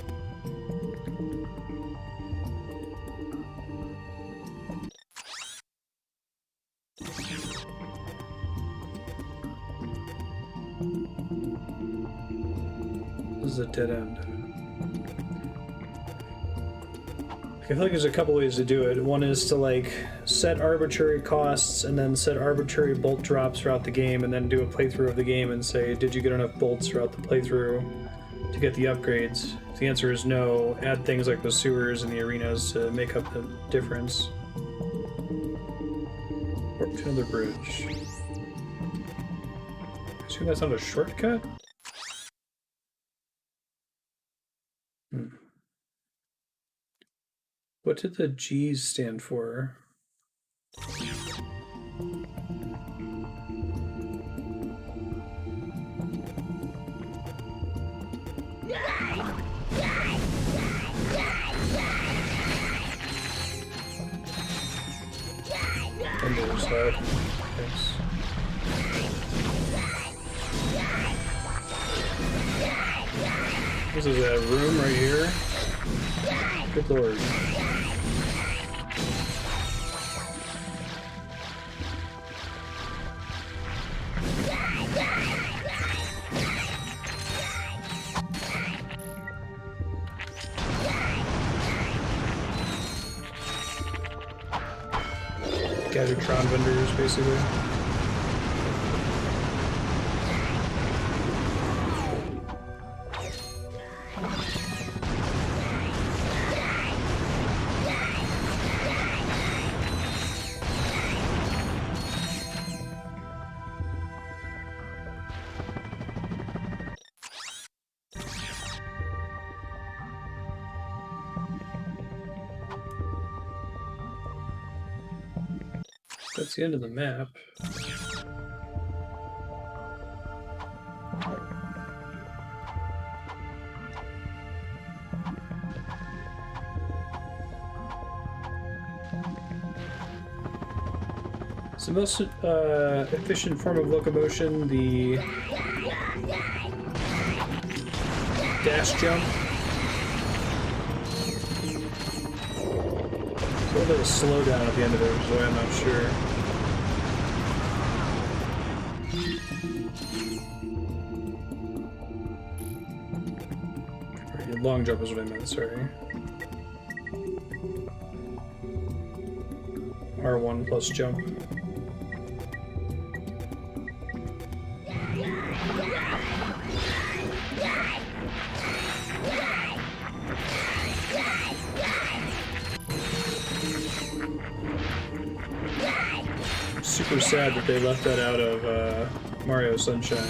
This is a dead end. I feel like there's a couple ways to do it. One is to like set arbitrary costs and then set arbitrary bolt drops throughout the game and then do a playthrough of the game and say, did you get enough bolts throughout the playthrough to get the upgrades? If the answer is no, add things like the sewers and the arenas to make up the difference. Or to another bridge. I assume that's not a shortcut? What did the G's stand for? Thunder slide. Thanks. This is a room right here. Good lord. Gadgetron vendors, basically. That's the end of the map. It's the most efficient form of locomotion, the dash jump. A little bit of slowdown at the end of it, which is why I'm not sure. Long jump is what I meant, sorry. R1 plus jump. Super sad that they left that out of Mario Sunshine.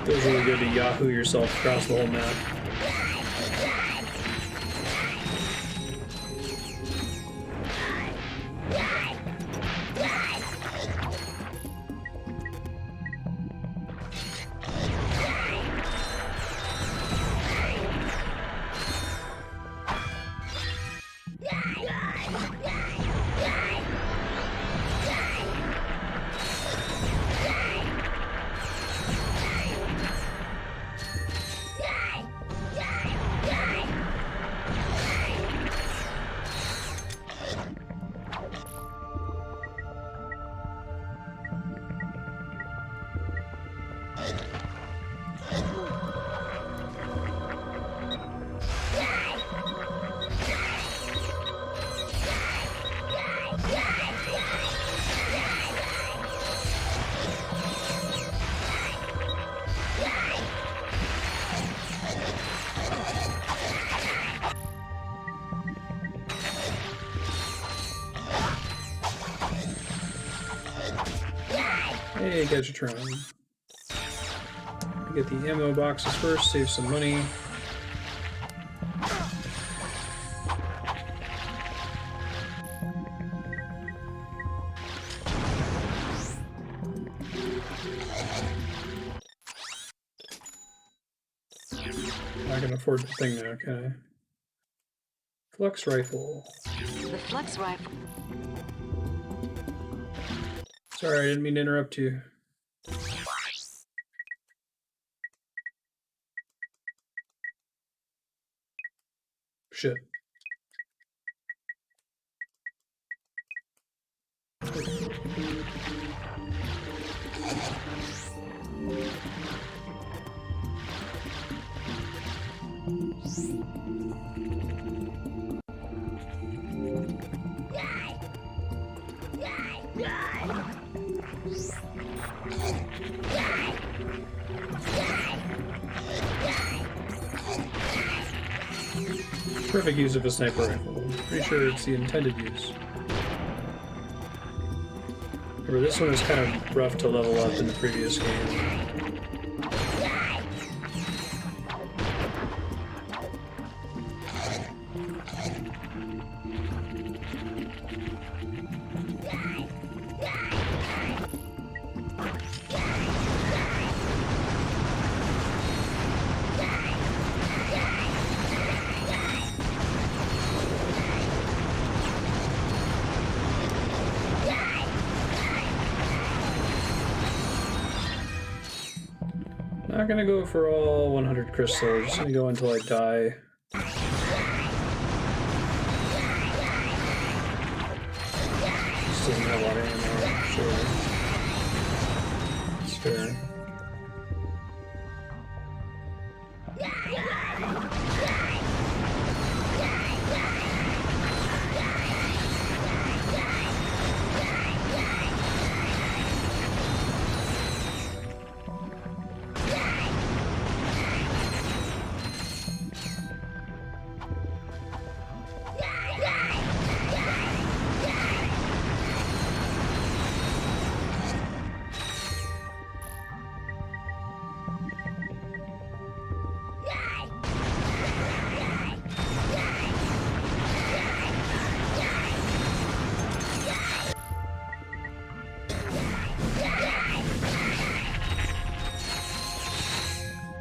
Feels really good to Yahoo yourself across the whole map. Hey, Gadgetron. Get the ammo boxes first, save some money. I can afford the thing now, can I? Flux rifle. The flux rifle. Sorry, I didn't mean to interrupt you. Shit. Perfect use of a sniper rifle. Pretty sure it's the intended use. Remember, this one is kind of rough to level up in the previous game. Not gonna go for all 100 crystals. Just gonna go until I die. Just doesn't have a lot of ammo. Sure. It's fair.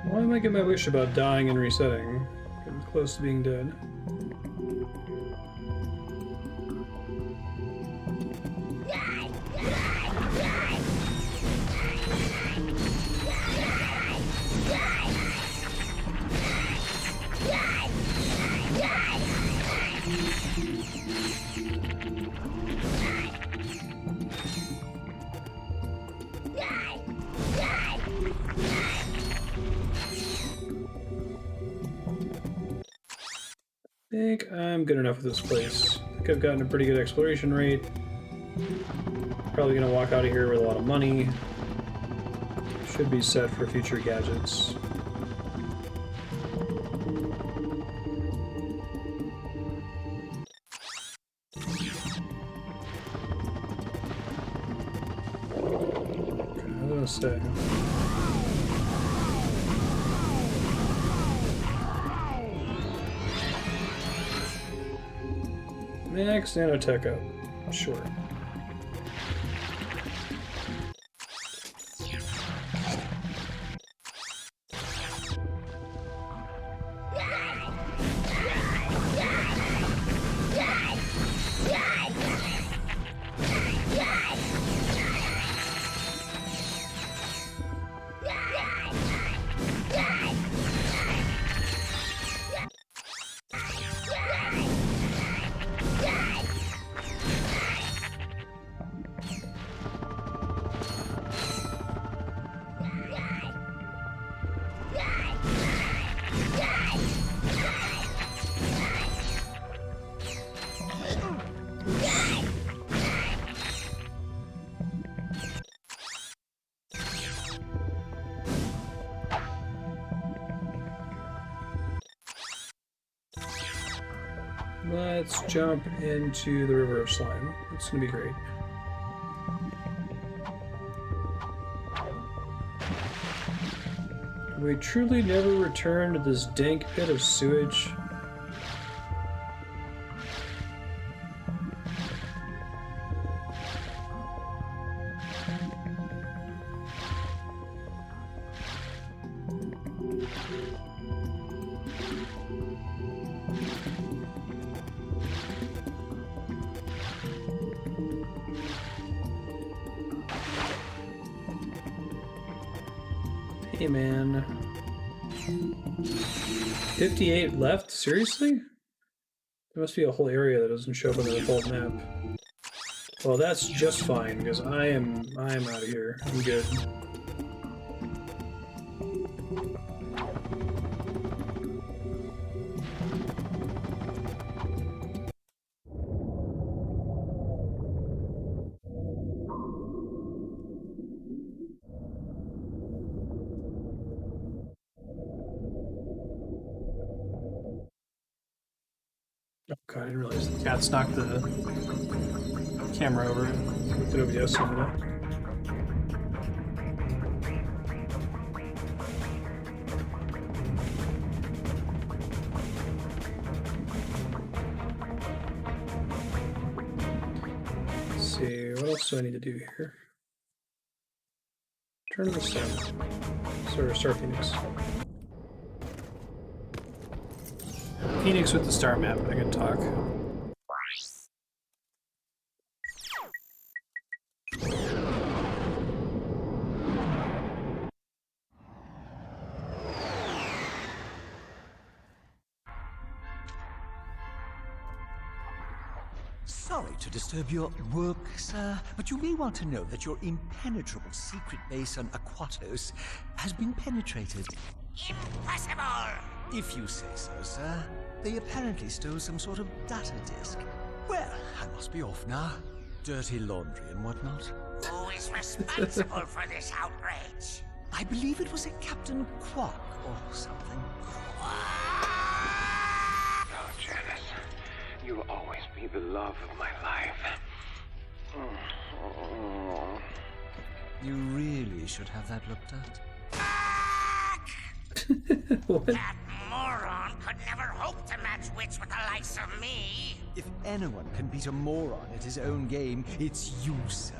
Why am I getting my wish about dying and resetting? Getting close to being dead. I think I'm good enough with this place. I think I've gotten a pretty good exploration rate. Probably gonna walk out of here with a lot of money. Should be set for future gadgets. I was gonna say. Max nanotech up. Sure. Let's jump into the River of Slime. It's gonna be great. Have we truly never returned to this dank pit of sewage? Hey man. 58 left? Seriously? There must be a whole area that doesn't show up on the default map. Well, that's just fine, because I am out of here. I'm good. Oh god, I didn't realize the cats knocked the camera over. Looked at OBS a minute. Let's see, what else do I need to do here? Turn the sun. Star Phoenix. Phoenix with the star map, I can talk. Sorry to disturb your work, sir, but you may want to know that your impenetrable secret base on Aquatos has been penetrated. Impossible! If you say so, sir. They apparently stole some sort of data disk. Well, I must be off now. Dirty laundry and whatnot. Who is responsible for this outrage? I believe it was a Captain Qwark or something. Oh, Janice, you'll always be the love of my life. You really should have that looked at. That moron could never hope to match wits with the likes of me. If anyone can beat a moron at his own game, it's you, sir.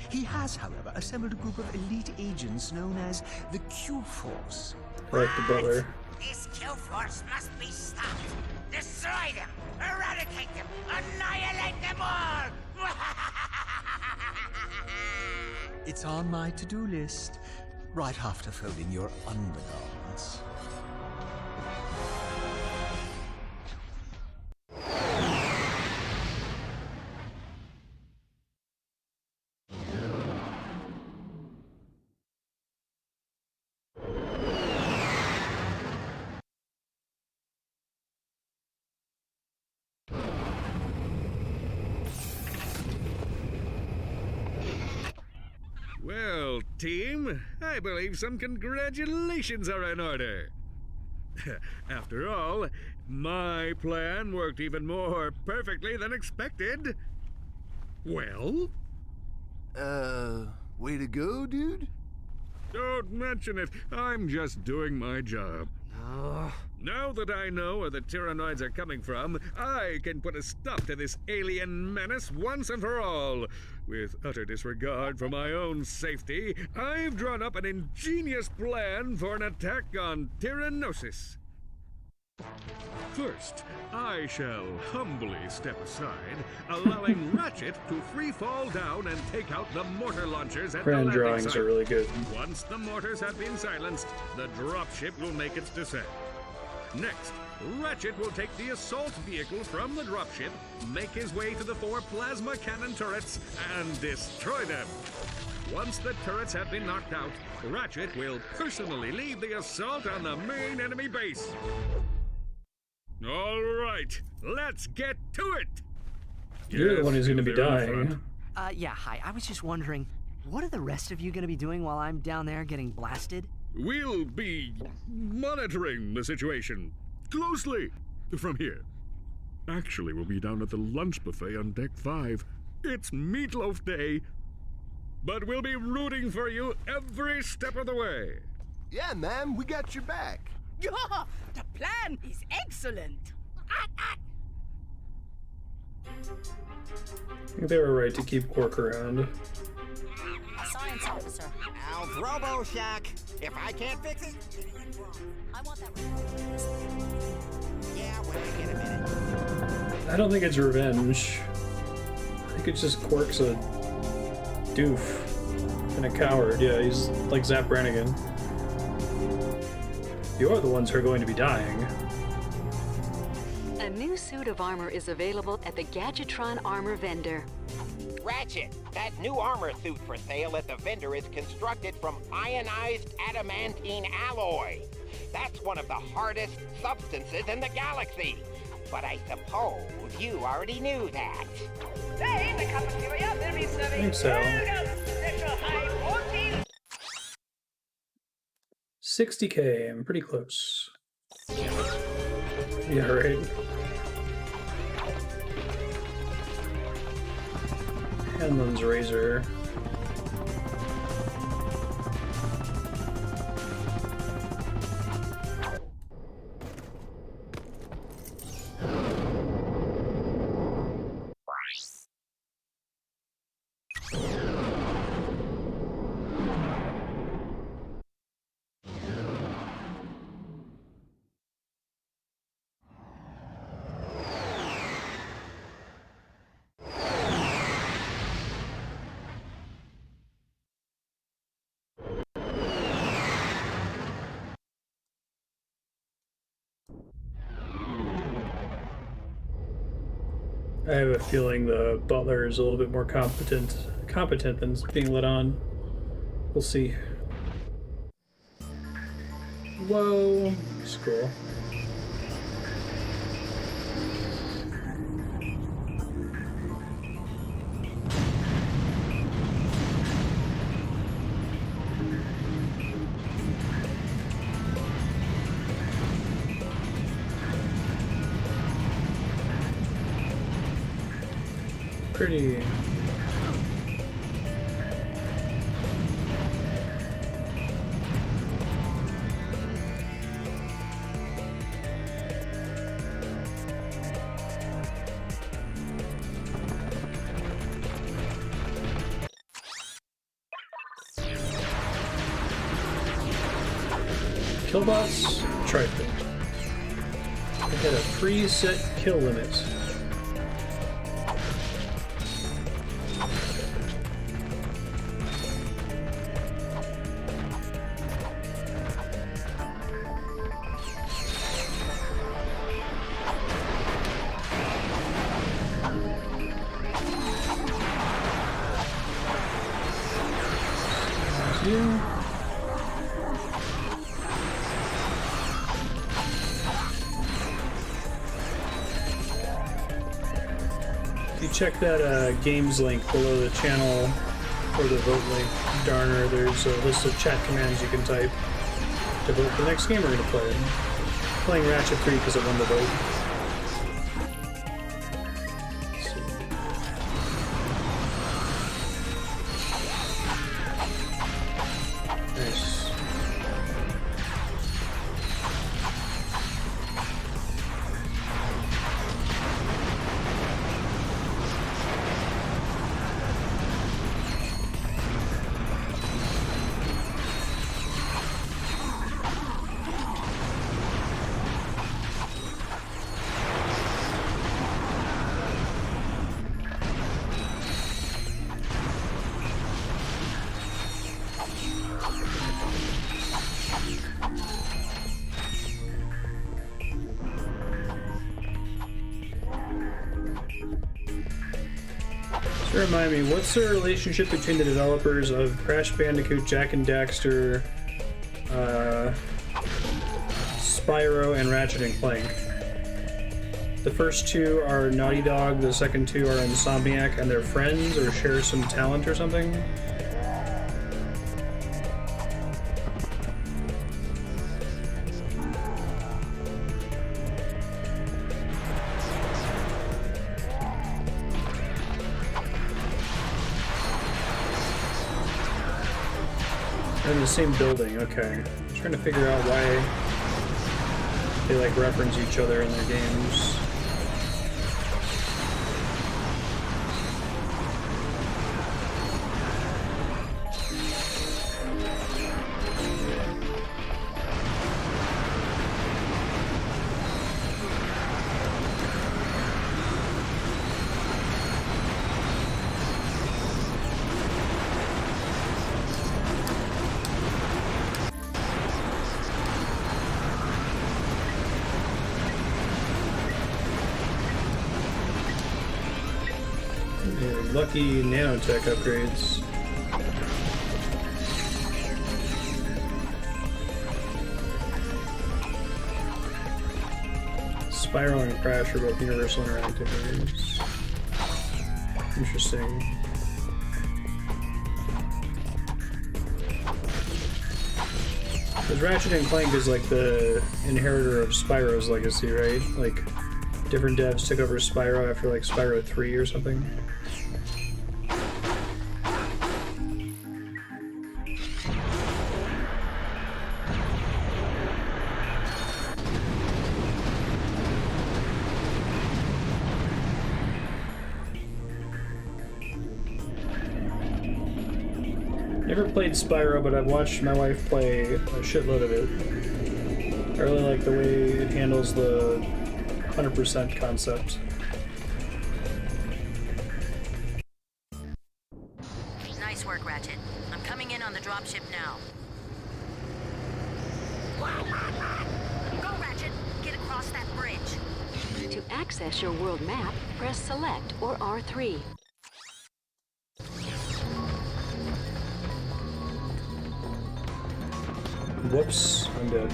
He has, however, assembled a group of elite agents known as the Q-Force. I like the butler. This Q-Force must be stopped. Destroy them, eradicate them, annihilate them all! It's on my to-do list, right after folding your undergarments. Well, team, I believe some congratulations are in order. After all, my plan worked even more perfectly than expected. Well? Way to go, dude? Don't mention it. I'm just doing my job. Now that I know where the Tyhrranoids are coming from, I can put a stop to this alien menace once and for all. With utter disregard for my own safety, I've drawn up an ingenious plan for an attack on Tyhrranosis. First, I shall humbly step aside, allowing Ratchet to free fall down and take out the mortar launchers at the Grand landing drawings site. are really good. Once the mortars have been silenced, the dropship will make its descent. Next, Ratchet will take the assault vehicle from the dropship, make his way to the 4 plasma cannon turrets, and destroy them. Once the turrets have been knocked out, Ratchet will personally lead the assault on the main enemy base. All right, let's get to it. You're the one who's going to be dying. Yeah, hi. I was just wondering, what are the rest of you going to be doing while I'm down there getting blasted? We'll be monitoring the situation closely from here. Actually, we'll be down at the lunch buffet on Deck 5. It's Meatloaf Day. But we'll be rooting for you every step of the way. Yeah, man, we got your back. Yeah, the plan is excellent. I think they were right to keep Qwark around. Science officer. Al's RoboShack. If I can't fix it, I want that. yeah, when I get a minute. I don't think it's revenge. I think it's just Qwark's a doof and a coward. Yeah, he's like Zap Brannigan. You're the ones who are going to be dying. A new suit of armor is available at the Gadgetron armor vendor. Ratchet, that new armor suit for sale at the vendor is constructed from ionized adamantine alloy. That's one of the hardest substances in the galaxy. But I suppose you already knew that. Today, the cafeteria will be serving think so. special high protein. 60K, I'm pretty close. Yeah, right. Hanlon's razor. I have a feeling the butler is a little bit more competent than being let on. We'll see. Whoa, it's cool. Pretty. Killbots, trifle. I had a preset kill limit. Check that games link below the channel or the vote link, Darner. There's a list of chat commands you can type to vote for the next game we're going to play. I'm playing Ratchet 3 because I won the vote. Nice. Remind me, what's the relationship between the developers of Crash Bandicoot, Jak and Daxter, Spyro, and Ratchet & Clank? The first two are Naughty Dog, the second two are Insomniac, and they're friends or share some talent or something? They're in the same building, okay. I'm trying to figure out why they like reference each other in their games. Lucky nanotech upgrades. Spyro and Crash are both Universal Interactive games. Interesting. Because Ratchet and Clank is like the inheritor of Spyro's legacy, right? Like, different devs took over Spyro after like Spyro 3 or something. Never played Spyro, but I've watched my wife play a shitload of it. I really like the way it handles the 100% concept. Nice work, Ratchet. I'm coming in on the dropship now. Go, Ratchet! Get across that bridge. To access your world map, press Select or R3. Whoops, I'm dead.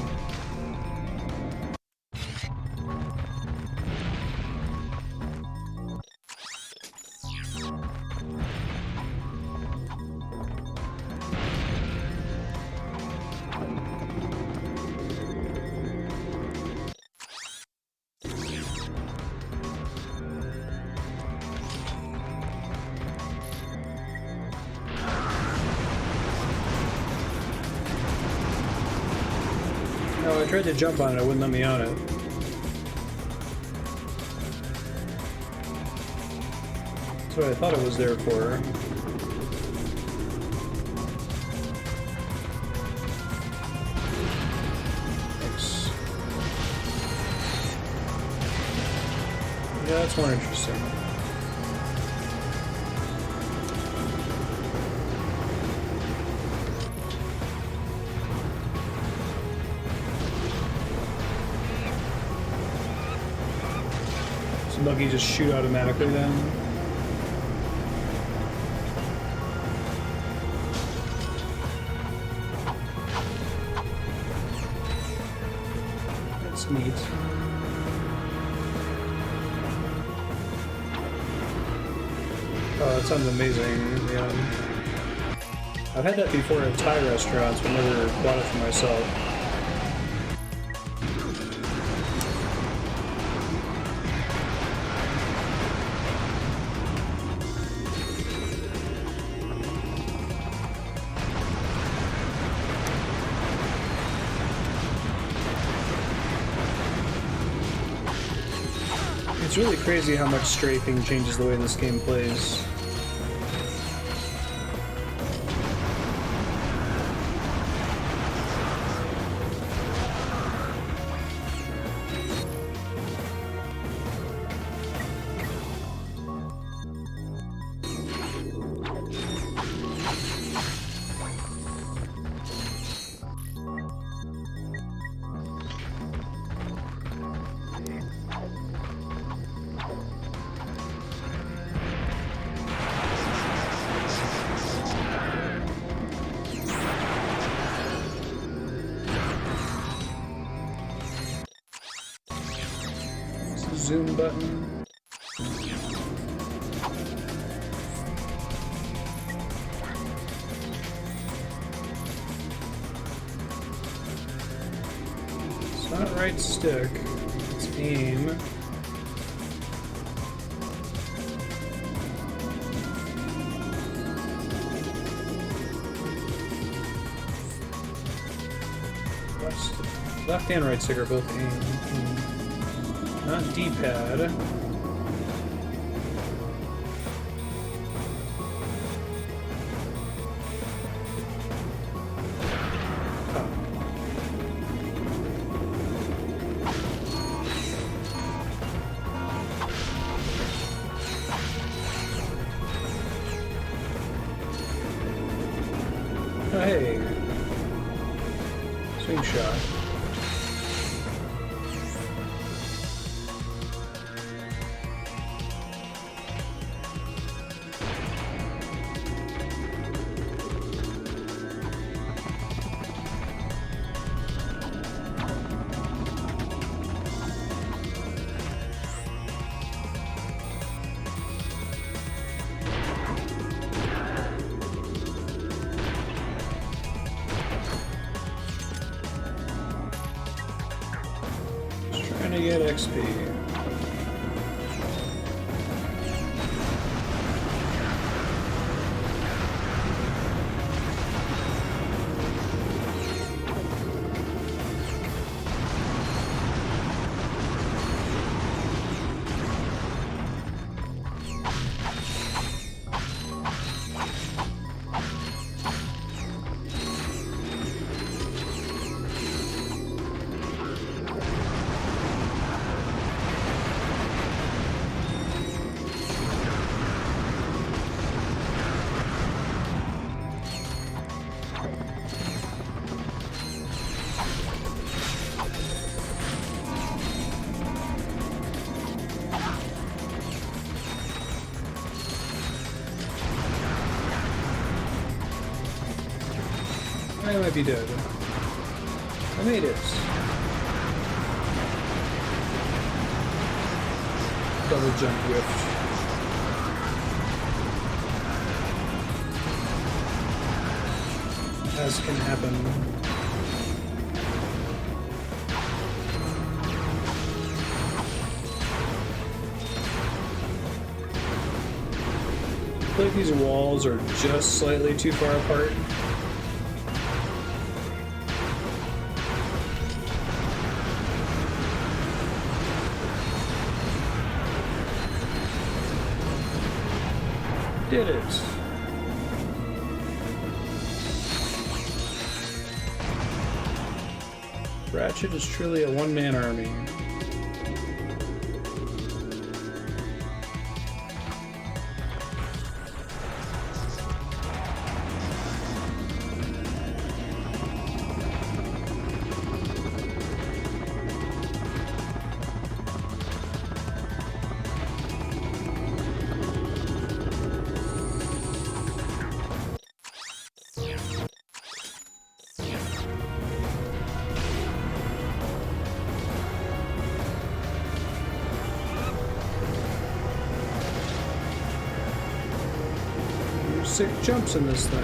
I tried to jump on it, it wouldn't let me on it. That's what I thought it was there for. Thanks. Yeah, that's more interesting. Buggy just shoot automatically then? That's neat. Oh, that sounds amazing. Yeah. I've had that before at Thai restaurants, but never bought it for myself. It's really crazy how much strafing changes the way this game plays. Zoom button. It's not right stick, it's aim. Left and right stick are both aim. Not D-pad. Oh, hey. Swing shot. Trying to get XP. I might be dead. I made it. Double jump whiffed. As can happen. I feel like these walls are just slightly too far apart. Did it. Ratchet is truly a one-man army. Sick jumps in this thing.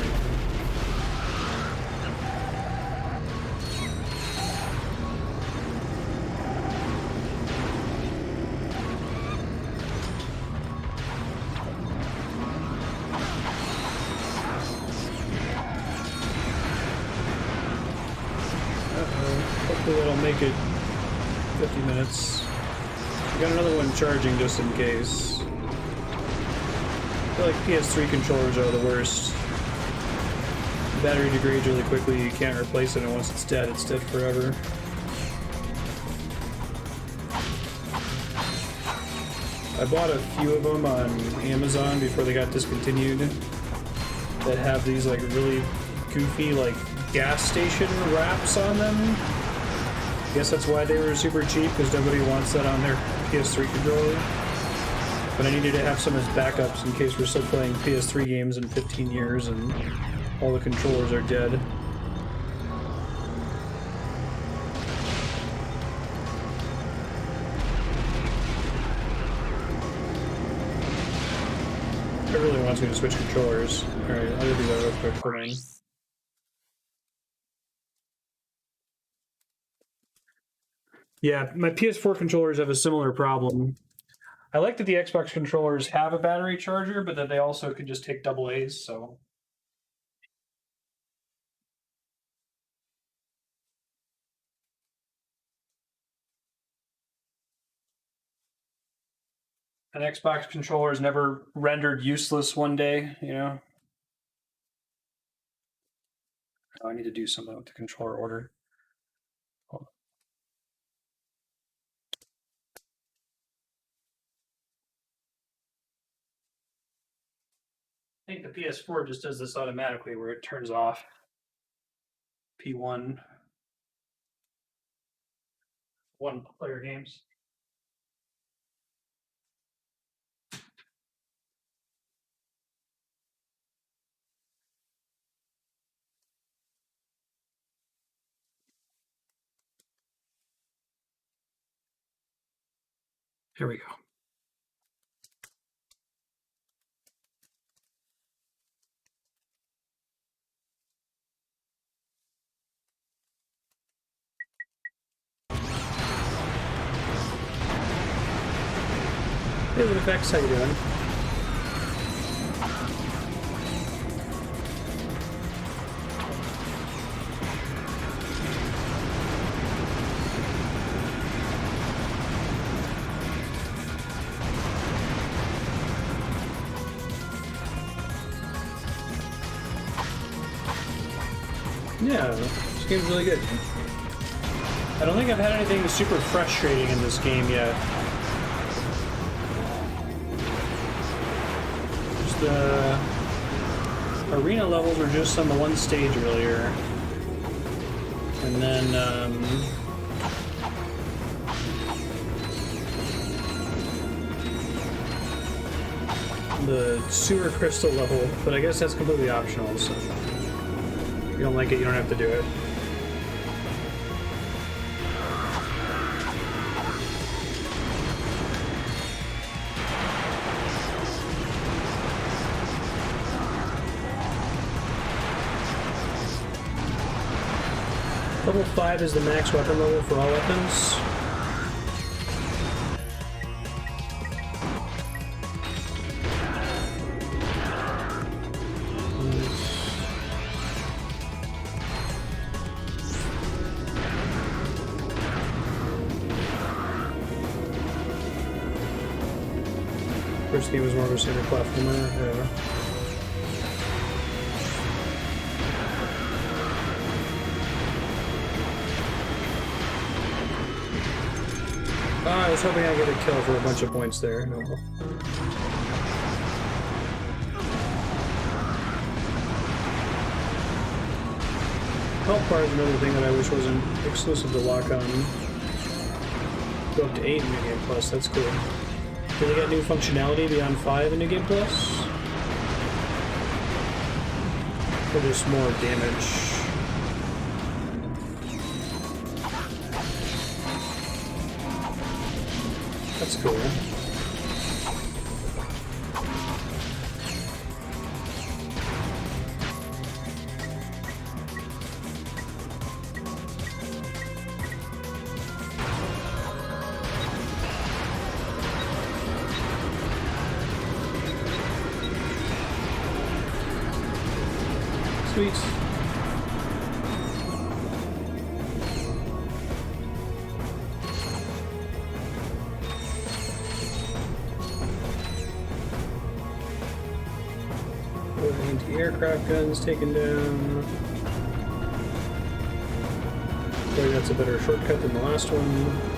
Hopefully that'll make it 50 minutes. I got another one charging just in case. I feel like PS3 controllers are the worst. The battery degrades really quickly, you can't replace it, and once it's dead forever. I bought a few of them on Amazon before they got discontinued that have these like really goofy like gas station wraps on them. I guess that's why they were super cheap, because nobody wants that on their PS3 controller. But I needed to have some as backups in case we're still playing PS3 games in 15 years and all the controllers are dead. It really wants me to switch controllers. Alright, I'll do that real quick for me. Yeah, my PS4 controllers have a similar problem. I like that the Xbox controllers have a battery charger, but that they also can just take AA's, so... An Xbox controller is never rendered useless one day, you know? Oh, I need to do something with the controller order. Hold on. I think the PS4 just does this automatically where it turns off P1 one-player games. Here we go. Hey, Vid-Comic, how you doing? Yeah, this game's really good. I don't think I've had anything super frustrating in this game yet. The arena levels were just on the one stage earlier, and then the sewer crystal level, but I guess that's completely optional, so you don't like it, you don't have to do it. Level 5 is the max weapon level for all weapons. First game was more of a standard platformer. I was hoping I'd get a kill for a bunch of points there. No. Health bar is another thing that I wish wasn't exclusive to lock on. Go up to 8 in New Game Plus, that's cool. Do they get new functionality beyond 5 in New Game Plus? Or just more damage? That's cool. Sweet. Anti-aircraft guns taken down. Boy, that's a better shortcut than the last one.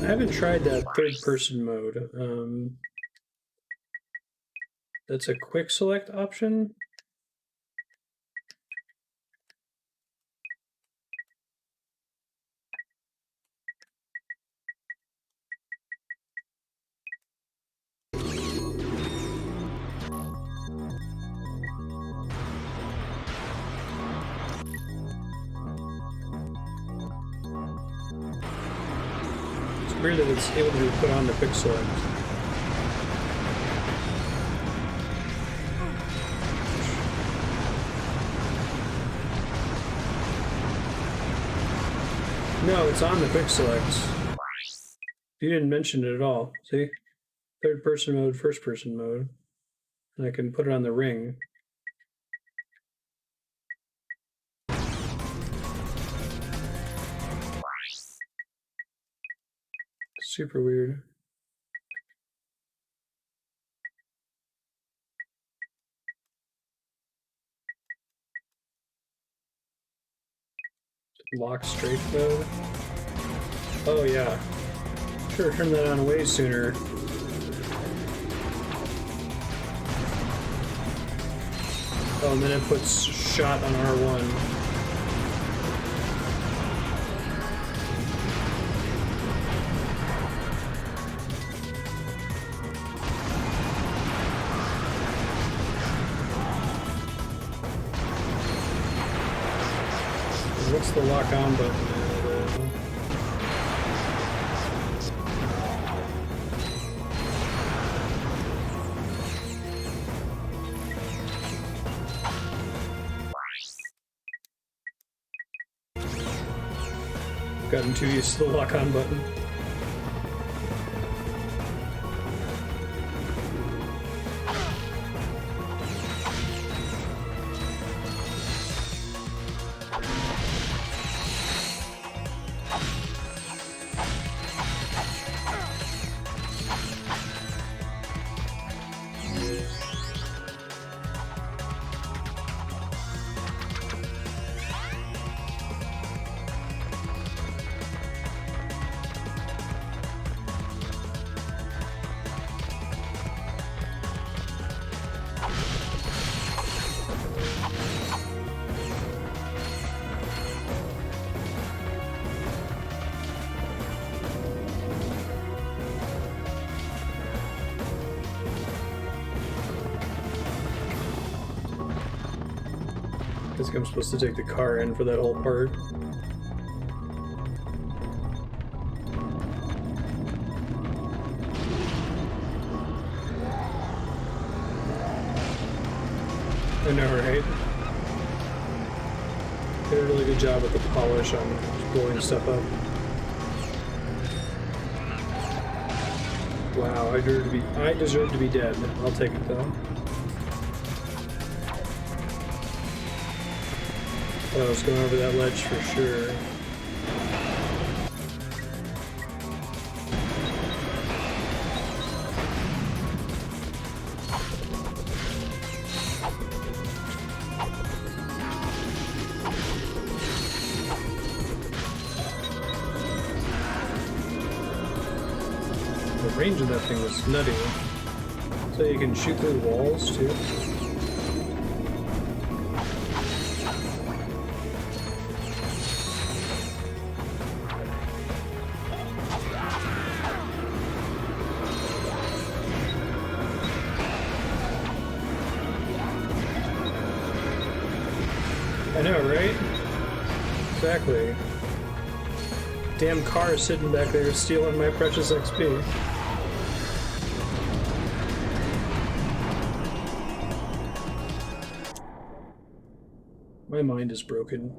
I haven't tried that third-person mode. That's a quick select option. Weird that it's able to be put on the quick select. No, it's on the quick select. You didn't mention it at all. See? Third person mode, first person mode. And I can put it on the ring. Super weird. Lock strafe mode. Oh yeah. Should have turned that on way sooner. Oh, and then it puts shot on R1. What's the lock on button? Gotten too used to the lock on button. I think I'm supposed to take the car in for that whole part. I know, right? Did a really good job with the polish on blowing stuff up. Wow, I deserve to be dead. I'll take it though. I was going over that ledge for sure. The range of that thing was nutty. So you can shoot through walls too. I know, right? Exactly. Damn car is sitting back there stealing my precious XP. My mind is broken.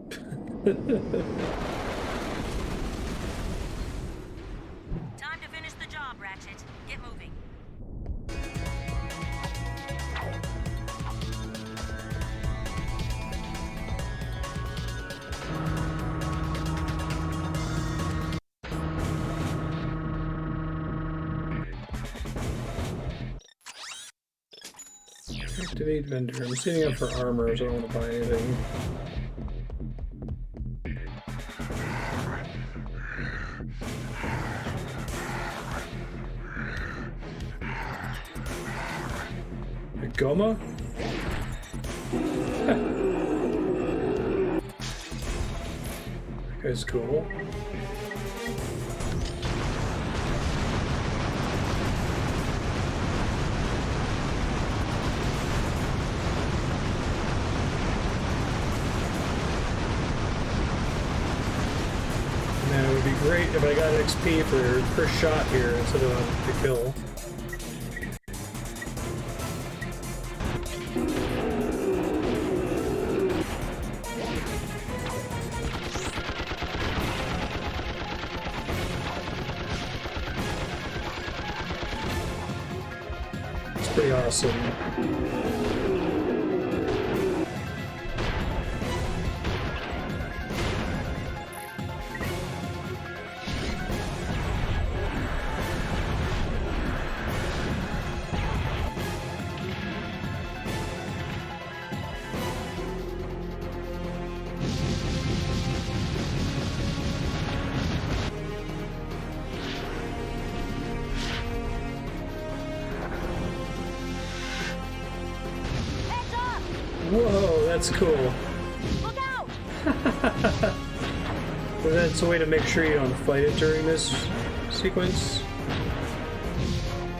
Time to finish the job, Ratchet. Get moving. Activate vendor. I'm saving up for armor, so I don't want to buy anything. A Goma? That guy's cool. Man, it would be great if I got an XP for per shot here instead of the kill. It's pretty awesome. Whoa, that's cool. Look out! But that's a way to make sure you don't fight it during this sequence.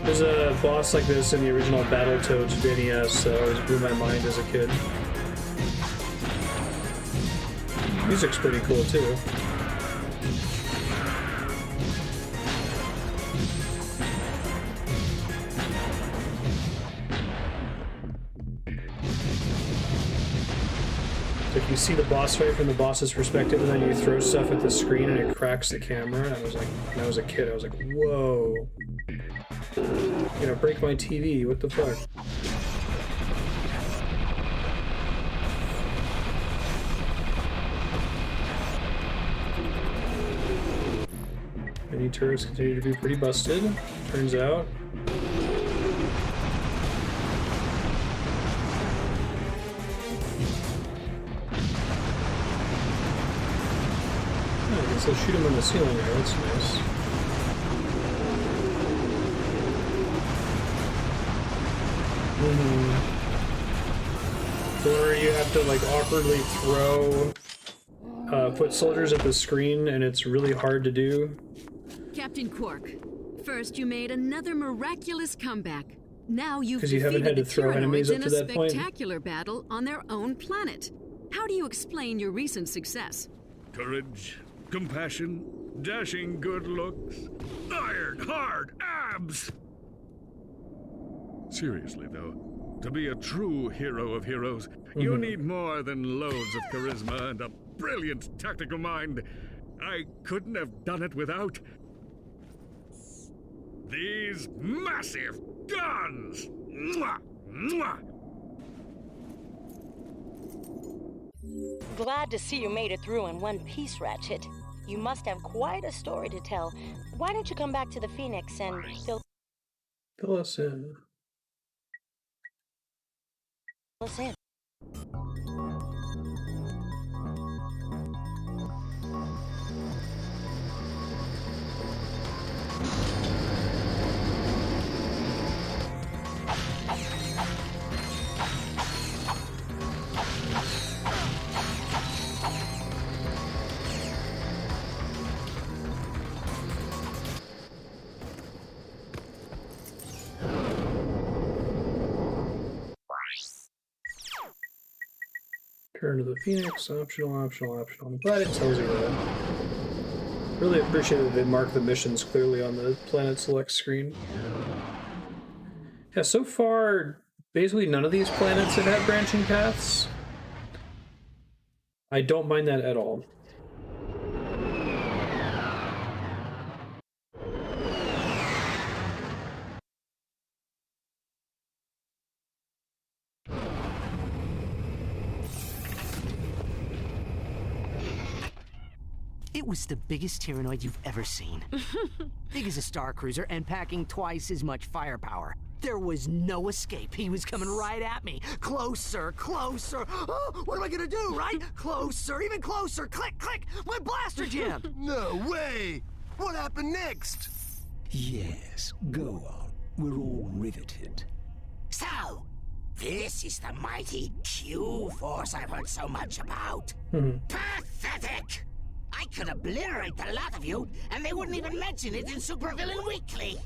There's a boss like this in the original Battletoads NES that always blew my mind as a kid. Music's pretty cool too. Like you see the boss fight from the boss's perspective, and then you throw stuff at the screen and it cracks the camera. I was like, when I was a kid, I was like, whoa. You know, break my TV, what the fuck? Mini turrets continue to be pretty busted, turns out. So shoot him in the ceiling there, that's nice. Or you have to like awkwardly throw foot soldiers at the screen and it's really hard to do. Captain Qwark, first you made another miraculous comeback. Now you've Because you haven't had to throw enemies up in to a that point. spectacular battle on their own planet. How do you explain your recent success? Courage, compassion, dashing good looks, iron hard abs! Seriously, though, to be a true hero of heroes, you need more than loads of charisma and a brilliant tactical mind. I couldn't have done it without these massive guns! Mwah! Mwah! Glad to see you made it through in one piece, Ratchet. You must have quite a story to tell. Why don't you come back to the Phoenix and fill us in? Fill us in. Turn to the Phoenix, optional. I'm glad it tells you that. Really appreciate that they mark the missions clearly on the planet select screen. Yeah, so far, basically none of these planets have had branching paths. I don't mind that at all. It was the biggest Tyhrranoid you've ever seen. Big as a star cruiser and packing twice as much firepower. There was no escape. He was coming right at me. Closer, closer. Oh, what am I gonna do, right? Closer, even closer. Click, click. My blaster jammed. No way! What happened next? Yes, go on. We're all riveted. So, this is the mighty Q-Force I've heard so much about. Pathetic! I could obliterate the lot of you, and they wouldn't even mention it in Supervillain Weekly.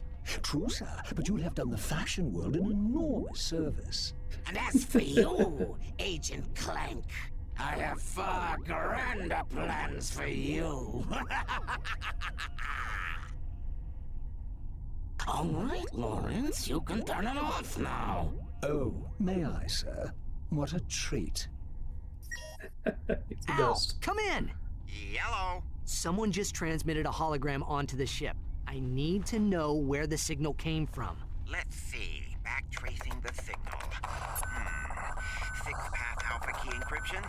True, sir, but you'll have done the fashion world an enormous service. And as for you, Agent Clank, I have far grander plans for you. All right, Lawrence, you can turn it off now. Oh, may I, sir? What a treat. Al, come in. Yellow. Someone just transmitted a hologram onto the ship. I need to know where the signal came from. Let's see. Backtracing the signal. Fixed path alpha key encryption?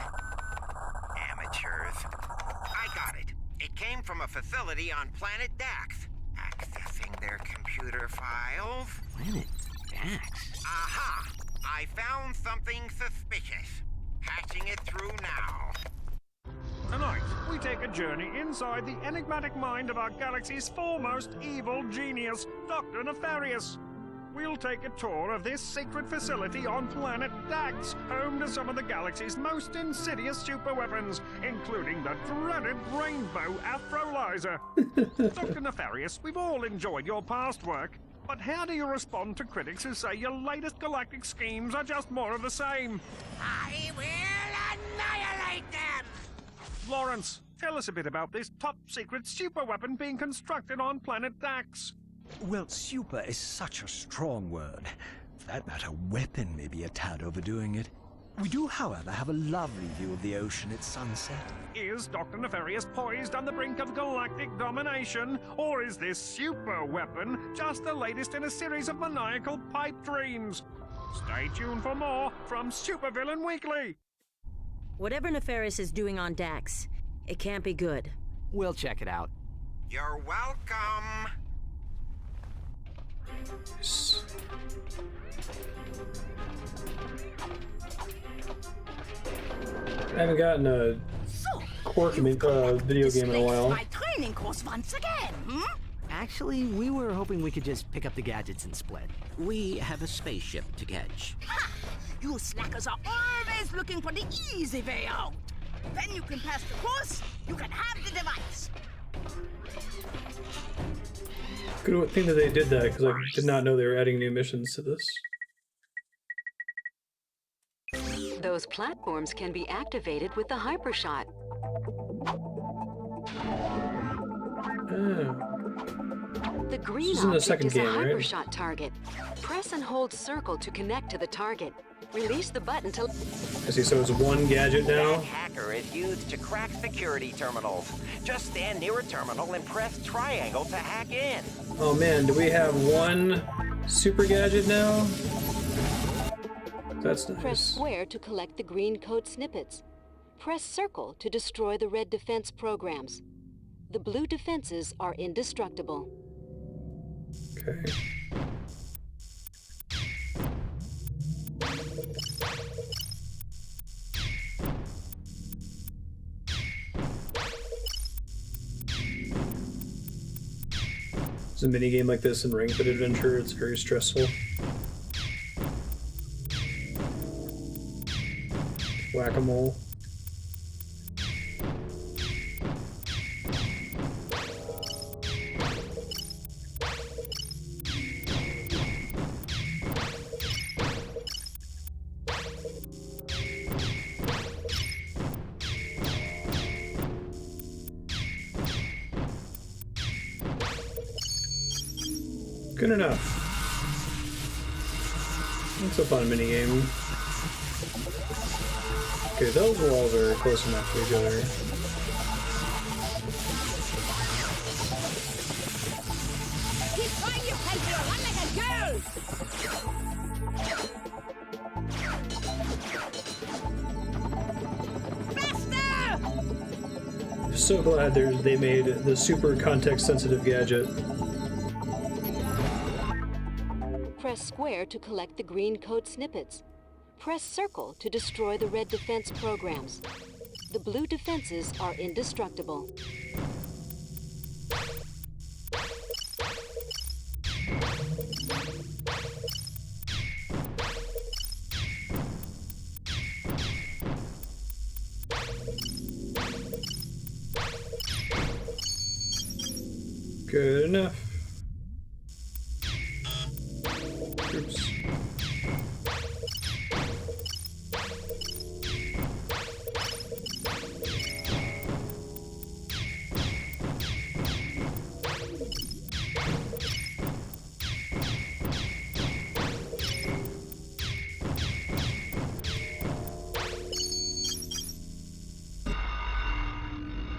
Amateurs. I got it. It came from a facility on planet Daxx. Accessing their computer files. Planet Daxx? Aha! I found something suspicious. Patching it through now. Tonight, we take a journey inside the enigmatic mind of our galaxy's foremost evil genius, Dr. Nefarious. We'll take a tour of this secret facility on planet Daxx, home to some of the galaxy's most insidious superweapons, including the dreaded Rainbow Aphrolyzer. Dr. Nefarious, we've all enjoyed your past work, but how do you respond to critics who say your latest galactic schemes are just more of the same? I will annihilate them! Lawrence, tell us a bit about this top-secret superweapon being constructed on planet Daxx. Well, super is such a strong word. For that matter, weapon may be a tad overdoing it. We do, however, have a lovely view of the ocean at sunset. Is Dr. Nefarious poised on the brink of galactic domination, or is this super weapon just the latest in a series of maniacal pipe dreams? Stay tuned for more from Supervillain Weekly. Whatever Nefarious is doing on Daxx, it can't be good. We'll check it out. You're welcome. I haven't gotten a Qwark video game in a while. My training course once again, Actually, we were hoping we could just pick up the gadgets and split. We have a spaceship to catch. Ha! You slackers are always looking for the easy way out. When you can pass the course, you can have the device. Good thing that they did that, because I did not know they were adding new missions to this. Those platforms can be activated with the Hypershot. The green object is a Hypershot target. Press and hold circle to connect to the target. Release the button to... I see, so it's one gadget now? That hacker is used to crack security terminals. Just stand near a terminal and press triangle to hack in. Oh man, do we have one super gadget now? That's nice. Press square to collect the green code snippets. Press circle to destroy the red defense programs. The blue defenses are indestructible. Okay. It's a minigame like this in Ring Fit Adventure. It's very stressful. Whack-a-mole. Good enough. That's a fun minigame. Okay, those walls are close enough to each other. Keep trying, you pencil! Run like a girl! Faster! I'm so glad they made the super context-sensitive gadget. Press square to collect the green code snippets. Press circle to destroy the red defense programs. The blue defenses are indestructible. Good enough. Oops.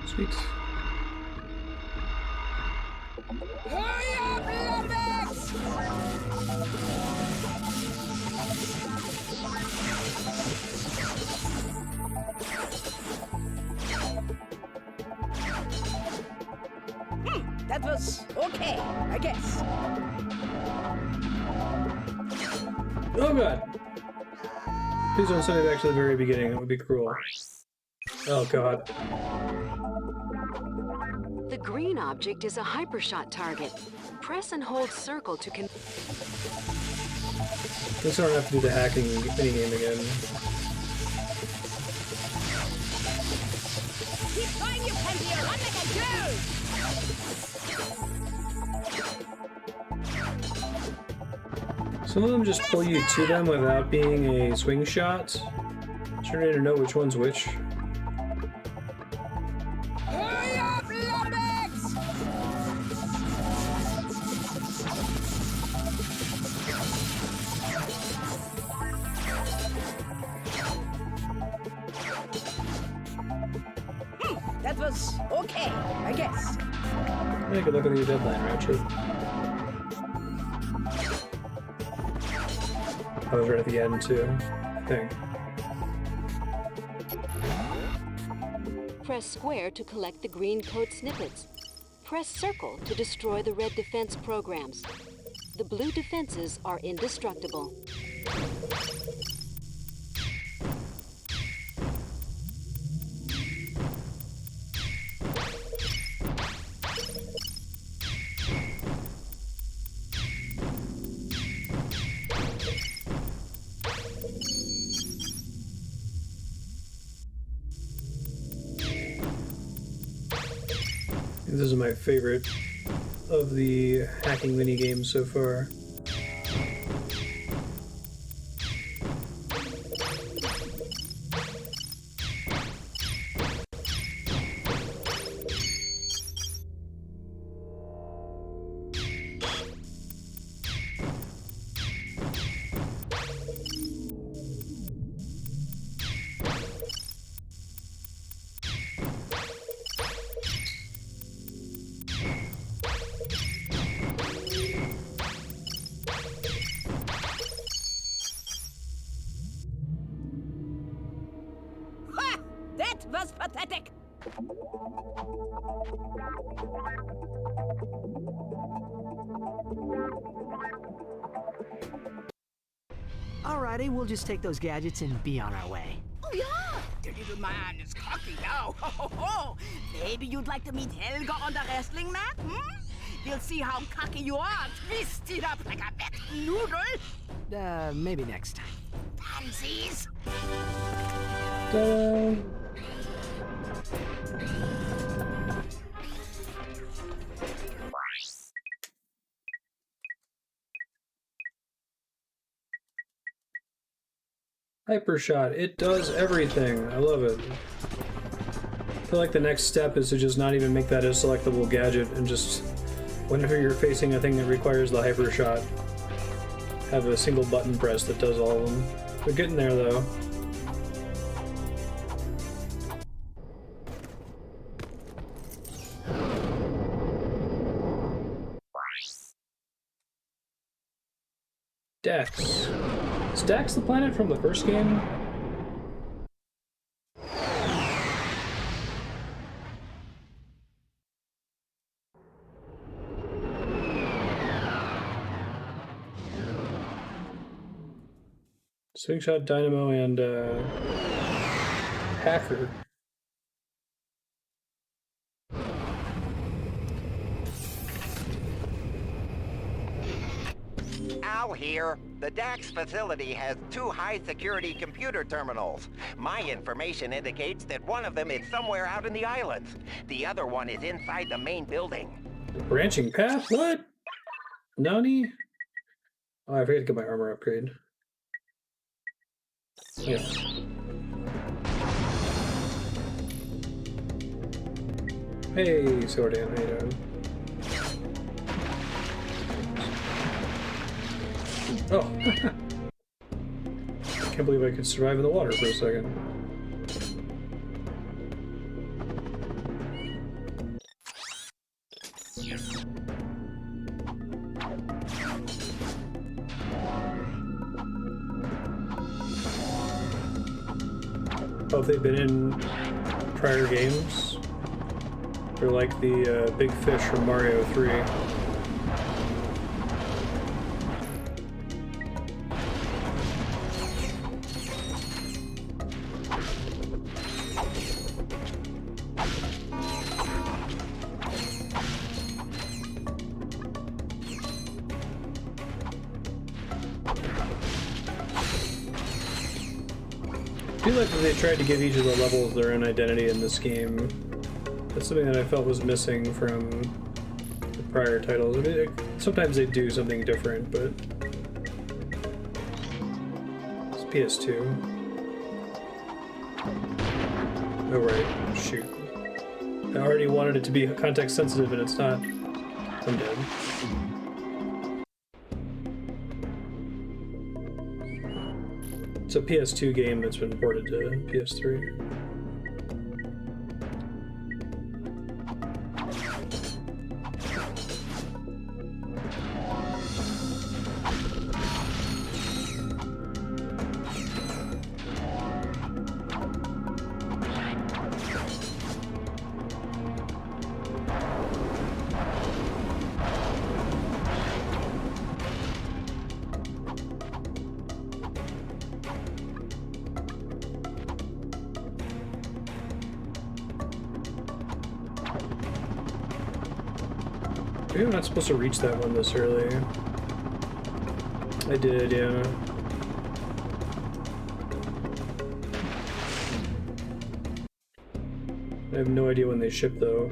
Sweet. Hurry up, Lumbex! That was okay, I guess. Oh god! Please don't send me back to the very beginning, that would be cruel. Oh god. The green object is a Hypershot target. Press and hold circle to Guess I don't have to do the hacking minigame again. Keep trying, you pencil! Run like a girl! Some of them just pull you to them without being a swing shot. It's hard to know which one's which. Hurry up, Lumbex! That was okay, I guess. Hey, good luck with your deadline, Ratchet. I was right at the end, too, I think. press square to collect the green code snippets. Press circle to destroy the red defense programs. The blue defenses are indestructible. This is my favorite of the hacking minigames so far. Alrighty, we'll just take those gadgets and be on our way. Oh, yeah. The little man is cocky now. Ho, ho, ho. Maybe you'd like to meet Helga on the wrestling mat, hmm? You'll see how cocky you are, twisted up like a wet noodle. Maybe next time. Pansies. Hypershot, it does everything. I love it. I feel like the next step is to just not even make that a selectable gadget and just, whenever you're facing a thing that requires the Hypershot, have a single button press that does all of them. We're getting there though. Daxx. Is Daxx the planet from the first game? Swingshot, Dynamo, and Hacker. Al here. The Daxx facility has 2 high-security computer terminals. My information indicates that one of them is somewhere out in the islands. The other one is inside the main building. Branching path? What? Nani? Oh, I forgot to get my armor upgrade. Yeah. Hey, Sordan, how you doing? Oh! I can't believe I could survive in the water for a second. Oh, they've been in prior games? They're like the big fish from Mario 3. I feel like they tried to give each of the levels their own identity in this game. That's something that I felt was missing from the prior titles. I mean, sometimes they do something different, but it's PS2. Oh right, shoot. I already wanted it to be context sensitive and it's not. I'm dead. It's a PS2 game that's been ported to PS3. Maybe I'm not supposed to reach that one this early. I did, yeah. I have no idea when they ship, though.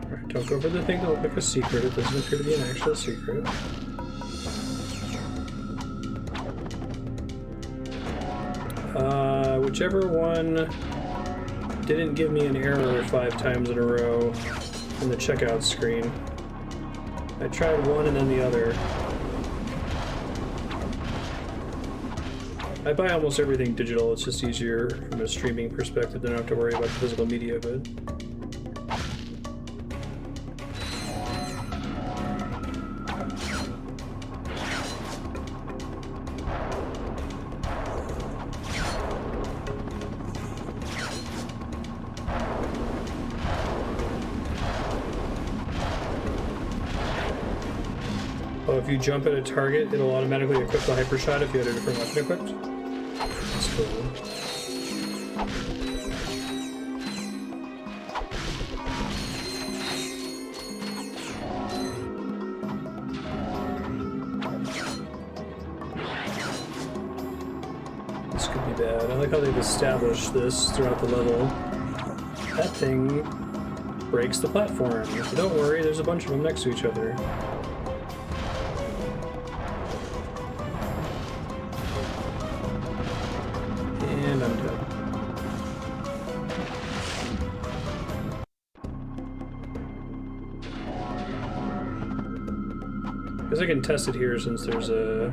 Alright, don't go over the thing that will look like a secret. It doesn't appear to be an actual secret. Whichever one didn't give me an error 5 times in a row in the checkout screen. I tried one and then the other. I buy almost everything digital, it's just easier from a streaming perspective than I have to worry about the physical media of it. if you jump at a target, it'll automatically equip the Hypershot if you had a different weapon equipped. That's cool. This could be bad. I like how they've established this throughout the level. That thing breaks the platform. But don't worry, there's a bunch of them next to each other. And I'm dead. I guess I can test it here since there's a...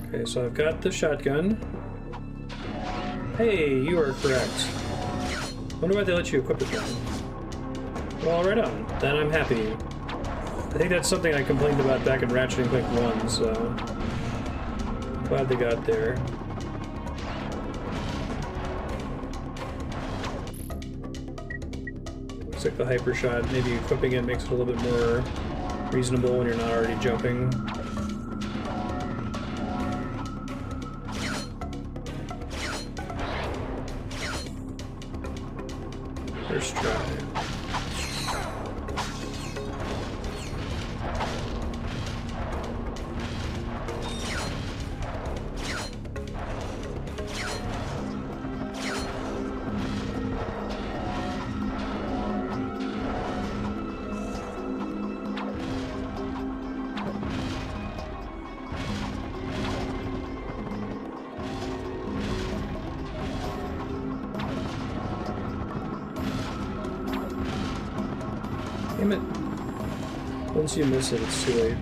Okay, so I've got the shotgun. Hey, you are correct. Wonder why they let you equip it then. Well, right on. Then I'm happy. I think that's something I complained about back in Ratchet & Clank 1, so... glad they got there. Looks like the Hypershot, maybe equipping it makes it a little bit more reasonable when you're not already jumping. First try. Damn it. Once you miss it, it's too late.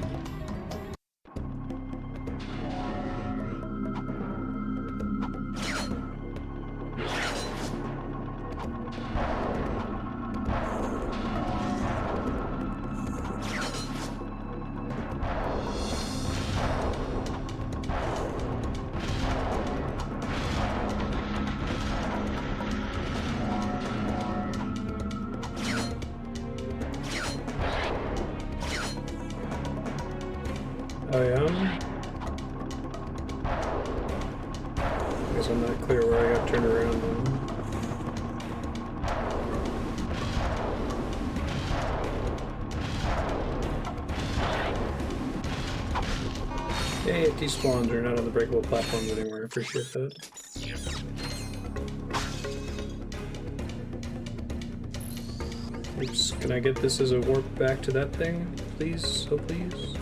I guess I'm not clear where I got turned around then. Hey, it despawns are not on the breakable platforms anymore. I appreciate that. Oops, can I get this as a warp back to that thing? Please? Oh, please?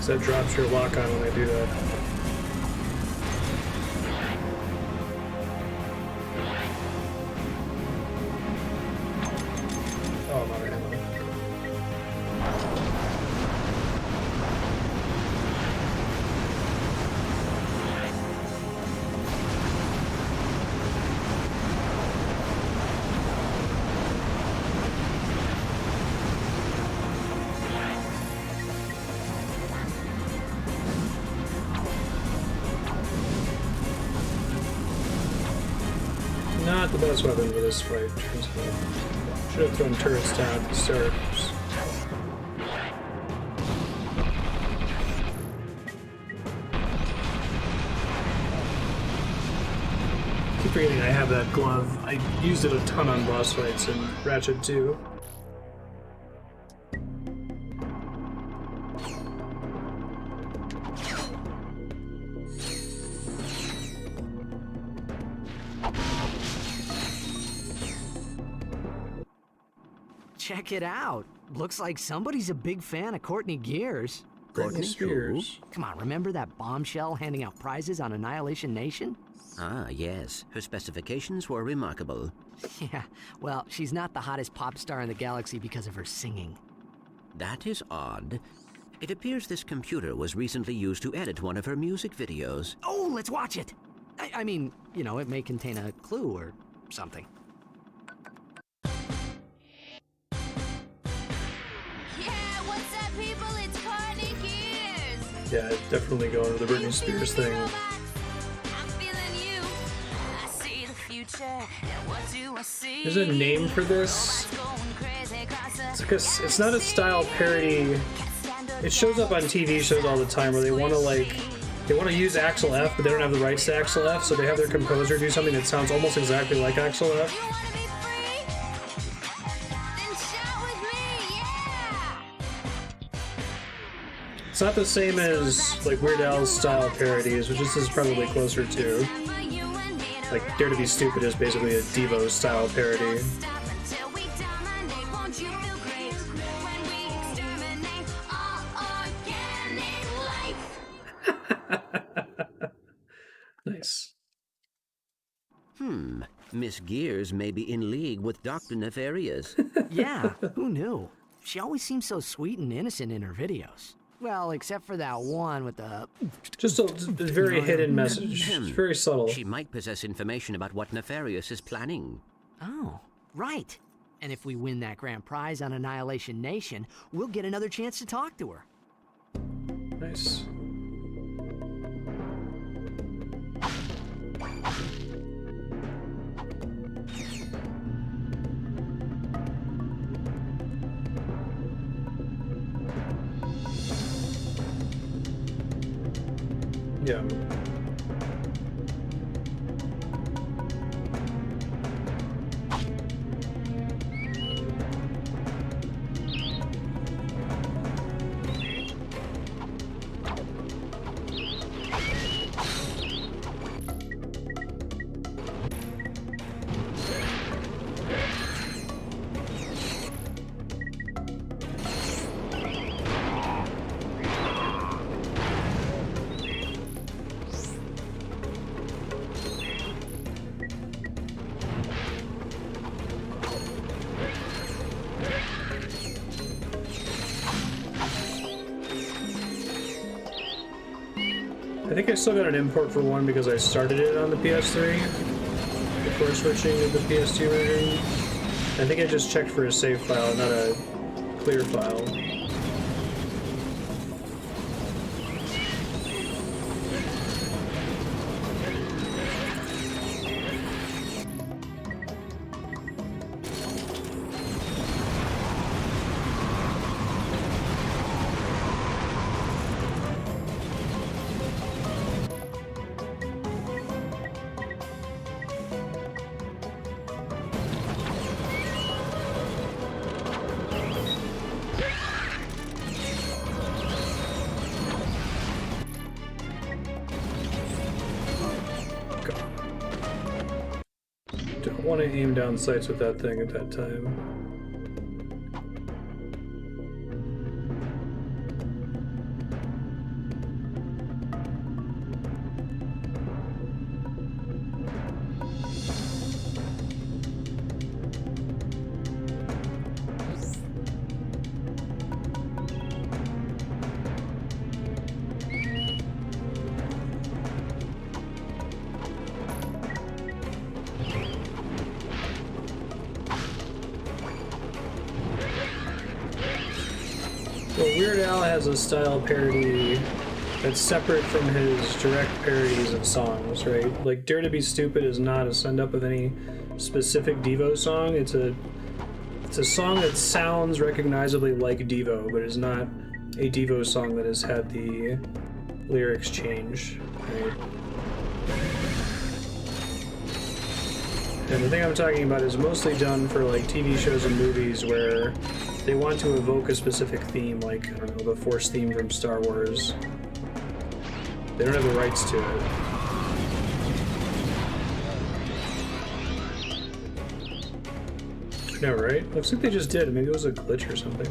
That drops your lock on when I do that. Oh, I'm out of ammo. Not the best weapon for this fight, turns out. Should have thrown turrets down at the start. I keep forgetting I have that glove. I used it a ton on boss fights in Ratchet 2. Check it out. Looks like somebody's a big fan of Courtney Gears. Courtney Spears. Come on, remember that bombshell handing out prizes on Annihilation Nation? Ah, yes. Her specifications were remarkable. Yeah, well, she's not the hottest pop star in the galaxy because of her singing. That is odd. It appears this computer was recently used to edit one of her music videos. Oh, let's watch it! I mean, you know, it may contain a clue or something. Yeah, definitely going with the Britney Spears thing. There's a name for this. It's not a style parody. It shows up on TV shows all the time where they want to use Axel F, but they don't have the rights to Axel F, so they have their composer do something that sounds almost exactly like Axel F. It's not the same as like Weird Al's style parodies, which this is probably closer to. Like Dare to Be Stupid is basically a Devo style parody. Nice. Miss Gears may be in league with Dr. Nefarious. Yeah, who knew? She always seems so sweet and innocent in her videos. Well, except for that one with the... Just a very hidden message. It's very subtle. She might possess information about what Nefarious is planning. Oh, right. And if we win that grand prize on Annihilation Nation, we'll get another chance to talk to her. Nice. Yeah. I think I still got an import for one because I started it on the PS3 before switching to the PS2 version. I think I just checked for a save file, not a clear file. Don't want to aim down sights with that thing at that time. Weird Al has a style parody that's separate from his direct parodies of songs, right? Like Dare to Be Stupid is not a send-up of any specific Devo song. It's a song that sounds recognizably like Devo, but is not a Devo song that has had the lyrics change, right? And the thing I'm talking about is mostly done for like TV shows and movies where they want to evoke a specific theme, like, I don't know, the Force theme from Star Wars. They don't have the rights to it. No, right? Looks like they just did. Maybe it was a glitch or something.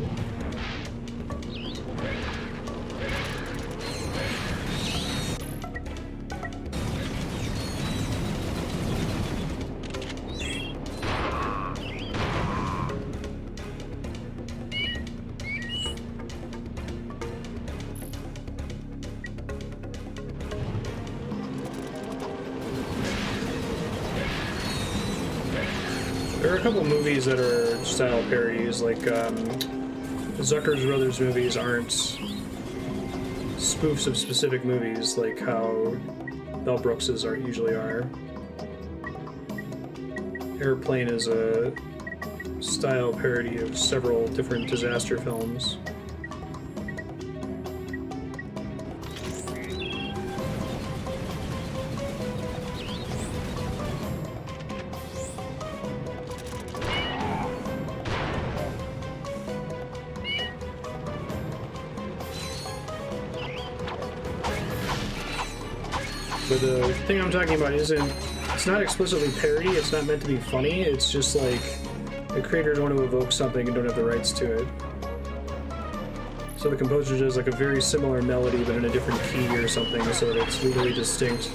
There are a couple movies that are style parodies, like Zucker's Brothers movies aren't spoofs of specific movies, like how Mel Brooks's usually are. Airplane is a style parody of several different disaster films. But the thing I'm talking about it's not explicitly parody, it's not meant to be funny, it's just like the creators want to evoke something and don't have the rights to it. So the composer does like a very similar melody but in a different key or something so that it's legally distinct.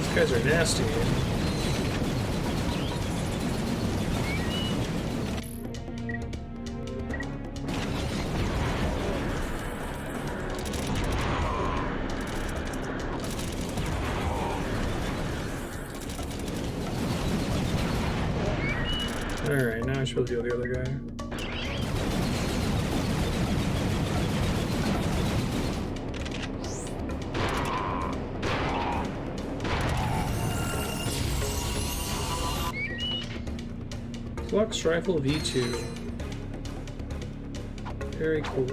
These guys are nasty. Alright, now I should deal with the other guy. Flux Rifle V2. Very cool.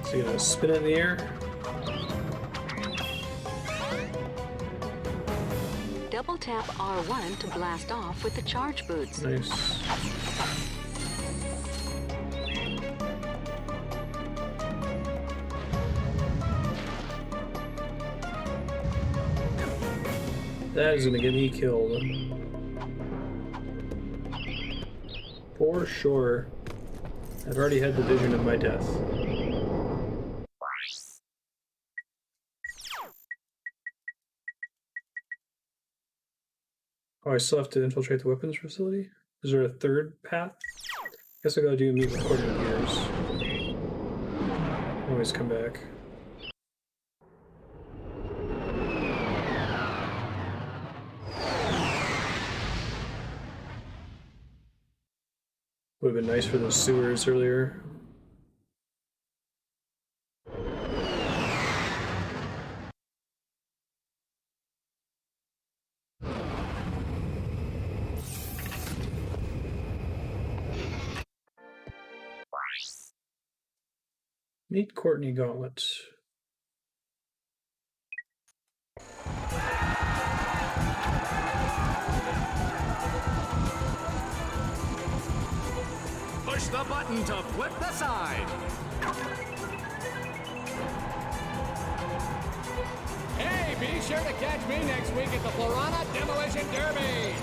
So you're gonna spin it in the air. Double tap R1 to blast off with the charge boots. Nice. That is gonna get me killed. For sure. I've already had the vision of my death. Oh, I still have to infiltrate the weapons facility? Is there a third path? Guess I gotta do meet with Courtney Gears. Always come back. Would have been nice for those sewers earlier. Meet Courtney Gauntlet. Push the button to flip the side. Hey, be sure to catch me next week at the Florana Demolition Derby.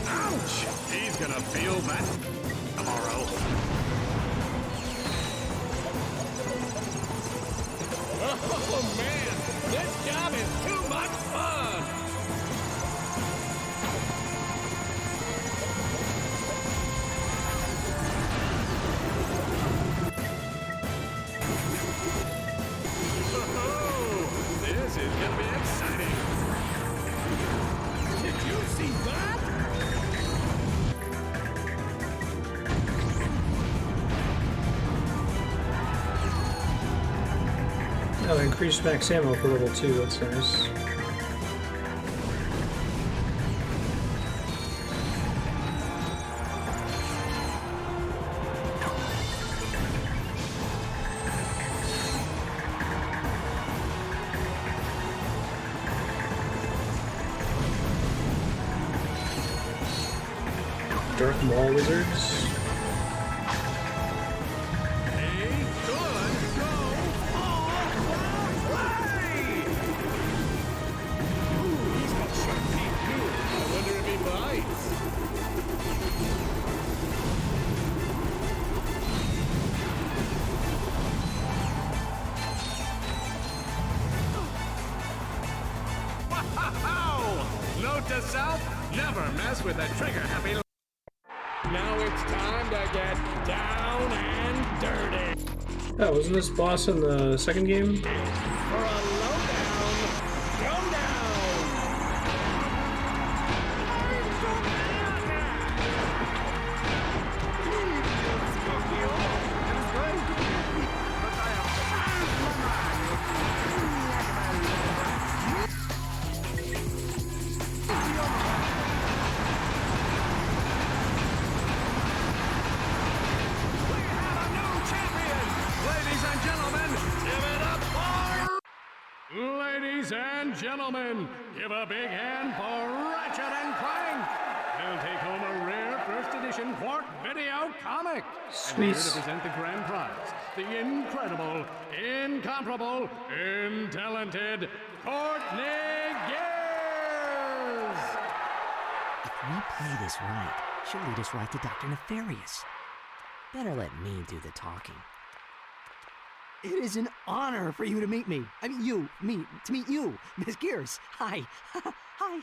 Ouch! He's gonna feel that tomorrow. Oh man, this job is too much fun. Oh, increased max ammo for level 2, that's nice. Dark Maul Wizards. Note to self, never mess with the trigger-happy. Now it's time to get down and dirty. Oh, wasn't this boss in the second game? For a lowdown, come Ladies and gentlemen, give a big hand for Ratchet and Clank. They'll take home a rare first edition Qwark video comic. Sweet. And here to present the grand prize, the incredible, incomparable, talented Courtney Gears. If we play this right, she'll lead us right to Dr. Nefarious. Better let me do the talking. It is an honor for you to meet me. I mean, to meet you, Miss Gears. Hi. Hi.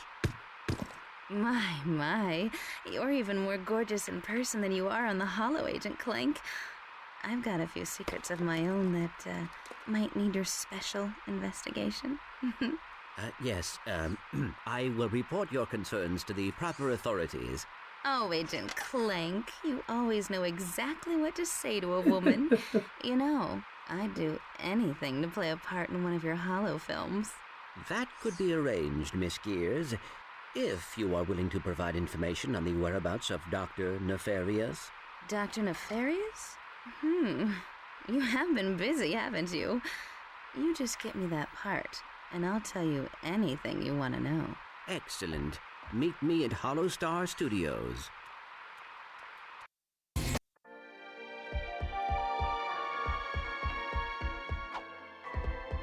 My. You're even more gorgeous in person than you are on the Holo, Agent Clank. I've got a few secrets of my own that might need your special investigation. Yes, I will report your concerns to the proper authorities. Oh, Agent Clank, you always know exactly what to say to a woman. You know, I'd do anything to play a part in one of your Holo films. That could be arranged, Miss Gears, if you are willing to provide information on the whereabouts of Dr. Nefarious. Dr. Nefarious? You have been busy, haven't you? You just get me that part, and I'll tell you anything you want to know. Excellent. Meet me at Holostar Studios.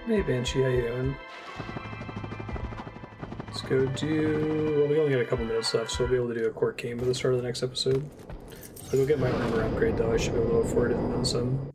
Hey Banshee, how you doing? Let's go do... Well, we only got a couple minutes left, so we'll be able to do a Qwark game at the start of the next episode. I'll go get my armor upgrade though, I should be able to afford it and then some.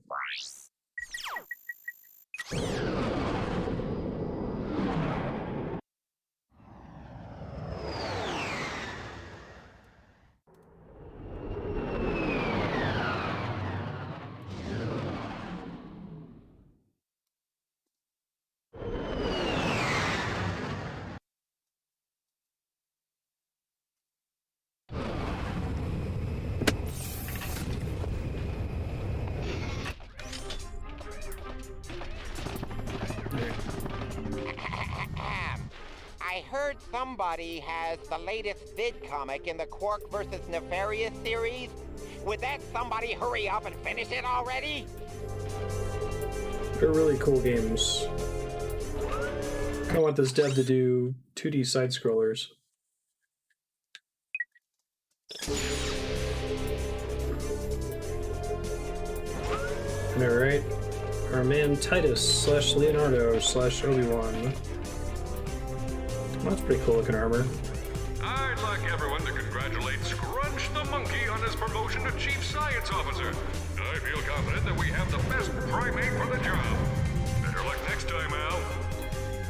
I heard somebody has the latest Vid-Comic in the Qwark vs. Nefarious series. Would that somebody hurry up and finish it already? They're really cool games. I want this dev to do 2D side-scrollers. Am I right? Our man Titus / Leonardo / Obi-Wan. Well, that's pretty cool looking armor. I'd like everyone to congratulate Scrunch the Monkey on his promotion to Chief Science Officer. I feel confident that we have the best primate for the job. Better luck next time, Al.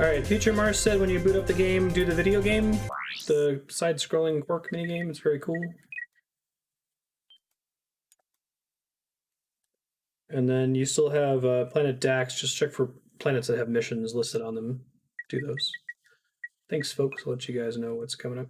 Alright, Future Mars said when you boot up the game, do the video game. The side-scrolling Qwark minigame, it's very cool. And then you still have Planet Daxx. Just check for planets that have missions listed on them. Do those. Thanks, folks. I'll let you guys know what's coming up.